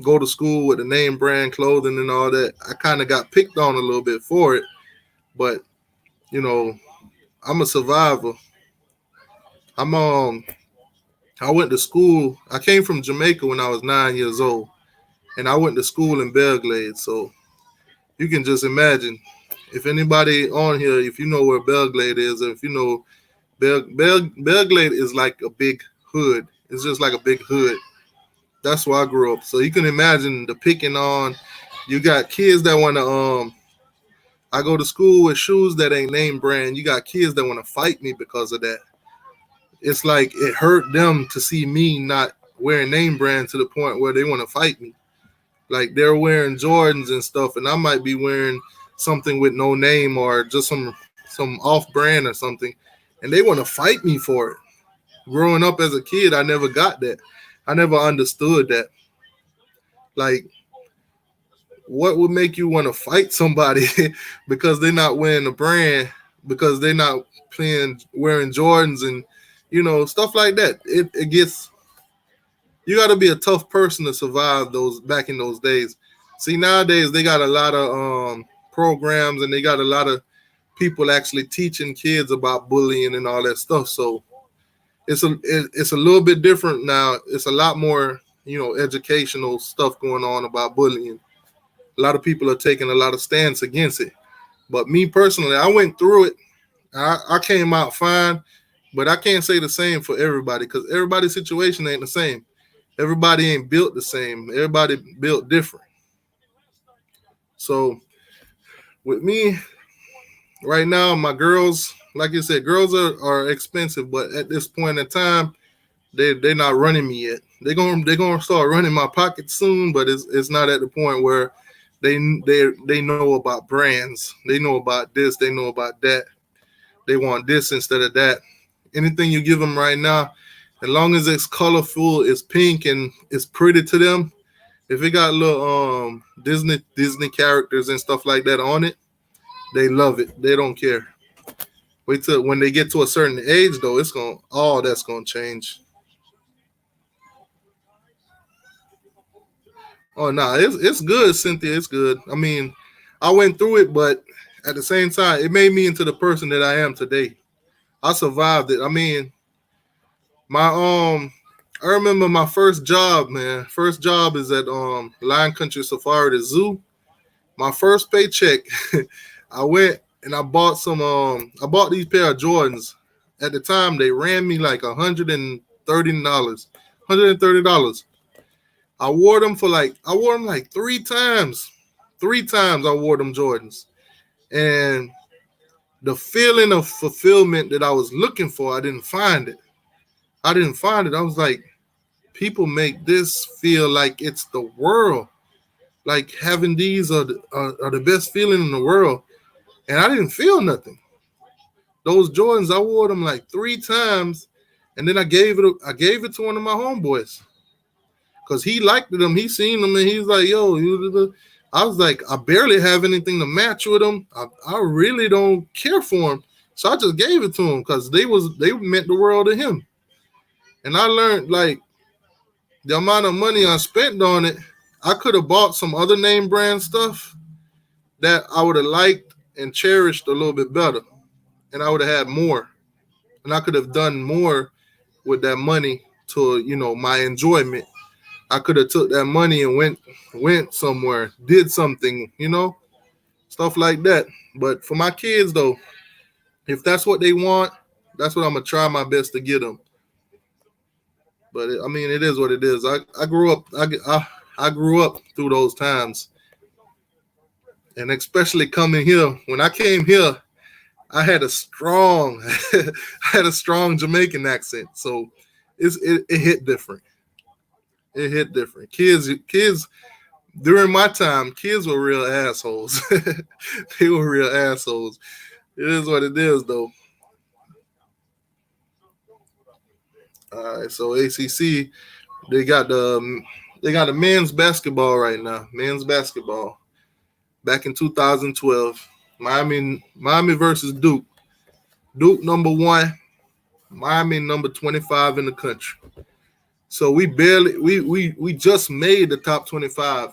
[SPEAKER 1] go to school with the name brand clothing and all that. I kind of got picked on a little bit for it, but you know, I'm a survivor. I'm I went to school. I came from Jamaica when I was 9 years old, and I went to school in Belgrade. So you can just imagine if anybody on here, if you know where Belgrade is, or if you know Belgrade is like a big hood. It's just like a big hood. That's where I grew up. So you can imagine the picking on. You got kids that want to I go to school with shoes that ain't name brand. You got kids that want to fight me because of that. It's like it hurt them to see me not wearing name brand to the point where they want to fight me. Like they're wearing Jordans and stuff, and I might be wearing something with no name or just some off brand or something, and they want to fight me for it. Growing up as a kid, I never got that. I never understood that. Like, what would make you want to fight somebody because they're not wearing a brand, because they're not playing wearing Jordans and stuff like that. It gets you got to be a tough person to survive those back in those days. See, nowadays they got a lot of programs and they got a lot of people actually teaching kids about bullying and all that stuff. So it's a little bit different now. It's a lot more educational stuff going on about bullying. A lot of people are taking a lot of stance against it. But me personally, I went through it. I came out fine, but I can't say the same for everybody because everybody's situation ain't the same. Everybody ain't built the same. Everybody built different. So with me right now, my girls, like you said, girls are expensive, but at this point in time, they're not running me yet. They're gonna start running my pockets soon, but it's not at the point where they know about brands. They know about this. They know about that. They want this instead of that. Anything you give them right now, as long as it's colorful, it's pink, and it's pretty to them. If it got little Disney characters and stuff like that on it, they love it. They don't care. Wait till when they get to a certain age, though, it's gonna all that's gonna change. Oh no, it's good, Cynthia. It's good. I mean, I went through it, but at the same time, it made me into the person that I am today. I survived it. I mean, my I remember my first job, man. First job is at Lion Country Safari, the zoo. My first paycheck, I went and I bought these pair of Jordans. At the time, they ran me like $130. $130. I wore them like three times. Three times I wore them Jordans. And the feeling of fulfillment that I was looking for, I didn't find it. I didn't find it. I was like, people make this feel like it's the world. Like having these are the best feeling in the world. And I didn't feel nothing. Those Jordans, I wore them like three times, and then I gave it to one of my homeboys because he liked them. He seen them, and he's like, "Yo, I was like, I barely have anything to match with them. I really don't care for them, so I just gave it to him because they meant the world to him. And I learned like the amount of money I spent on it. I could have bought some other name brand stuff that I would have liked and cherished a little bit better, and I would have had more, and I could have done more with that money to my enjoyment. I could have took that money and went somewhere, did something, stuff like that. But for my kids though, if that's what they want, that's what I'm gonna try my best to get them. But I mean, it is what it is. I grew up. I grew up through those times, and especially coming here. When I came here, I had a strong, I had a strong Jamaican accent, so it hit different. It hit different. Kids during my time, kids were real assholes. They were real assholes. It is what it is, though. All right, so ACC they got the men's basketball right now. Men's basketball back in 2012. Miami versus Duke. Duke number one. Miami number 25 in the country. So we just made the top 25.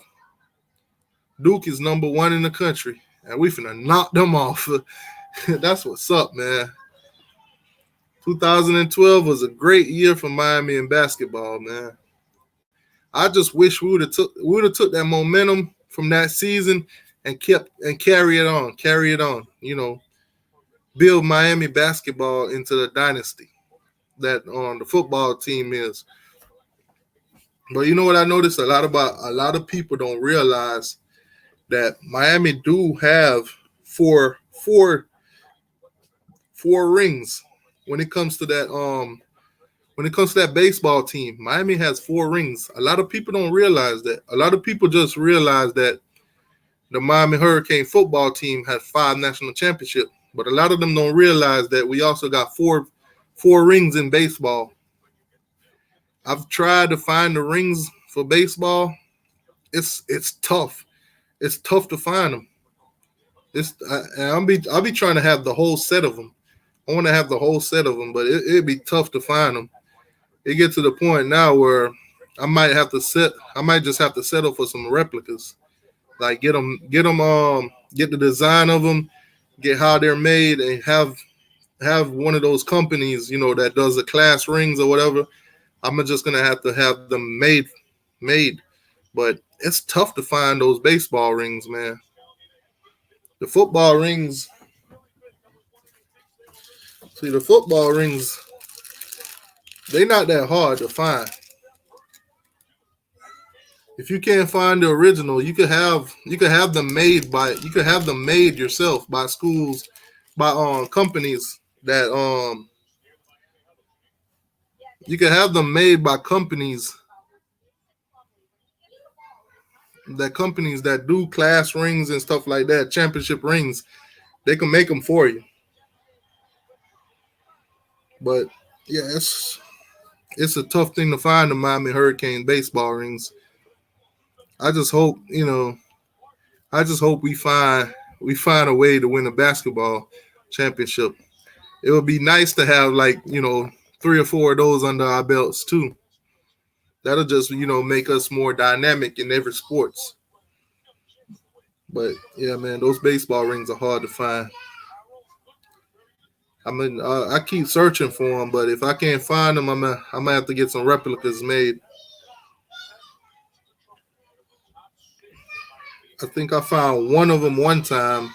[SPEAKER 1] Duke is number one in the country, and we finna knock them off. That's what's up, man. 2012 was a great year for Miami in basketball, man. I just wish we would have took that momentum from that season and kept and carry it on. Build Miami basketball into the dynasty that the football team is. But you know what I noticed a lot of people don't realize that Miami do have four four four rings when it comes to that baseball team. Miami has four rings. A lot of people don't realize that. A lot of people just realize that the Miami Hurricane football team has five national championships, but a lot of them don't realize that we also got four rings in baseball. I've tried to find the rings for baseball. It's tough. It's tough to find them. I'll be trying to have the whole set of them. I want to have the whole set of them, but it'd be tough to find them. It gets to the point now where I might just have to settle for some replicas. Like get the design of them, get how they're made, and have one of those companies, that does the class rings or whatever. I'm just gonna have to have them made. But it's tough to find those baseball rings, man. The football rings, the football rings, they not that hard to find. If you can't find the original, you could have them made yourself by schools, by companies that you could have them made by companies that do class rings and stuff like that, championship rings. They can make them for you. But yeah, it's a tough thing to find the Miami Hurricane baseball rings. I just hope, we find a way to win a basketball championship. It would be nice to have, like, three or four of those under our belts too. That'll just, make us more dynamic in every sports. But yeah, man, those baseball rings are hard to find. I mean, I keep searching for them, but if I can't find them, I'm gonna have to get some replicas made. I think I found one of them one time,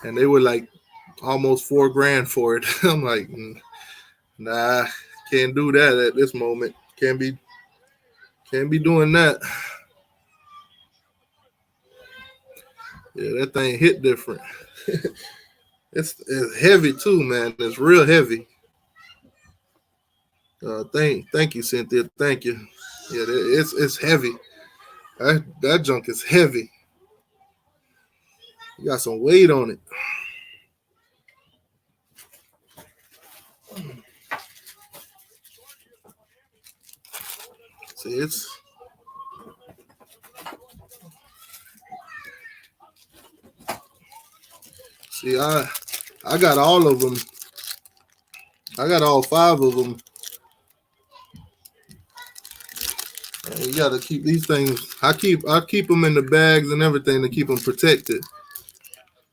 [SPEAKER 1] and they were like almost 4 grand for it. I'm like, nah, can't do that at this moment. Can't be doing that. Yeah, that thing hit different. It's heavy too, man. It's real heavy. Thank you, Cynthia. Thank you. Yeah, it's heavy. That junk is heavy. You got some weight on it. See, I got all of them. I got all five of them. And you got to keep these things. I keep them in the bags and everything to keep them protected.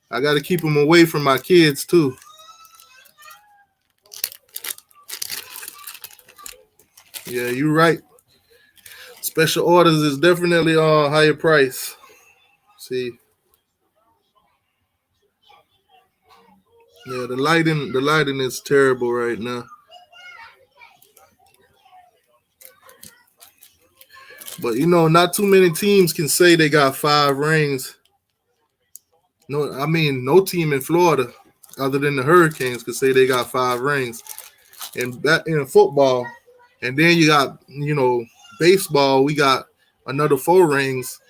[SPEAKER 1] I got to keep them away from my kids too. Yeah, you're right. Special orders is definitely a higher price. See, yeah, the lighting is terrible right now. But not too many teams can say they got 5 rings. No, I mean no team in Florida, other than the Hurricanes, could say they got 5 rings. And that in football, and then you got baseball. We got another 4 rings.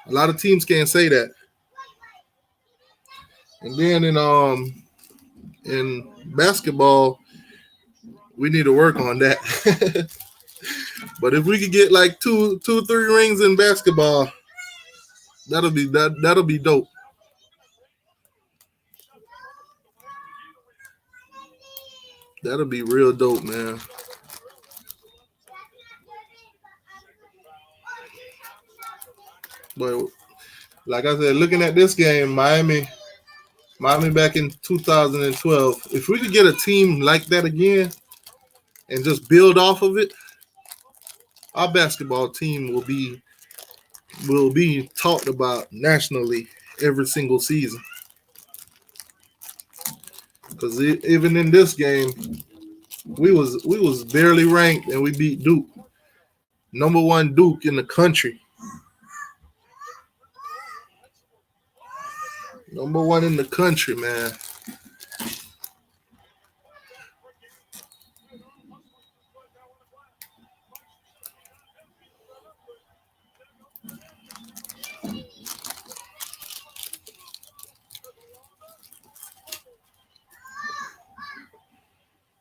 [SPEAKER 1] A lot of teams can't say that. And then in basketball, we need to work on that. But if we could get like 3 rings in basketball, that'll be dope. That'll be real dope, man. But like I said, looking at this game, Miami back in 2012. If we could get a team like that again and just build off of it, our basketball team will be talked about nationally every single season. Because even in this game, we was barely ranked and we beat Duke, number one Duke in the country, number one in the country, man.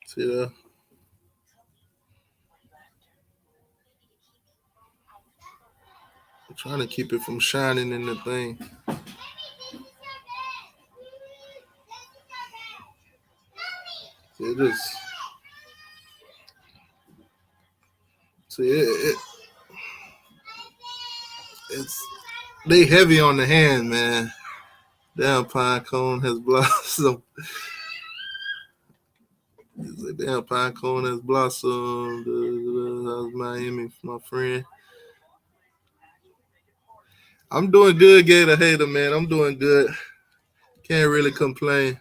[SPEAKER 1] See that? I'm trying to keep it from shining in the thing. See, it just see it's they heavy on the hand, man. Damn pine cone has blossomed. The damn pine cone has blossomed. How's Miami, my friend? I'm doing good, Gator Hater, man. I'm doing good. Can't really complain.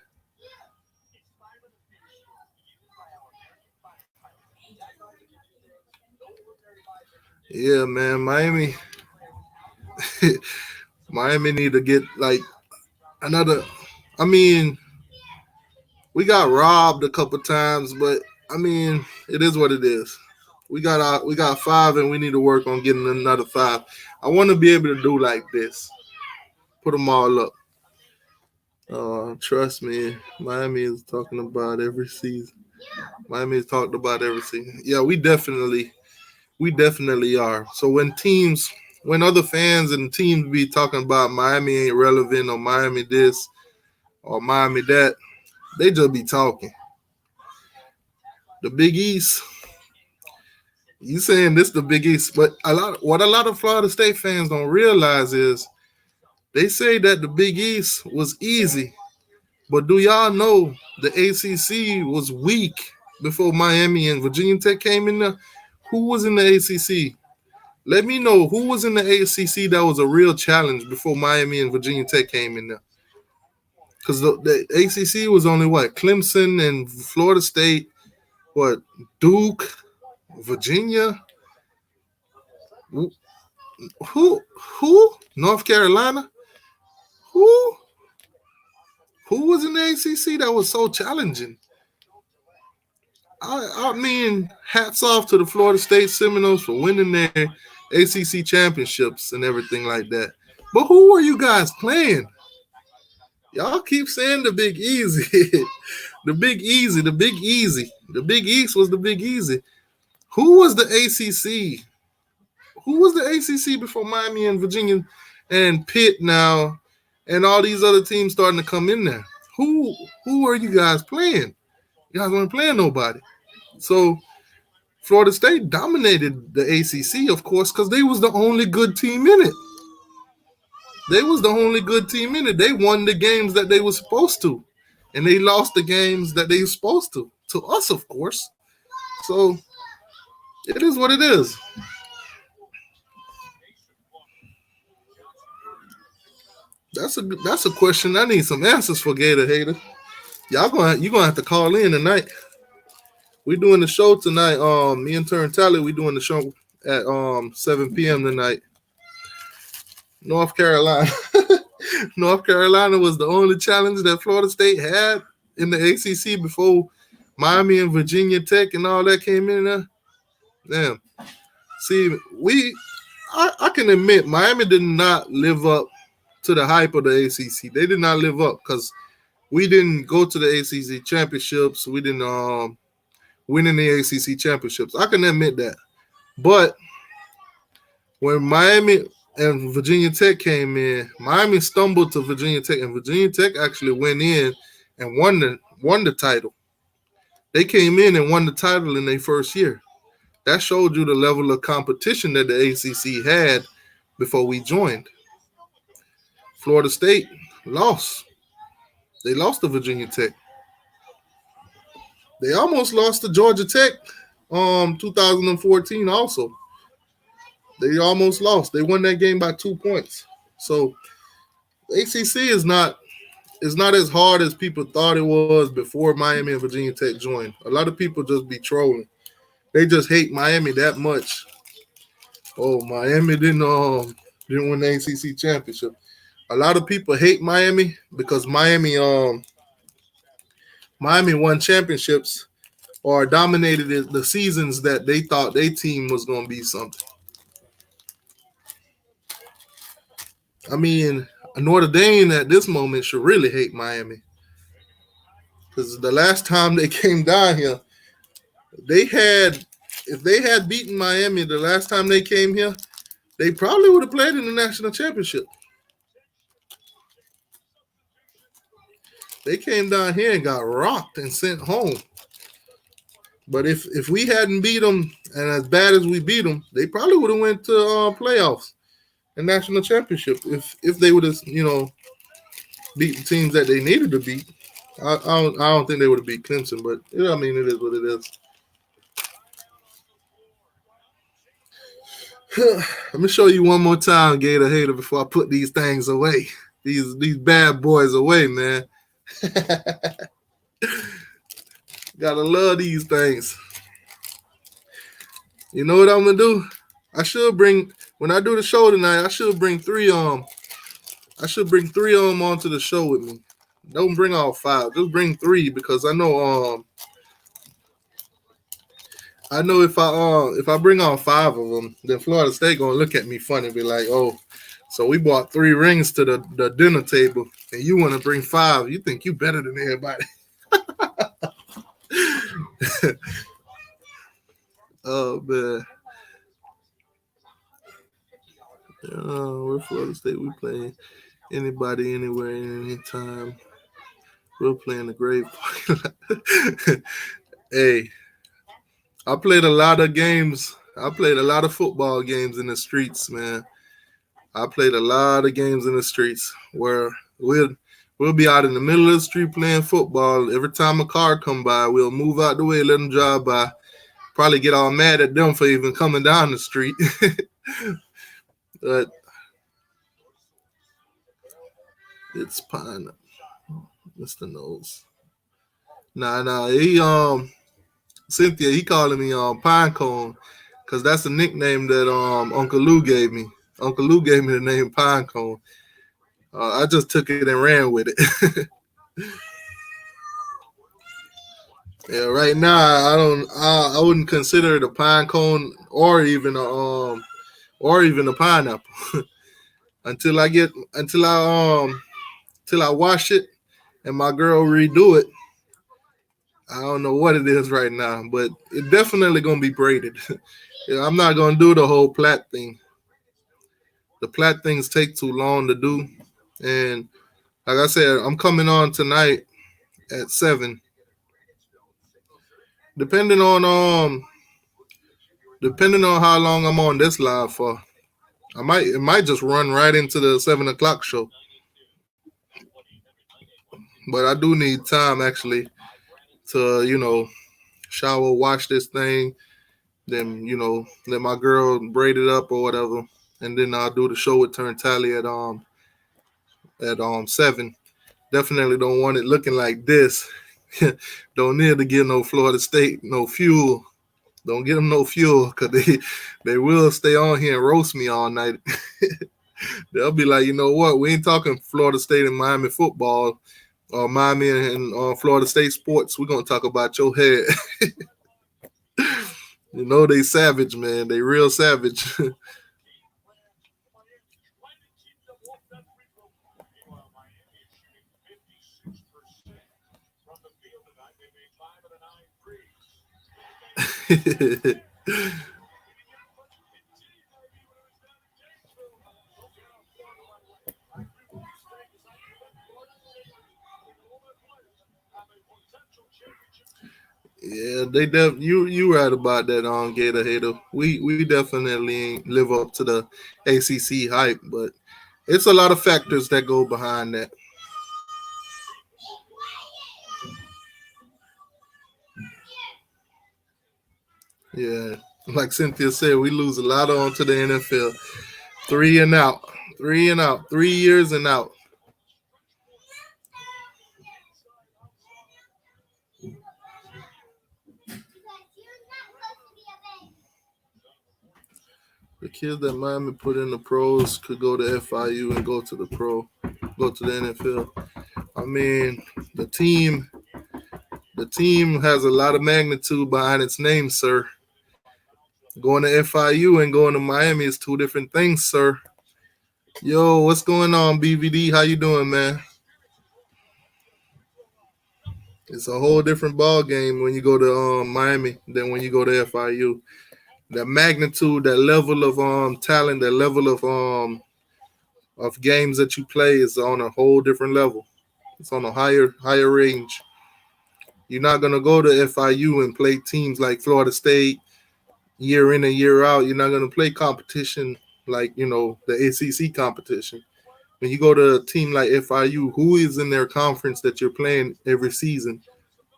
[SPEAKER 1] Yeah, man. Miami need to get like another. I mean, we got robbed a couple times, but I mean, it is what it is. We got five, and we need to work on getting another five. I want to be able to do like this, put them all up. Trust me, Miami is talking about every season. Miami is talked about every season. Yeah, we definitely are. So when other fans and teams be talking about Miami ain't relevant or Miami this or Miami that, they just be talking. The Big East, you saying this the Big East, but a lot of Florida State fans don't realize is they say that the Big East was easy, but do y'all know the ACC was weak before Miami and Virginia Tech came in there? Who was in the ACC? Let me know who was in the ACC that was a real challenge before Miami and Virginia Tech came in there. Because the ACC was only what? Clemson and Florida State, what? Duke, Virginia, who, who? North Carolina, who? Who was in the ACC that was so challenging? I mean, hats off to the Florida State Seminoles for winning their ACC championships and everything like that. But who were you guys playing? Y'all keep saying the Big Easy, the Big Easy, the Big Easy. The Big East was the Big Easy. Who was the ACC? Who was the ACC before Miami and Virginia and Pitt now, and all these other teams starting to come in there? Who are you guys playing? You guys weren't playing nobody. So Florida State dominated the ACC, of course, because they was the only good team in it. They was the only good team in it. They won the games that they were supposed to, and they lost the games that they were supposed to us, of course. So it is what it is. That's a question I need some answers for, Gator Hater. You gonna have to call in tonight. We doing the show tonight. Me and Turn Tally, we doing the show at 7 p.m. tonight. North Carolina. North Carolina was the only challenge that Florida State had in the ACC before Miami and Virginia Tech and all that came in there. Damn. See, I can admit Miami did not live up to the hype of the ACC. They did not live up because we didn't go to the ACC championships. We didn't win in the ACC championships. I can admit that. But when Miami and Virginia Tech came in, Miami stumbled to Virginia Tech, and Virginia Tech actually went in and won the title. They came in and won the title in their first year. That showed you the level of competition that the ACC had before we joined. Florida State lost. They lost to Virginia Tech. They almost lost to Georgia Tech 2014 also. They almost lost. They won that game by 2 points. So ACC is not as hard as people thought it was before Miami and Virginia Tech joined. A lot of people just be trolling. They just hate Miami that much. Oh, Miami didn't win the ACC championship. A lot of people hate Miami because Miami won championships or dominated the seasons that they thought their team was going to be something. I mean, Notre Dame at this moment should really hate Miami because the last time they came down here, they had if they had beaten Miami the last time they came here, they probably would have played in the national championship. They came down here and got rocked and sent home. But if we hadn't beat them and as bad as we beat them, they probably would have went to playoffs and national championship if they would have beat the teams that they needed to beat. I don't think they would have beat Clemson, but I mean it is what it is. Let me show you one more time, Gator Hater, before I put these things away. These bad boys away, man. Gotta love these things. You know what I'm gonna do? I should bring when I do the show tonight. I should bring three onto the show with me. Don't bring all five. Just bring three because I know if I bring on five of them, then Florida State gonna look at me funny and be like, oh, so we brought 3 rings to the dinner table and you want to bring 5? You think you better than everybody? Oh man. We're Florida State. We playing anybody, anywhere, anytime. We're playing the grave. Hey, I played a lot of games. I played a lot of football games in the streets, man. I played a lot of games in the streets where we'll be out in the middle of the street playing football. Every time a car come by, we'll move out the way, let them drive by. Probably get all mad at them for even coming down the street. But it's pine. Mr. Nose. Nah. Cynthia, he calling me Pine Cone because that's a nickname that Uncle Lou gave me. Uncle Lou gave me the name Pine Cone. I just took it and ran with it. Yeah, right now I wouldn't consider it a pine cone or even a pineapple until I wash it and my girl redo it. I don't know what it is right now, but it's definitely gonna be braided. Yeah, I'm not gonna do the whole plait thing. The plait things take too long to do, and like I said, I'm coming on tonight at 7. Depending on depending on how long I'm on this live for, it might just run right into the 7 o'clock show. But I do need time actually to shower, wash this thing, then let my girl braid it up or whatever, and then I'll do the show with Turn Tally at 7. Definitely don't want it looking like this. Don't need to give no Florida State no fuel. Don't get them no fuel because they will stay on here and roast me all night. They'll be like, you know what? We ain't talking Florida State and Miami football or Miami and Florida State sports. We're gonna talk about your head. They savage, man. They real savage. Yeah, you right about that on Gator Hater. We definitely live up to the ACC hype, but it's a lot of factors that go behind that. Yeah, like Cynthia said, we lose a lot on to the NFL. Three and out, 3 and out, 3 years and out. The kids that Miami put in the pros could go to FIU and go to the pro, go to the NFL. I mean, the team, the team has a lot of magnitude behind its name, sir. Going to FIU and going to Miami is two different things, sir. Yo, what's going on, BVD? How you doing, man? It's a whole different ball game when you go to Miami than when you go to FIU. That magnitude, that level of talent, that level of games that you play is on a whole different level. It's on a higher range. You're not gonna go to FIU and play teams like Florida State year in and year out. You're not gonna play competition like the ACC competition. When you go to a team like FIU, who is in their conference that you're playing every season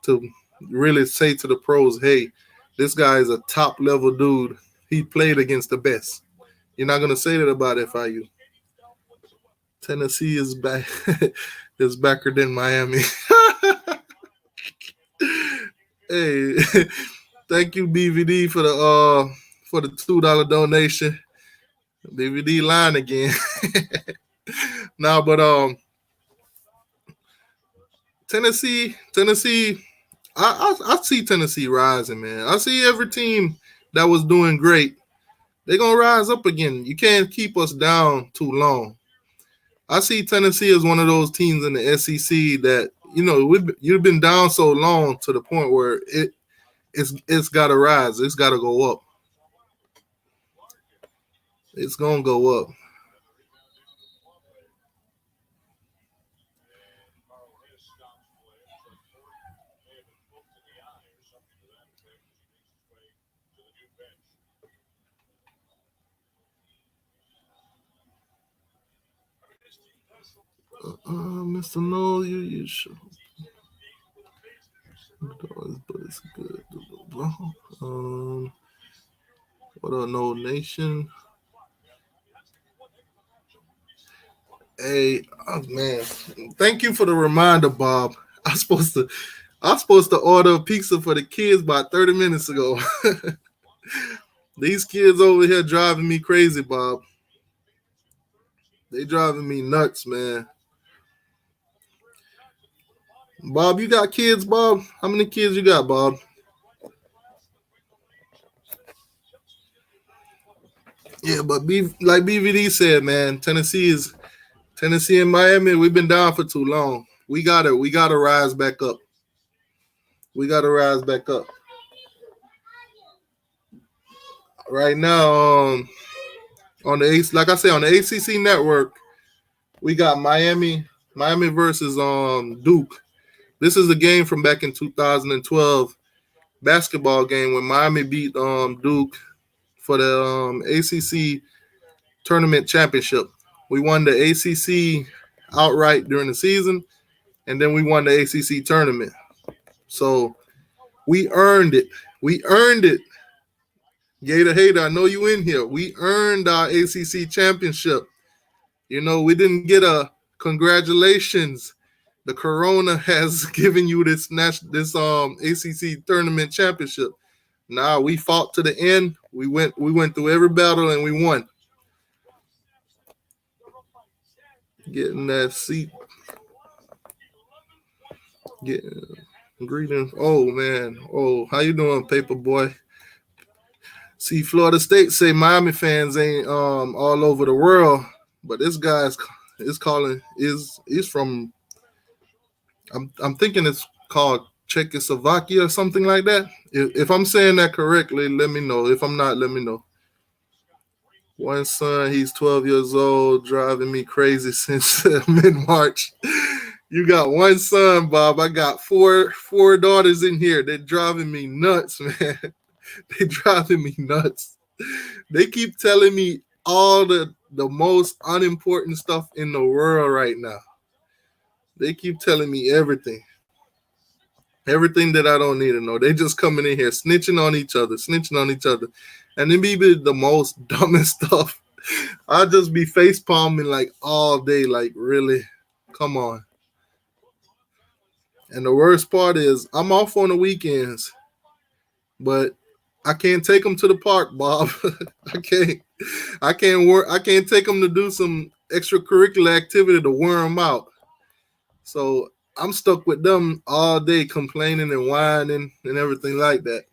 [SPEAKER 1] to really say to the pros, hey, this guy is a top level dude. He played against the best. You're not gonna say that about FIU. Tennessee is back is backer than Miami. Hey, thank you BVD for the $2 donation. BVD line again. Now, but Tennessee, I see Tennessee rising, man. I see every team that was doing great. They're gonna rise up again. You can't keep us down too long. I see Tennessee as one of those teams in the SEC that you've been down so long to the point where it's got to rise. It's got to go up. It's gonna go up. Mr. No, you should. But it's good. Um, what up, No Nation? Hey, oh, man, thank you for the reminder, Bob. I was supposed to order a pizza for the kids about 30 minutes ago. These kids over here driving me crazy, Bob. They driving me nuts, man. Bob, you got kids, Bob? How many kids you got, Bob? Yeah, but like BVD said, man, Tennessee and Miami. We've been down for too long. We gotta rise back up. We gotta rise back up. Right now, on the like I said, on the ACC network, we got Miami versus Duke. This is a game from back in 2012, basketball game when Miami beat Duke for the ACC tournament championship. We won the ACC outright during the season, and then we won the ACC tournament. So we earned it. We earned it. Gator Hater, I know you in here. We earned our ACC championship. We didn't get a congratulations. The Corona has given you this ACC tournament championship. Nah, we fought to the end. We went through every battle and we won. Getting that seat. Getting greetings. Oh man. Oh, how you doing, paper boy? See, Florida State say Miami fans ain't all over the world, but this is calling is from I'm thinking it's called Czechoslovakia or something like that. If I'm saying that correctly, let me know. If I'm not, let me know. One son, he's 12 years old, driving me crazy since mid March. You got one son, Bob. I got four daughters in here. They're driving me nuts, man. They driving me nuts. They keep telling me all the most unimportant stuff in the world right now. They keep telling me everything. Everything that I don't need to know. They just coming in here snitching on each other. And it be the most dumbest stuff. I just be face palming like all day, like really, come on. And the worst part is I'm off on the weekends, but I can't take them to the park, Bob. I can't. I can't work. I can't take them to do some extracurricular activity to wear them out. So I'm stuck with them all day, complaining and whining and everything like that.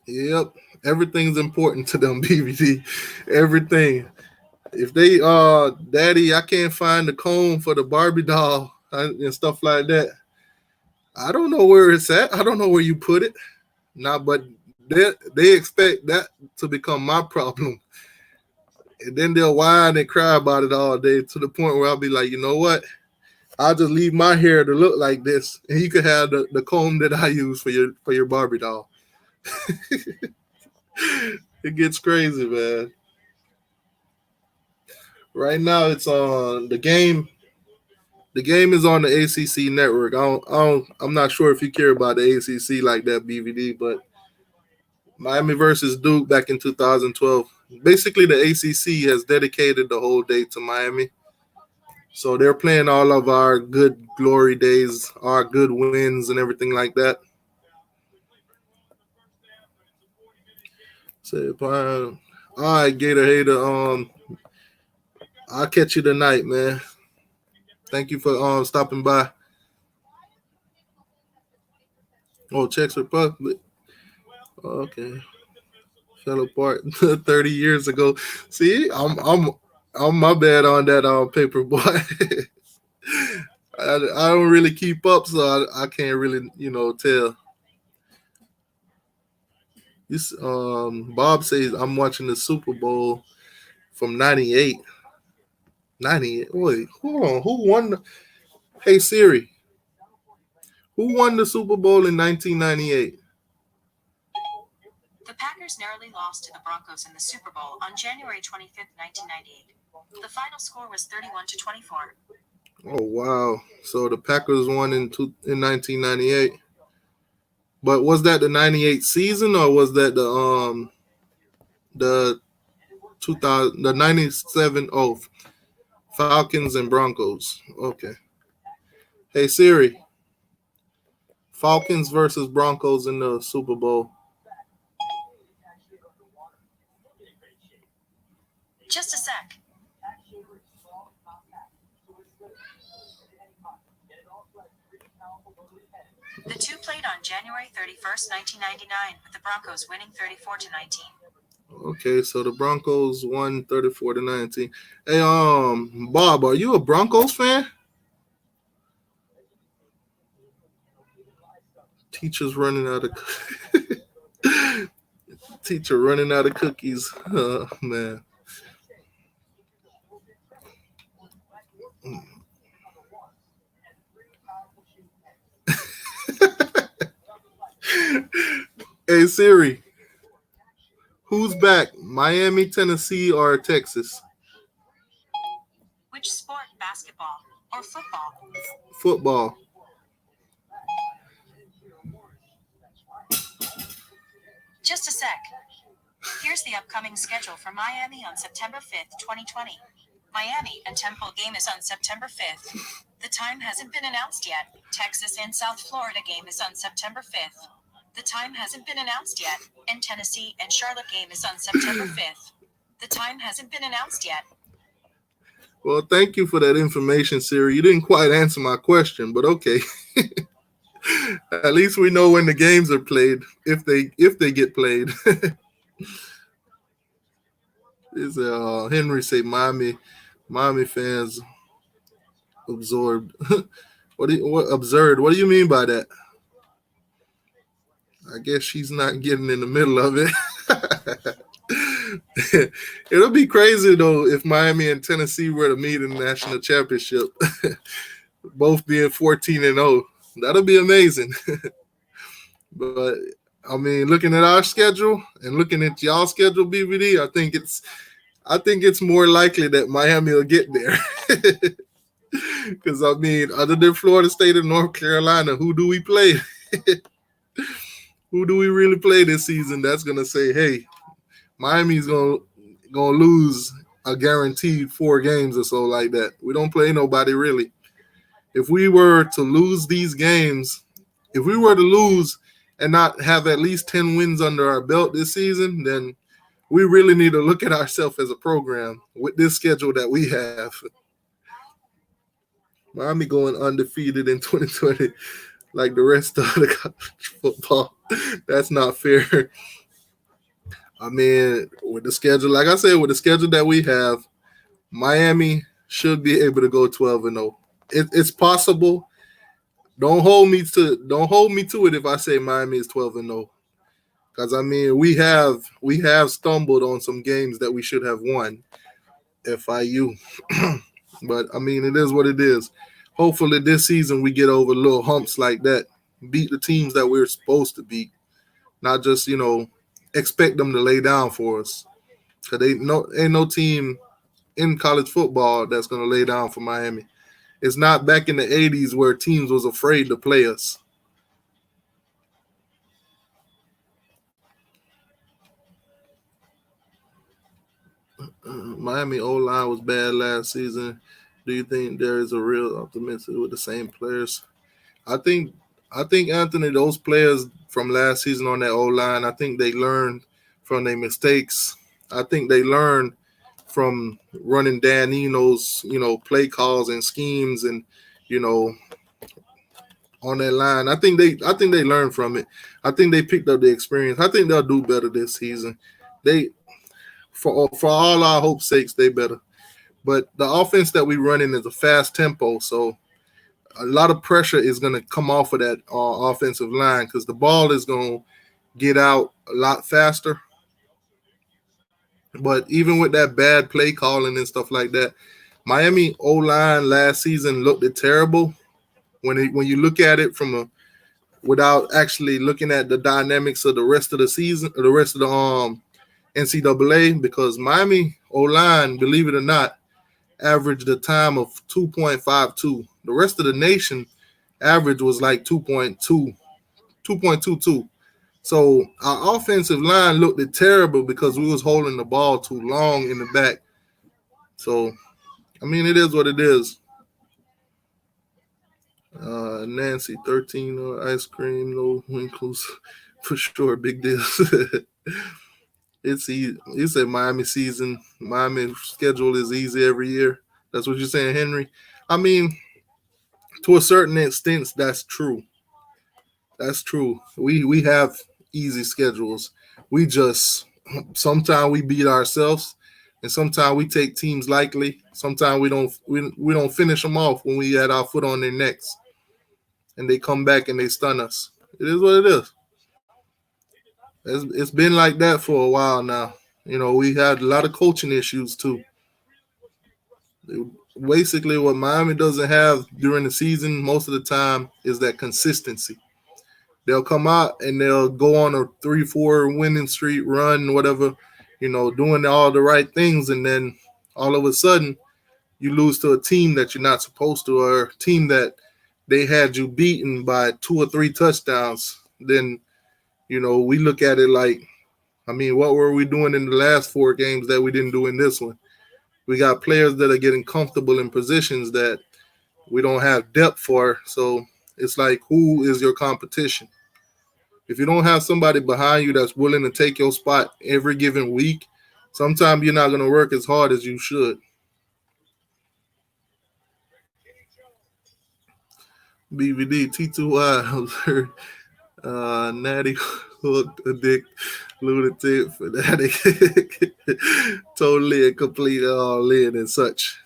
[SPEAKER 1] Yep, everything's important to them, BBD. Everything. If they daddy, I can't find the comb for the Barbie doll and stuff like that. I don't know where it's at. I don't know where you put it. Nah, but they expect that to become my problem. And then they'll whine and cry about it all day to the point where I'll be like, you know what? I'll just leave my hair to look like this, and you can have the comb that I use for your Barbie doll. It gets crazy, man. Right now, it's on the game. The game is on the ACC network. I'm not sure if you care about the ACC like that, BVD, but Miami versus Duke back in 2012. Basically, the ACC has dedicated the whole day to Miami. So they're playing all of our good glory days, our good wins, and everything like that. So, all right, Gator Hater. I'll catch you tonight, man. Thank you for stopping by. Oh, Czech Republic. Okay, fell apart 30 years ago. See, I'm my bad on that paper boy. I don't really keep up, so I can't really tell. This Bob says I'm watching the Super Bowl from '98. '98. Wait, hold on. Who won? Hey Siri, who won the Super Bowl in 1998?
[SPEAKER 4] The Packers narrowly lost to the Broncos in the Super Bowl on January 25th, 1998. The final score was 31-24.
[SPEAKER 1] Oh wow! So the Packers won in 1998. But was that the '98 season or was that the 2000 the '97 Falcons and Broncos? Okay. Hey Siri, Falcons versus Broncos in the Super Bowl.
[SPEAKER 4] Just a sec. The two played on January 31st, 1999, with the Broncos winning 34-19.
[SPEAKER 1] Okay, so the Broncos won 34-19. Hey, Bob, are you a Broncos fan? Teacher's running out of teacher running out of cookies. Oh, man. Hey Siri, who's back? Miami, Tennessee, or Texas?
[SPEAKER 4] Which sport? Basketball or football?
[SPEAKER 1] Football.
[SPEAKER 4] Just a sec. Here's the upcoming schedule for Miami on September 5th, 2020. Miami and Temple game is on September 5th. The time hasn't been announced yet. Texas and South Florida game is on September 5th. The time hasn't been announced yet. And Tennessee and Charlotte game is on September 5th. The time hasn't been announced yet.
[SPEAKER 1] Well, thank you for that information, Siri. You didn't quite answer my question, but okay. At least we know when the games are played, if they get played. Is Henry say Miami fans absorbed? What absurd? What do you mean by that? I guess she's not getting in the middle of it. It'll be crazy though if Miami and Tennessee were to meet in the national championship, both being 14-0. That'll be amazing. But I mean, looking at our schedule and looking at y'all schedule, BVD, I think I think it's more likely that Miami will get there. Because I mean, other than Florida State and North Carolina, who do we play? Who do we really play this season? That's gonna say, hey, Miami's gonna lose a guaranteed 4 games or so like that. We don't play nobody really. If we were to lose these games, if we were to lose and not have at least 10 wins under our belt this season, then we really need to look at ourselves as a program with this schedule that we have. Miami going undefeated in 2020 like the rest of the college football. That's not fair. I mean, with the schedule, like I said, with the schedule that we have, Miami should be able to go 12-0. It's possible. Don't hold me to it if I say Miami is 12-0. Because I mean, we have stumbled on some games that we should have won. FIU, but I mean, it is what it is. Hopefully, this season we get over little humps like that, beat the teams that we're supposed to beat, not just expect them to lay down for us. Cause ain't no team in college football that's gonna lay down for Miami. It's not back in the '80s where teams was afraid to play us. Miami O line was bad last season. Do you think there is a real optimistic with the same players? I think I think Anthony, those players from last season on that O line, I think they learned from their mistakes. I think they learned from running Dan Eno's, play calls and schemes and, you know, on that line. I think they learned from it. I think they picked up the experience. I think they'll do better this season. They for all our hopes' sakes, they better. But the offense that we running is a fast tempo, so a lot of pressure is going to come off of that offensive line because the ball is going to get out a lot faster. But even with that bad play calling and stuff like that, Miami O line last season looked terrible when you look at it from a without actually looking at the dynamics of the rest of the season, or the rest of the NCAA, because Miami O line, believe it or not, averaged a time of 2.52. The rest of the nation average was like 2.2, 2.22. So our offensive line looked terrible because we was holding the ball too long in the back. So I mean, it is what it is. Nancy, 13 ice cream, no winkles for sure. Big deal. It's easy. You said Miami season, Miami schedule is easy every year. That's what you're saying, Henry. I mean, to a certain extent, that's true. That's true. We have easy schedules. We just sometimes we beat ourselves, and sometimes we take teams lightly. Sometimes we don't finish them off when we had our foot on their necks, and they come back and they stun us. It is what it is. It's been like that for a while now. We had a lot of coaching issues too. Basically, what Miami doesn't have during the season most of the time is that consistency. They'll come out and they'll go on a 3-4 winning streak run, whatever, doing all the right things, and then all of a sudden you lose to a team that you're not supposed to, or a team that they had you beaten by 2 or 3 touchdowns. Then we look at it like, I mean, what were we doing in the last 4 games that we didn't do in this one? We got players that are getting comfortable in positions that we don't have depth for. So it's like, who is your competition? If you don't have somebody behind you that's willing to take your spot every given week, sometimes you're not going to work as hard as you should. BVD, T2Y, Natty hooked a dick, lunatic, fanatic, totally and completely all in and such.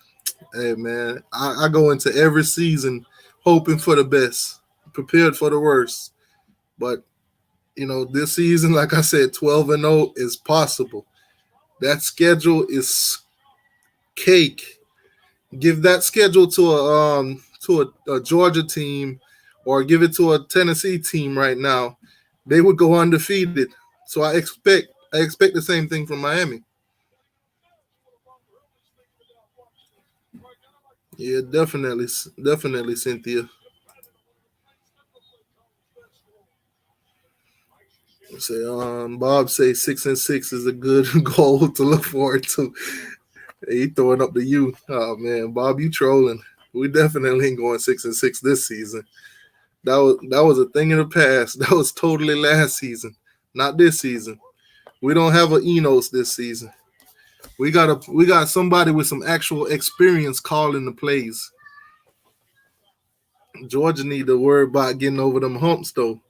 [SPEAKER 1] Hey man, I go into every season hoping for the best, prepared for the worst. But this season, like I said, 12-0 is possible. That schedule is cake. Give that schedule to a Georgia team, or give it to a Tennessee team right now, they would go undefeated. So I expect the same thing from Miami. Yeah, definitely, definitely, Cynthia. Say, Bob say 6-6 is a good goal to look forward to. He throwing up the U. Oh man, Bob, you trolling. We definitely ain't going 6-6 this season. That was a thing in the past. That was totally last season, not this season. We don't have a Enos this season. We got somebody with some actual experience calling the plays. Georgia need to worry about getting over them humps though.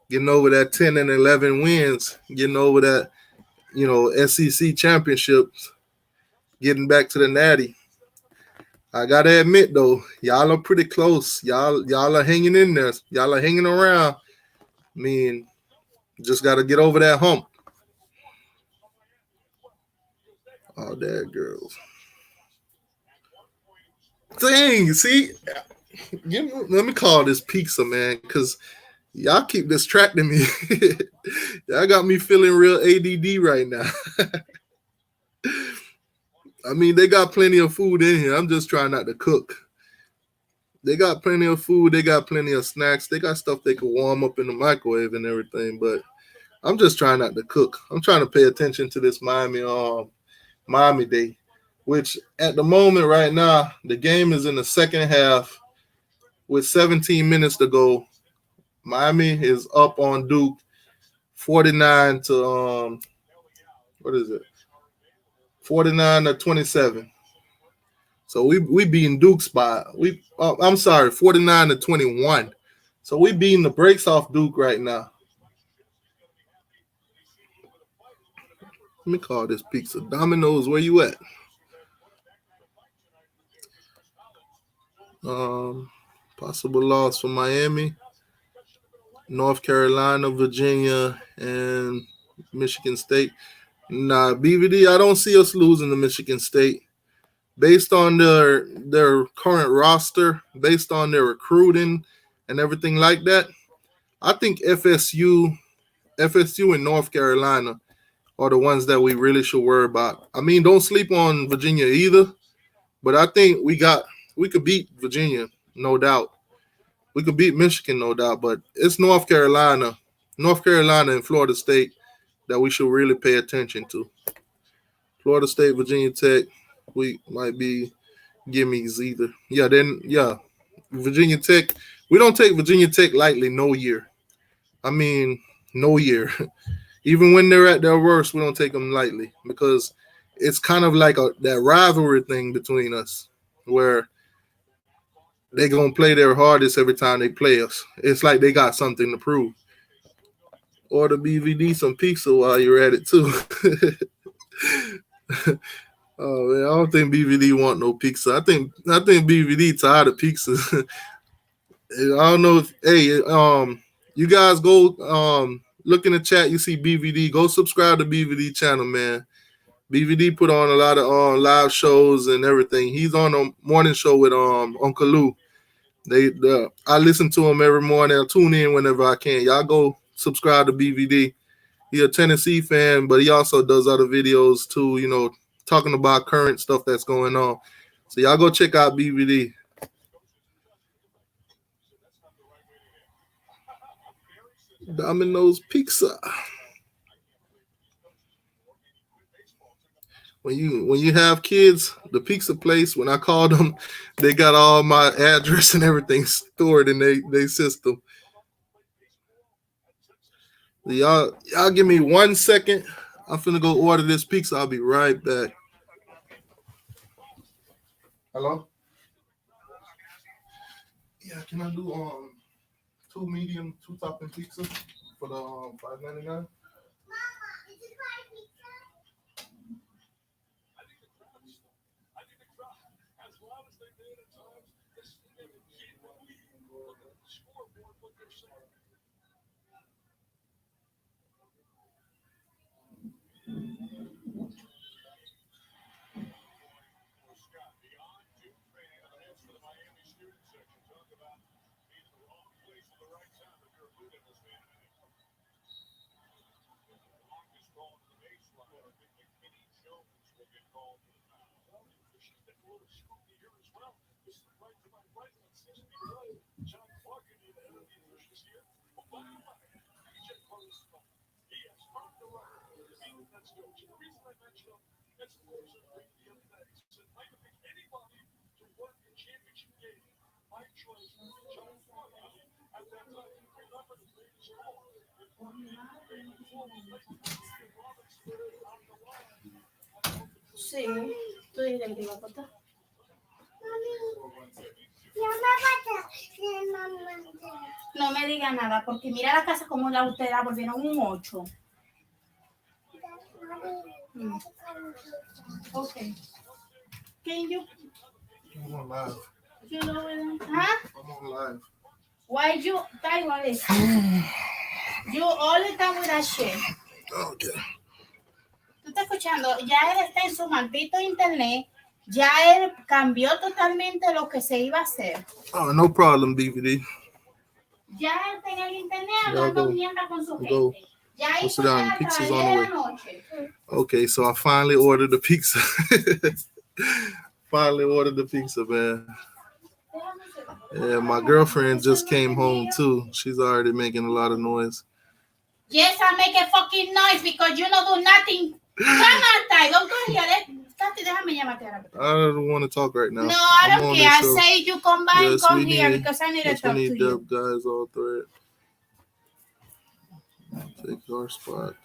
[SPEAKER 1] Getting over that 10 and 11 wins. Getting over that SEC championships. Getting back to the Natty. I gotta admit though, y'all are pretty close. Y'all are hanging in there. Y'all are hanging around. I mean, just gotta get over that hump. Oh, that girls. Dang, see, let me call this pizza, man, because y'all keep distracting me. Y'all got me feeling real ADD right now. I mean, they got plenty of food in here. I'm just trying not to cook. They got plenty of food. They got plenty of snacks. They got stuff they can warm up in the microwave and everything. But I'm just trying not to cook. I'm trying to pay attention to this Miami Day, which at the moment right now the game is in the second half with 17 minutes to go. Miami is up on Duke 49 to what is it? 49 to 27. So we beating Duke's by I'm sorry, 49 to 21. So we beating the brakes off Duke right now. Let me call this pizza. Domino's, where you at? Um, Possible loss for Miami, North Carolina, Virginia, and Michigan State. Nah, BVD, I don't see us losing to Michigan State. Based on their current roster, based on their recruiting and everything like that, I think FSU and North Carolina are the ones that we really should worry about. I mean, don't sleep on Virginia either, but I think we could beat Virginia, no doubt. We could beat Michigan, no doubt, but it's North Carolina and Florida State that we should really pay attention to. Florida State, Virginia Tech, we might be gimmies either. Yeah, Virginia Tech. We don't take Virginia Tech lightly no year. I mean, no year. Even when they're at their worst, we don't take them lightly because it's kind of like that rivalry thing between us, where they gonna play their hardest every time they play us. It's like they got something to prove. Order BVD some pizza while you're at it too. Oh man, I don't think BVD want no pizza. I think BVD tired of pizza. I don't know if you guys go look in the chat. You see BVD. Go subscribe to BVD channel, man. BVD put on a lot of live shows and everything. He's on a morning show with Uncle Lou. I listen to him every morning. I tune in whenever I can. Y'all go subscribe to BVD. He a Tennessee fan, but he also does other videos too. Talking about current stuff that's going on. So y'all go check out BVD. Domino's Pizza. When you have kids, the pizza place, when I call them, they got all my address and everything stored in they system. Y'all give me 1 second. I'm finna go order this pizza. I'll be right back. Hello? Yeah, can I do two medium, two topping pizza for the $5.99?
[SPEAKER 2] Sí, tú dices que te iba a contar. No me diga nada, porque mira la casa como la usted la volvieron un 8. Mm. Okay. Can
[SPEAKER 1] I'm on live.
[SPEAKER 2] you know it? Huh?
[SPEAKER 1] I'm on live.
[SPEAKER 2] Why you Taiwan is you all the time with that shit?
[SPEAKER 1] Okay.
[SPEAKER 2] Tú estás escuchando, ya él está en su maldito internet, ya él cambió totalmente lo que se iba a hacer.
[SPEAKER 1] Oh, no problem, BVD.
[SPEAKER 2] Ya él está en el internet
[SPEAKER 1] Yeah,
[SPEAKER 2] hablando
[SPEAKER 1] go.
[SPEAKER 2] mierda con su
[SPEAKER 1] Go.
[SPEAKER 2] gente. Ya
[SPEAKER 1] Go
[SPEAKER 2] hizo
[SPEAKER 1] sit down.
[SPEAKER 2] la
[SPEAKER 1] Pizza's
[SPEAKER 2] tragedia
[SPEAKER 1] on the
[SPEAKER 2] de
[SPEAKER 1] way.
[SPEAKER 2] la noche.
[SPEAKER 1] Okay, so I finally ordered the pizza. Finally ordered the pizza, man. Yeah, my girlfriend just came home too. She's already making a lot of noise.
[SPEAKER 2] Yes, I make a fucking noise because you don't do nothing. Come on, Ty. Don't go here. Tati, déjame llamarte ahora.
[SPEAKER 1] I don't want to talk right now.
[SPEAKER 2] No, I
[SPEAKER 1] I'm
[SPEAKER 2] don't
[SPEAKER 1] on
[SPEAKER 2] care.
[SPEAKER 1] this
[SPEAKER 2] I
[SPEAKER 1] show.
[SPEAKER 2] say you come by and
[SPEAKER 1] Yes,
[SPEAKER 2] come
[SPEAKER 1] we
[SPEAKER 2] here
[SPEAKER 1] need.
[SPEAKER 2] because I need to
[SPEAKER 1] Yes, we
[SPEAKER 2] talk to
[SPEAKER 1] need
[SPEAKER 2] you.
[SPEAKER 1] dub guys all thread. Take our spot.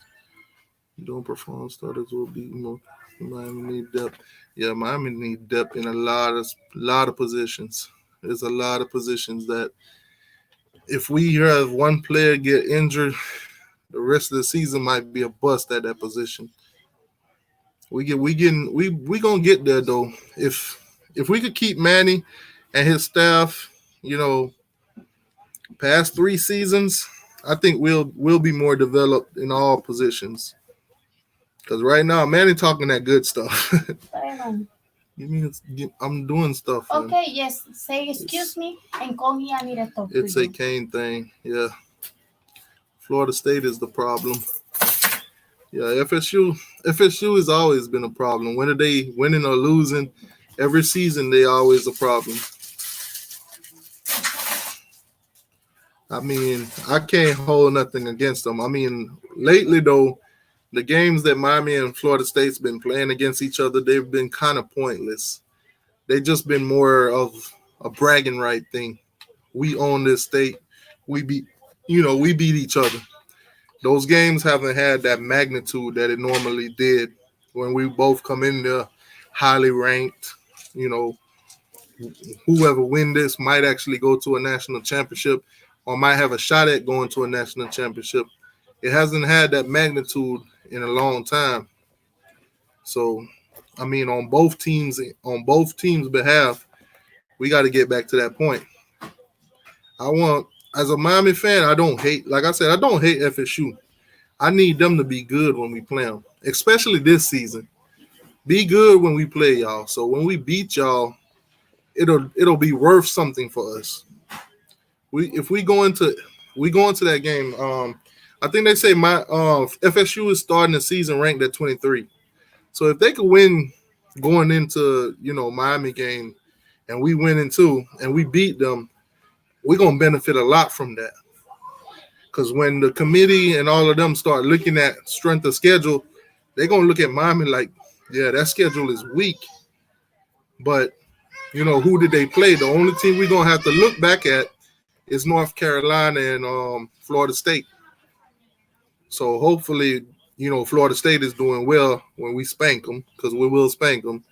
[SPEAKER 1] Don't perform starters will be more. Miami need depth. Yeah, Miami need depth in a lot of positions. There's a lot of positions that if we have one player get injured, the rest of the season might be a bust at that position. We gonna get there though. If we could keep Manny and his staff, you know, past 3 seasons, I think we'll be more developed in all positions. Because right now, Manny talking that good stuff. You mean I'm doing stuff.
[SPEAKER 2] Okay, yes. Say excuse me and come here. I need to talk to
[SPEAKER 1] It's a
[SPEAKER 2] you.
[SPEAKER 1] Kane thing. Yeah. Florida State is the problem. Yeah, FSU has always been a problem. Whether they winning or losing, every season they always a problem. I mean, I can't hold nothing against them. I mean, lately though, the games that Miami and Florida State's been playing against each other, they've been kind of pointless. They've just been more of a bragging right thing. We own this state. We beat, we beat each other. Those games haven't had that magnitude that it normally did when we both come in there highly ranked. You know, whoever win this might actually go to a national championship or might have a shot at going to a national championship. It hasn't had that magnitude in a long time. So, I mean, on both teams' behalf, we got to get back to that point. I want, as a Miami fan, I don't hate. Like I said, I don't hate FSU. I need them to be good when we play them, especially this season. Be good when we play y'all. So when we beat y'all, it'll be worth something for us. If we go into that game, I think they say my FSU is starting the season ranked at 23. So if they could win going into Miami game, and we win in two, and we beat them, we're gonna benefit a lot from that. Because when the committee and all of them start looking at strength of schedule, they're gonna look at Miami like, yeah, that schedule is weak. But who did they play? The only team we're gonna have to look back at is North Carolina and Florida State. So hopefully, Florida State is doing well when we spank them, because we will spank them.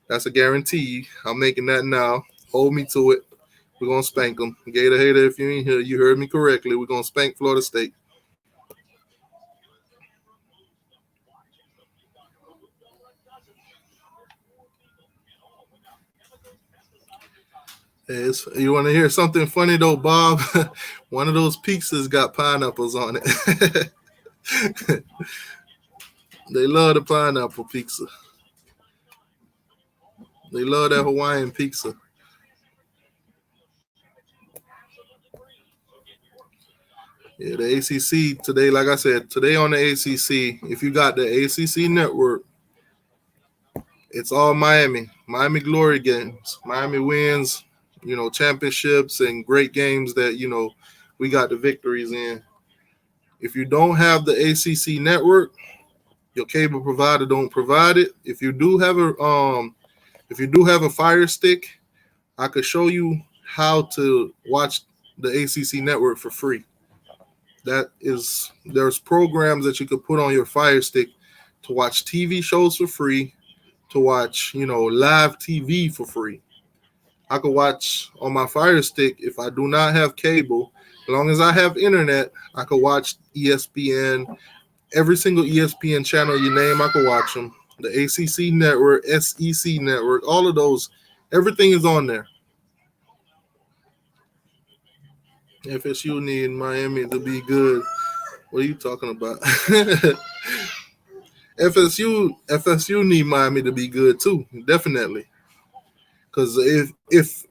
[SPEAKER 1] That's a guarantee. I'm making that now. Hold me to it. We're gonna spank them. Gator hater, if you ain't here, you heard me correctly. We're gonna spank Florida State. You want to hear something funny though, Bob? One of those pizzas got pineapples on it. They love the pineapple pizza. They love that Hawaiian pizza. Yeah, the ACC today, like I said, today on the ACC, if you got the ACC network, It's all Miami. Miami glory games. Miami wins, championships and great games that, we got the victories in. If you don't have the ACC network, your cable provider don't provide it. If you do have a Fire Stick, I could show you how to watch the ACC network for free. There's programs that you could put on your Fire Stick to watch TV shows for free, to watch, live TV for free. I could watch on my Fire Stick if I do not have cable. As long as I have internet, I could watch ESPN, every single ESPN channel you name, I could watch them. The ACC network, SEC network, all of those, everything is on there. FSU need Miami to be good. What are you talking about? FSU need Miami to be good too, definitely. Because if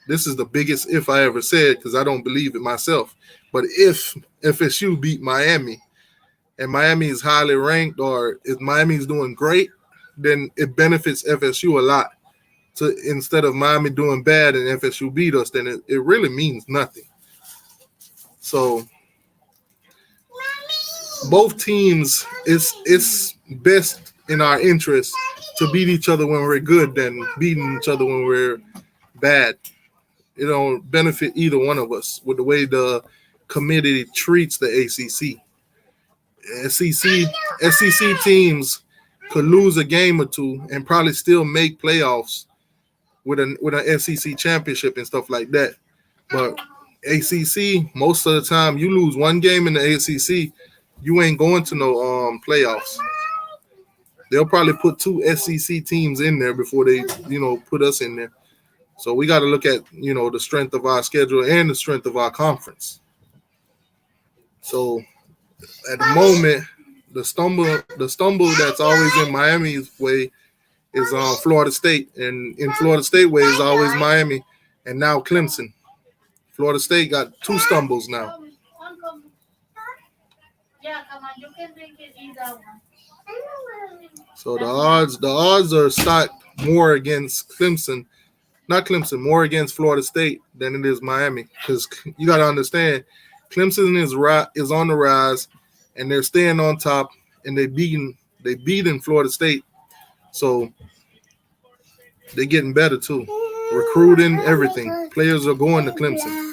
[SPEAKER 1] this is the biggest if I ever said, because I don't believe it myself, but if FSU beat Miami and Miami is highly ranked, or if Miami is doing great, then it benefits FSU a lot. So instead of Miami doing bad and FSU beat us, then it really means nothing. So both teams, it's best in our interest to beat each other when we're good than beating each other when we're bad. It don't benefit either one of us with the way the committee treats the ACC. SEC teams could lose a game or two and probably still make playoffs with an SEC championship and stuff like that. But ACC, most of the time, you lose one game in the ACC, you ain't going to no playoffs. They'll probably put two SEC teams in there before they, put us in there. So we got to look at, the strength of our schedule and the strength of our conference. So at the moment, the stumble that's always in Miami's way is Florida State, and in Florida State way is always Miami, and now Clemson. Florida State got two stumbles now.
[SPEAKER 2] Yeah, come on, you can drink it either one.
[SPEAKER 1] So the odds are stacked more against Clemson, not Clemson, more against Florida State than it is Miami, because you got to understand, Clemson is on the rise, and they're staying on top, and they beating Florida State, so they're getting better too. Recruiting, everything. Players are going to Clemson.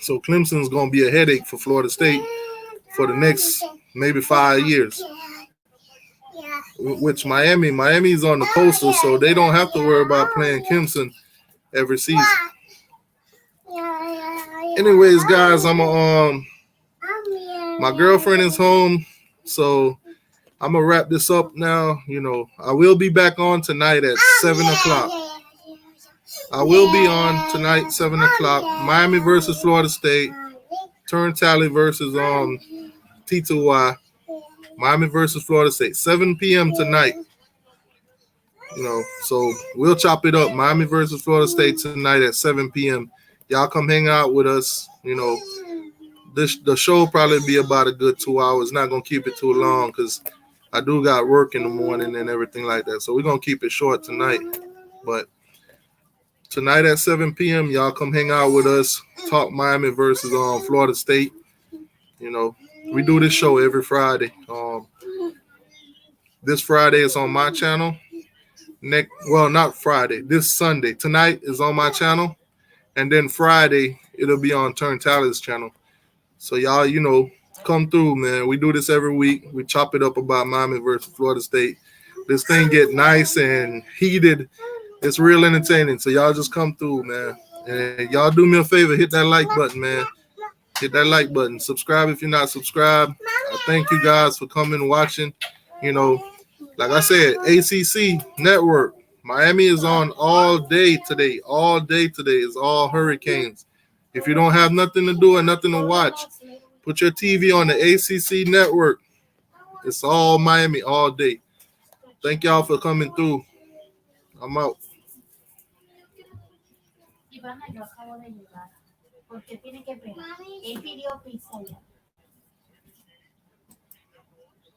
[SPEAKER 1] So Clemson's going to be a headache for Florida State for the next maybe 5 years. Which Miami's on the coastal, so they don't have to worry about playing Clemson every season. Anyways, guys, my girlfriend is home, so I'm gonna wrap this up now. I will be back on tonight at 7:00. I will be on tonight 7:00. Miami versus Florida State. Turn Tally versus T2Y. Miami versus Florida State. 7 p.m. tonight. So we'll chop it up. Miami versus Florida State tonight at 7 p.m. Y'all come hang out with us. The show will probably be about a good 2 hours. Not gonna keep it too long because I do got work in the morning and everything like that. So we're going to keep it short tonight. But tonight at 7 p.m., y'all come hang out with us. Talk Miami versus Florida State. We do this show every Friday. This Friday is on my channel. Not Friday. This Sunday. Tonight is on my channel. And then Friday, it'll be on Turn Tally's channel. So y'all, come through, man. We do this every week. We chop it up about Miami versus Florida State. This thing get nice and heated. It's real entertaining. So y'all just come through, man. And y'all do me a favor, hit that like button, man. Hit that like button. Subscribe if you're not subscribed. I thank you guys for coming and watching. Like I said, ACC Network. Miami is on all day today. All day today is all Hurricanes. If you don't have nothing to do and nothing to watch, put your TV on the ACC Network. It's all Miami all day. Thank y'all for coming through. I'm out.
[SPEAKER 2] Ivana, yo acabo de llegar porque tiene que pedir. Él pidió pizza ya.